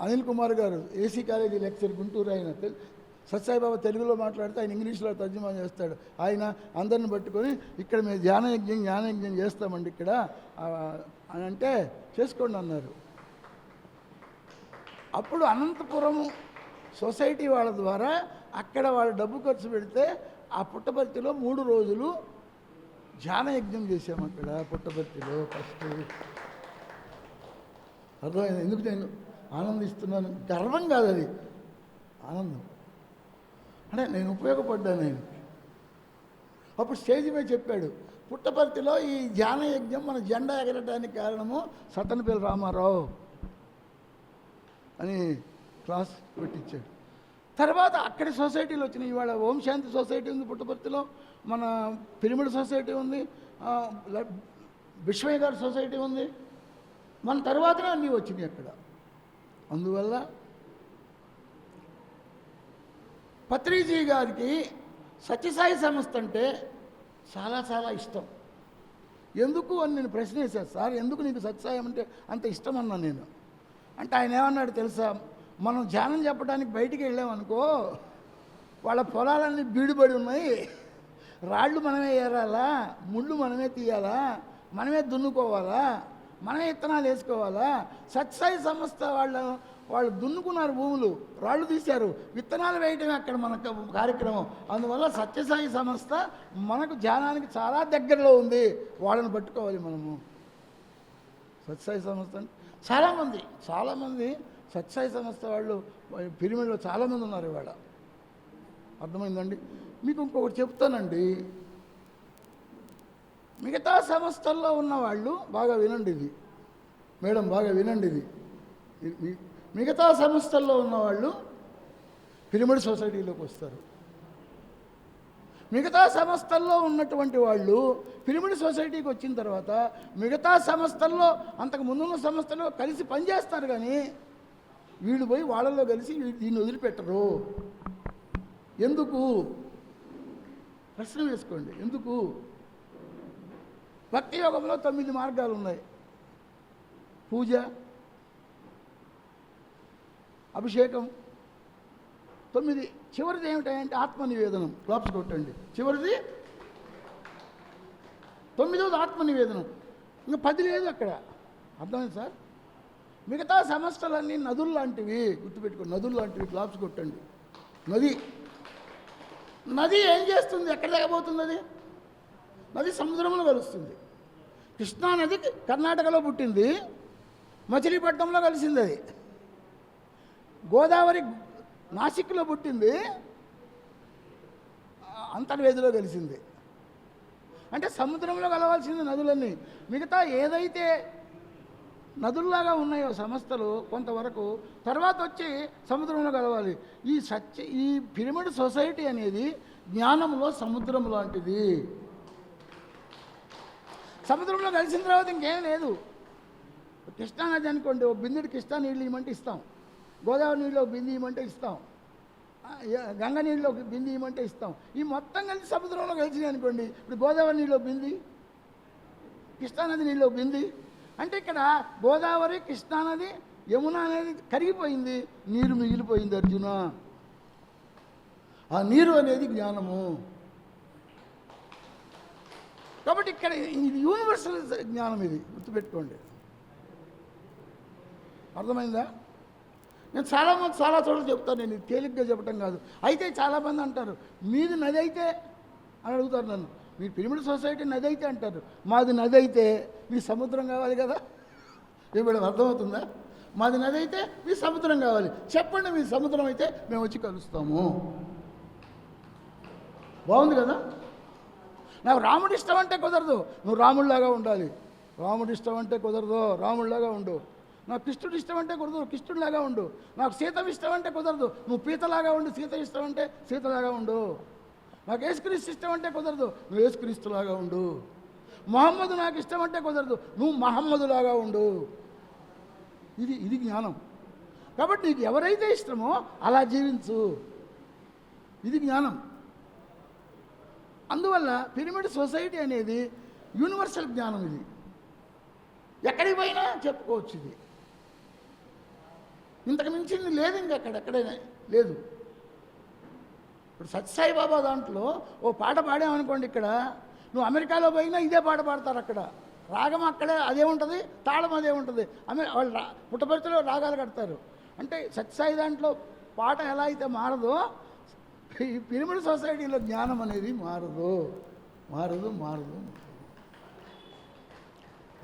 అనిల్ కుమార్ గారు ఏసీ కాలేజీ లెక్చర్ గుంటూరు, ఆయన సత్యసాయిబాబా తెలుగులో మాట్లాడితే ఆయన ఇంగ్లీష్లో తర్జుమా చేస్తాడు. ఆయన అందరిని పట్టుకొని ఇక్కడ మేము జ్ఞానయజ్ఞం చేస్తామండి ఇక్కడ అని అంటే చేసుకోండి అన్నారు. అప్పుడు అనంతపురం సొసైటీ వాళ్ళ ద్వారా అక్కడ వాళ్ళు డబ్బు ఖర్చు పెడితే ఆ పుట్టపర్తిలో 3 రోజులు ధ్యానయజ్ఞం చేశాము అక్కడ పుట్టపర్తిలో. ఫస్ట్ అర్థమైంది ఎందుకు నేను ఆనందిస్తున్నాను. గర్వం కాదు, అది ఆనందం. అంటే నేను ఉపయోగపడ్డాను. నేను అప్పుడు స్టేజ్ మీద చెప్పాడు, పుట్టపర్తిలో ఈ ధ్యానయజ్ఞం మన జెండా ఎగరడానికి కారణము సత్తెనపల్లి రామారావు అని క్లాస్ పెట్టించాడు. తర్వాత అక్కడి సొసైటీలు వచ్చినాయి. ఇవాళ ఓం శాంతి సొసైటీ ఉంది పుట్టపర్తిలో, మన పిరమిడ్ సొసైటీ ఉంది, విశ్వయ్య గారి సొసైటీ ఉంది. మన తర్వాతనే అన్నీ వచ్చినాయి అక్కడ. అందువల్ల పత్రిజీ గారికి సత్యసాయి సంస్థ అంటే చాలా చాలా ఇష్టం. ఎందుకు అని నేను ప్రశ్న వేశాను, సార్ ఎందుకు నీకు సత్యసాయి అంటే అంత ఇష్టం అన్నా నేను. అంటే ఆయన ఏమన్నాడు తెలుసా, మనం ధ్యానం చెప్పడానికి బయటికి వెళ్ళామనుకో, వాళ్ళ పొలాలన్నీ బీడుబడి ఉన్నాయి, రాళ్ళు మనమే ఏరాలా, ముళ్ళు మనమే తీయాలా, మనమే దున్నుకోవాలా, మనమే విత్తనాలు వేసుకోవాలా. సత్యసాయి సంస్థ వాళ్ళు దున్నుకున్నారు భూములు, రాళ్ళు తీశారు, విత్తనాలు వేయటమే అక్కడ మన కార్యక్రమం. అందువల్ల సత్యసాయి సంస్థ మనకు ధ్యానానికి చాలా దగ్గరలో ఉంది, వాళ్ళని పట్టుకోవాలి మనము. సత్యసాయి సంస్థ చాలామంది సత్యసాయి సంస్థ వాళ్ళు పిరమిడ్లో చాలామంది ఉన్నారు ఇవాళ. అర్థమైందండి. మీకు ఇంకొకటి చెప్తానండి, మిగతా సంస్థల్లో ఉన్నవాళ్ళు బాగా వినండి ఇది, మేడం బాగా వినండి ఇది. మిగతా సంస్థల్లో ఉన్నవాళ్ళు పిరమిడ్ సొసైటీలోకి వస్తారు. మిగతా సంస్థల్లో ఉన్నటువంటి వాళ్ళు పిరమిడ్ సొసైటీకి వచ్చిన తర్వాత మిగతా సంస్థల్లో అంతకు ముందున్న సంస్థల్లో కలిసి పనిచేస్తారు, కానీ వీళ్ళు పోయి వాళ్ళల్లో కలిసి దీన్ని వదిలిపెట్టరు. ఎందుకు? ప్రశ్న వేసుకోండి. ఎందుకు? భక్తి యోగంలో 9 మార్గాలు ఉన్నాయి. పూజ, అభిషేకం, 9. చివరిది ఏమిటంటే ఆత్మనివేదనం. క్లాప్స్ కొట్టండి. చివరిది 9వది ఆత్మనివేదనం. ఇంకా 10 లేదు అక్కడ. అర్థమైంది సార్? మిగతా సమస్యలన్నీ నదులు లాంటివి, గుర్తుపెట్టుకోండి. నదులు లాంటివి. క్లాప్స్ కొట్టండి. నది ఏం చేస్తుంది? ఎక్కడ దిగబోతుంది? అది నది సముద్రంలో కలుస్తుంది. కృష్ణా నది కర్ణాటకలో పుట్టింది, మచిలీపట్నంలో కలిసింది. అది గోదావరి నాసిక్లో పుట్టింది, అంతర్వేదిలో కలిసింది. అంటే సముద్రంలో కలవాల్సింది నదులన్నీ. మిగతా ఏదైతే నదుల్లాగా ఉన్నాయో సంస్థలు కొంతవరకు, తర్వాత వచ్చి సముద్రంలో కలవాలి. ఈ పిరమిడ్ సొసైటీ అనేది జ్ఞానంలో సముద్రం లాంటిది. సముద్రంలో కలిసిన తర్వాత ఇంకేం లేదు. కృష్ణానది అనుకోండి, ఓ బిందుడు కృష్ణా నీళ్ళు ఇవ్వమంటే ఇస్తాం, గోదావరి నీళ్ళు ఒక బిందు ఇవ్వమంటే ఇస్తాం, గంగ నీళ్ళు ఒక బిందు ఇవ్వమంటే ఇస్తాం. ఈ మొత్తం కలిసి సముద్రంలో కలిసినాయి అనుకోండి. ఇప్పుడు గోదావరి నీళ్ళు బింది, కృష్ణానది నీళ్ళు బింది. అంటే ఇక్కడ గోదావరి, కృష్ణానది, యమున అనేది కరిగిపోయింది, నీరు మిగిలిపోయింది అర్జున. ఆ నీరు అనేది జ్ఞానము. కాబట్టి ఇక్కడ ఇది యూనివర్సల్ జ్ఞానం. ఇది గుర్తుపెట్టుకోండి. అర్థమైందా? నేను చాలా చోట్ల చెప్తాను. నేను తేలిగ్గా చెప్పడం కాదు. అయితే చాలామంది అంటారు మీది నది అయితే అని అడుగుతారు నన్ను. మీ పిరమిడ్ సొసైటీ నది అయితే అంటారు. మాది నది అయితే మీ సముద్రం కావాలి కదా. ఇప్పుడు అర్థమవుతుందా? మాది నది అయితే మీ సముద్రం కావాలి. చెప్పండి, మీ సముద్రం అయితే మేము వచ్చి కలుస్తాము. బాగుంది కదా? నాకు రాముడు ఇష్టం అంటే కుదరదు, నువ్వు రాముడిలాగా ఉండాలి. రాముడు ఇష్టం అంటే కుదరదు, రాముడిలాగా ఉండు. నాకు కృష్ణుడు ఇష్టం అంటే కుదరదు, కృష్ణుడిలాగా ఉండు. నాకు సీత ఇష్టం అంటే కుదరదు, నువ్వు పీతలాగా ఉండు. సీత ఇష్టం అంటే సీతలాగా ఉండు. నాకు యేసుక్రీస్తు ఇష్టం అంటే కుదరదు, నువ్వు యేసుక్రీస్తులాగా ఉండు. మొహమ్మదు నాకు ఇష్టం అంటే కుదరదు, నువ్వు మహమ్మదులాగా ఉండు. ఇది జ్ఞానం. కాబట్టి నీకు ఎవరైతే ఇష్టమో అలా జీవించు. ఇది జ్ఞానం. అందువల్ల పిరమిడ్ సొసైటీ అనేది యూనివర్సల్ జ్ఞానం. ఇది ఎక్కడికి పోయినా చెప్పుకోవచ్చు. ఇది ఇంతకు మించింది లేదు, ఇంకెక్కడెక్కడైనా లేదు. ఇప్పుడు సత్యసాయిబాబా దాంట్లో ఓ పాట పాడామనుకోండి, ఇక్కడ నువ్వు అమెరికాలో పోయినా ఇదే పాట పాడతారు. అక్కడ రాగం అక్కడే అదే ఉంటుంది, తాళం అదే ఉంటుంది. వాళ్ళు పుట్టపర్తిలో రాగాలు కడతారు. అంటే సత్యసాయి దాంట్లో పాట ఎలా అయితే మారదో, ఈ పిరమిడ్ సొసైటీలో జ్ఞానం అనేది మారదు.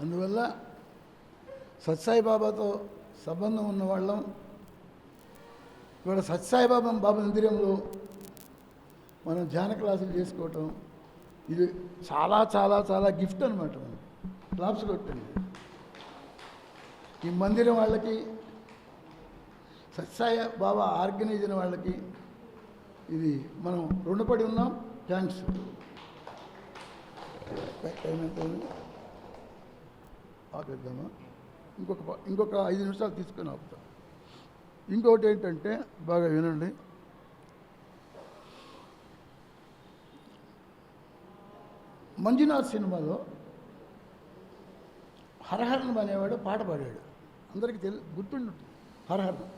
అందువల్ల సత్యసాయిబాబాతో సంబంధం ఉన్నవాళ్ళం ఇవాళ సత్యసాయిబాబా మందిరంలో మనం ధ్యాన క్లాసులు చేసుకోవటం ఇది చాలా చాలా చాలా గిఫ్ట్ అనమాట. మనం క్లాప్స్ కొట్టండి. ఈ మందిరం వాళ్ళకి, సత్యసాయి బాబా ఆర్గనైజర్ వాళ్ళకి ఇది మనం రుణపడి ఉన్నాం. థ్యాంక్స్. ఆపేద్దామా? ఇంకొక 5 నిమిషాలు తీసుకొని ఆపుతాం. ఇంకొకటి ఏంటంటే బాగా వినండి. మంజునాథ్ సినిమాలో హరహరన్ అనేవాడు పాట పాడాడు. అందరికీ గుర్తుండి హరహరన్.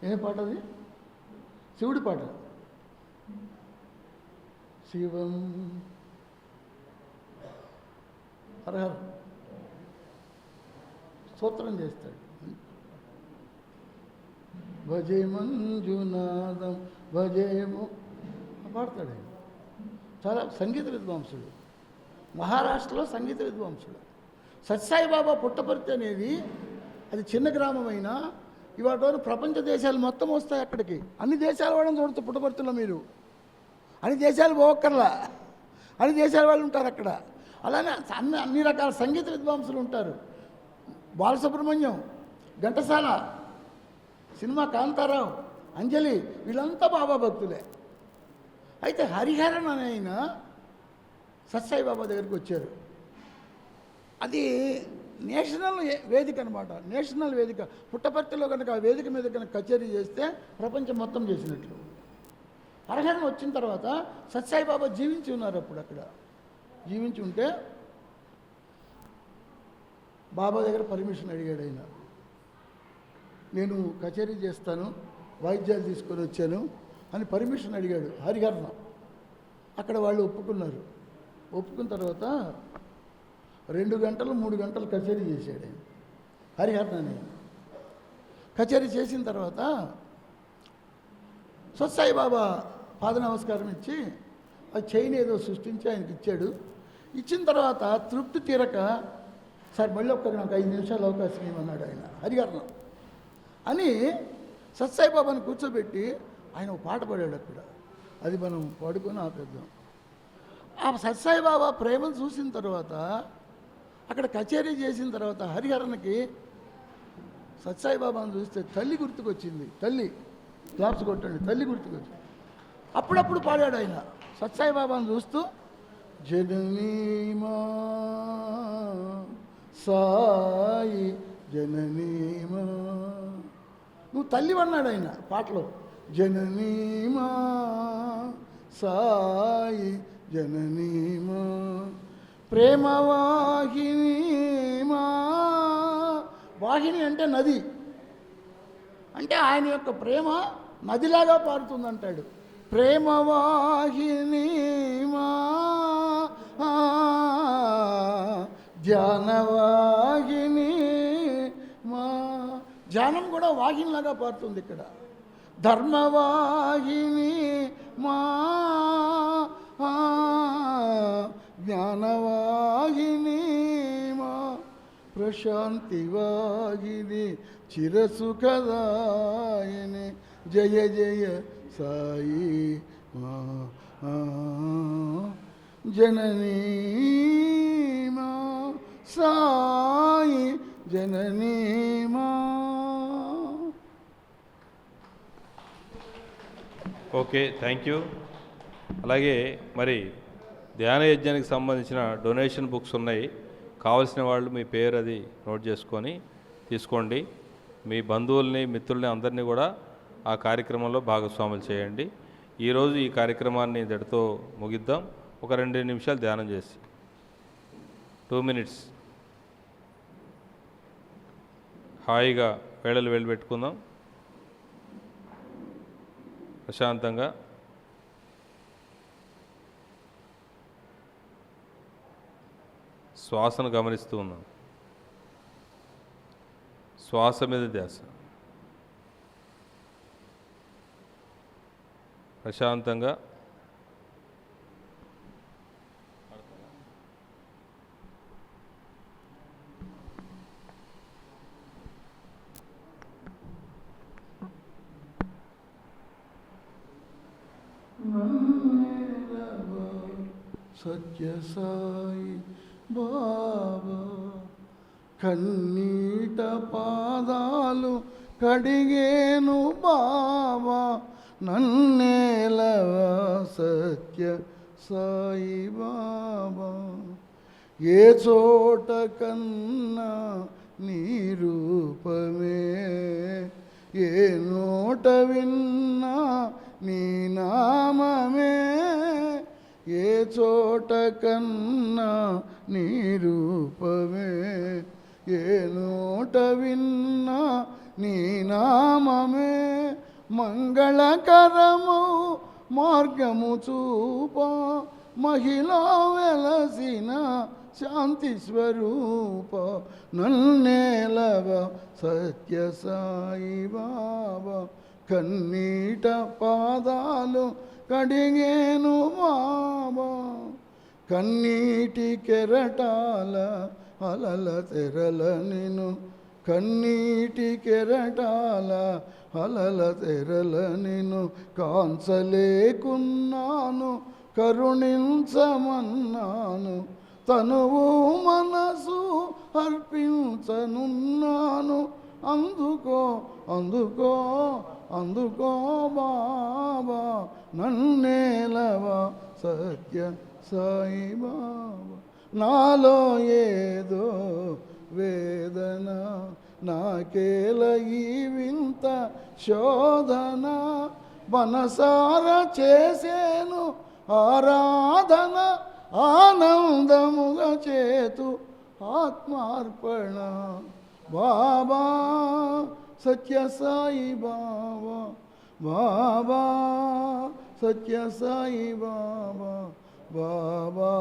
ఏ పాట అది? శివుడి పాట. శివం హరహర స్తోత్రం చేస్తాడు. భజే మంజునాథం భజేమో పాడతాడు. ఆయన చాలా సంగీత విద్వాంసుడు. మహారాష్ట్రలో సంగీత విద్వాంసుడు. సత్యసాయిబాబా పుట్టపర్తి అనేది అది చిన్న గ్రామమైనా ఇవాళ ప్రపంచ దేశాలు మొత్తం వస్తాయి అక్కడికి. అన్ని దేశాల వాళ్ళని చూడవచ్చు పుట్టపర్తిలో. మీరు అన్ని దేశాలు పోవక్కర్లా, అన్ని దేశాల వాళ్ళు ఉంటారు అక్కడ. అలానే అన్ని రకాల సంగీత విద్వాంసులు ఉంటారు. బాలసుబ్రహ్మణ్యం, ఘంటసాల, సినిమా కాంతారావు, అంజలి, వీళ్ళంతా బాబా భక్తులే. అయితే హరిహరన్ అనే ఆయన సత్సాయి బాబా దగ్గరికి వచ్చారు. అది నేషనల్ వేదిక అనమాట, నేషనల్ వేదిక. పుట్టపర్తిలో కనుక ఆ వేదిక మీద కనుక కచేరీ చేస్తే ప్రపంచం మొత్తం చేసినట్లు. హరిహరన్ వచ్చిన తర్వాత సత్సాయి బాబా జీవించి ఉన్నారు. అప్పుడు అక్కడ జీవించి ఉంటే బాబా దగ్గర పర్మిషన్ అడిగాడు ఆయన. నేను కచేరీ చేస్తాను, వాయిద్యాలు తీసుకొని వచ్చాను అని పర్మిషన్ అడిగాడు హరిహరన్. అక్కడ వాళ్ళు ఒప్పుకున్నారు. ఒప్పుకున్న తర్వాత 2 గంటలు 3 గంటలు కచేరీ చేశాడు ఆయన, హరిహరన్ అని. కచేరీ చేసిన తర్వాత సత్సాయి బాబా పాద నమస్కారం ఇచ్చి ఆ చైన్ ఏదో సృష్టించి ఆయనకి ఇచ్చాడు. ఇచ్చిన తర్వాత తృప్తి తీరక, సార్ మళ్ళీ నాకు 5 నిమిషాలు అవకాశం ఇవ్వమన్నాడు ఆయన హరిహరన్ అని. సత్సాయి బాబాని కూర్చోబెట్టి ఆయన ఒక పాట పాడాడు అక్కడ. అది మనం పాడుకొని ఆపేద్దాం. ఆ సత్సాయి బాబా ప్రేమను చూసిన తర్వాత, అక్కడ కచేరీ చేసిన తర్వాత హరిహరన్కి సత్సాయి బాబాను చూస్తే తల్లి గుర్తుకొచ్చింది. తల్లి క్లాప్స్ కొట్టండి, తల్లి గుర్తుకొచ్చింది. అప్పుడప్పుడు పాడాడు ఆయన సత్సాయి బాబాను చూస్తూ, జననీమా సాయి జననీమా, నువ్వు తల్లి అన్నాడు ఆయన పాటలో. జననీమా సాయి జననీమా ప్రేమవాహినీమా. వాహిని అంటే నది, అంటే ఆయన యొక్క ప్రేమ నదిలాగా పారుతుందంటాడు. ప్రేమవాహినీమా ధ్యానవాహిని మా, ధ్యానం కూడా వాహినిలాగా పారుతుంది ఇక్కడ. ధర్మవాహిని మా జ్ఞానవాహిని మా ప్రశాంతి వాహిని చిరసుఖదాయిని జయ జయ సాయి మా జననీ మా సాయి జననీ మా. Okay, thank you. అలాగే మరి ధ్యాన యజ్ఞానికి సంబంధించిన డొనేషన్ బుక్స్ ఉన్నాయి. కావాల్సిన వాళ్ళు మీ పేరు అది నోట్ చేసుకొని తీసుకోండి. మీ బంధువుల్ని, మిత్రుల్ని అందరినీ కూడా ఆ కార్యక్రమంలో భాగస్వాములు చేయండి. ఈరోజు ఈ కార్యక్రమాన్ని ఇంతటితో ముగిద్దాం. ఒక 2 నిమిషాలు ధ్యానం చేసి 2 minutes హాయిగా వేళలు వేలు పెట్టుకుందాం. ప్రశాంతంగా శ్వాసను గమనిస్తూ ఉన్నాం. శ్వాస మీద ధ్యాస. ప్రశాంతంగా సత్య సాయి బాబా కన్నీట పాదాలు కడిగేను బాబా, నన్నేలవా సత్య సాయి బాబా. ఏ చోట కన్నా నీ రూపమే, ఏ నోట విన్నా నీ నామమే. ఏ చోట కన్నా నీ రూపమే, ఏ నోట విన్నా నీ నామమే. మంగళకరము మార్గము చూప, మహిళా వెలసిన శాంతి స్వరూప, నన్నేలవ సత్య సాయి బాబా. కన్నీట పాదాలు కడిగేను బాబా, కన్నీటి కెరటాల అలల తెరల నిను, కన్నీటి కెరటాల అలల తెరల నిను కాంచలేకున్నాను, కరుణించమన్నాను. తనువు మనసు అర్పించనున్నాను, అందుకో అందుకో అందుకో బాబా నన్నేలవా సత్య సాయి బాబా. నాలో ఏదో వేదన నాకేల ఈ వింత శోధన మనసార చేసేను ఆరాధన ఆనందముగా చేతు ఆత్మార్పణ బాబా సత్య సాయి బాబా బాబా సత్య సాయి బాబా బాబా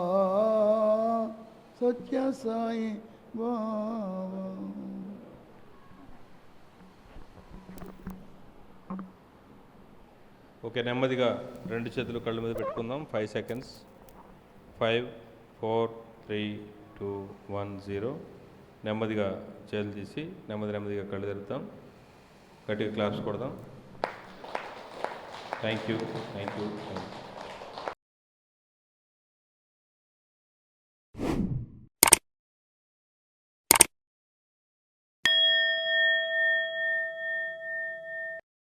సత్య సాయి బాబా. ఓకే, నెమ్మదిగా రెండు చేతులు కళ్ళ మీద పెట్టుకుందాం. 5 సెకండ్స్. 5 4 3 2 1 0. నెమ్మదిగా చేతులు తీసి నెమ్మదిగా కళ్ళు తెరుద్దాం. గట్టిగా క్లాప్స్ కొడదాం. Thank you.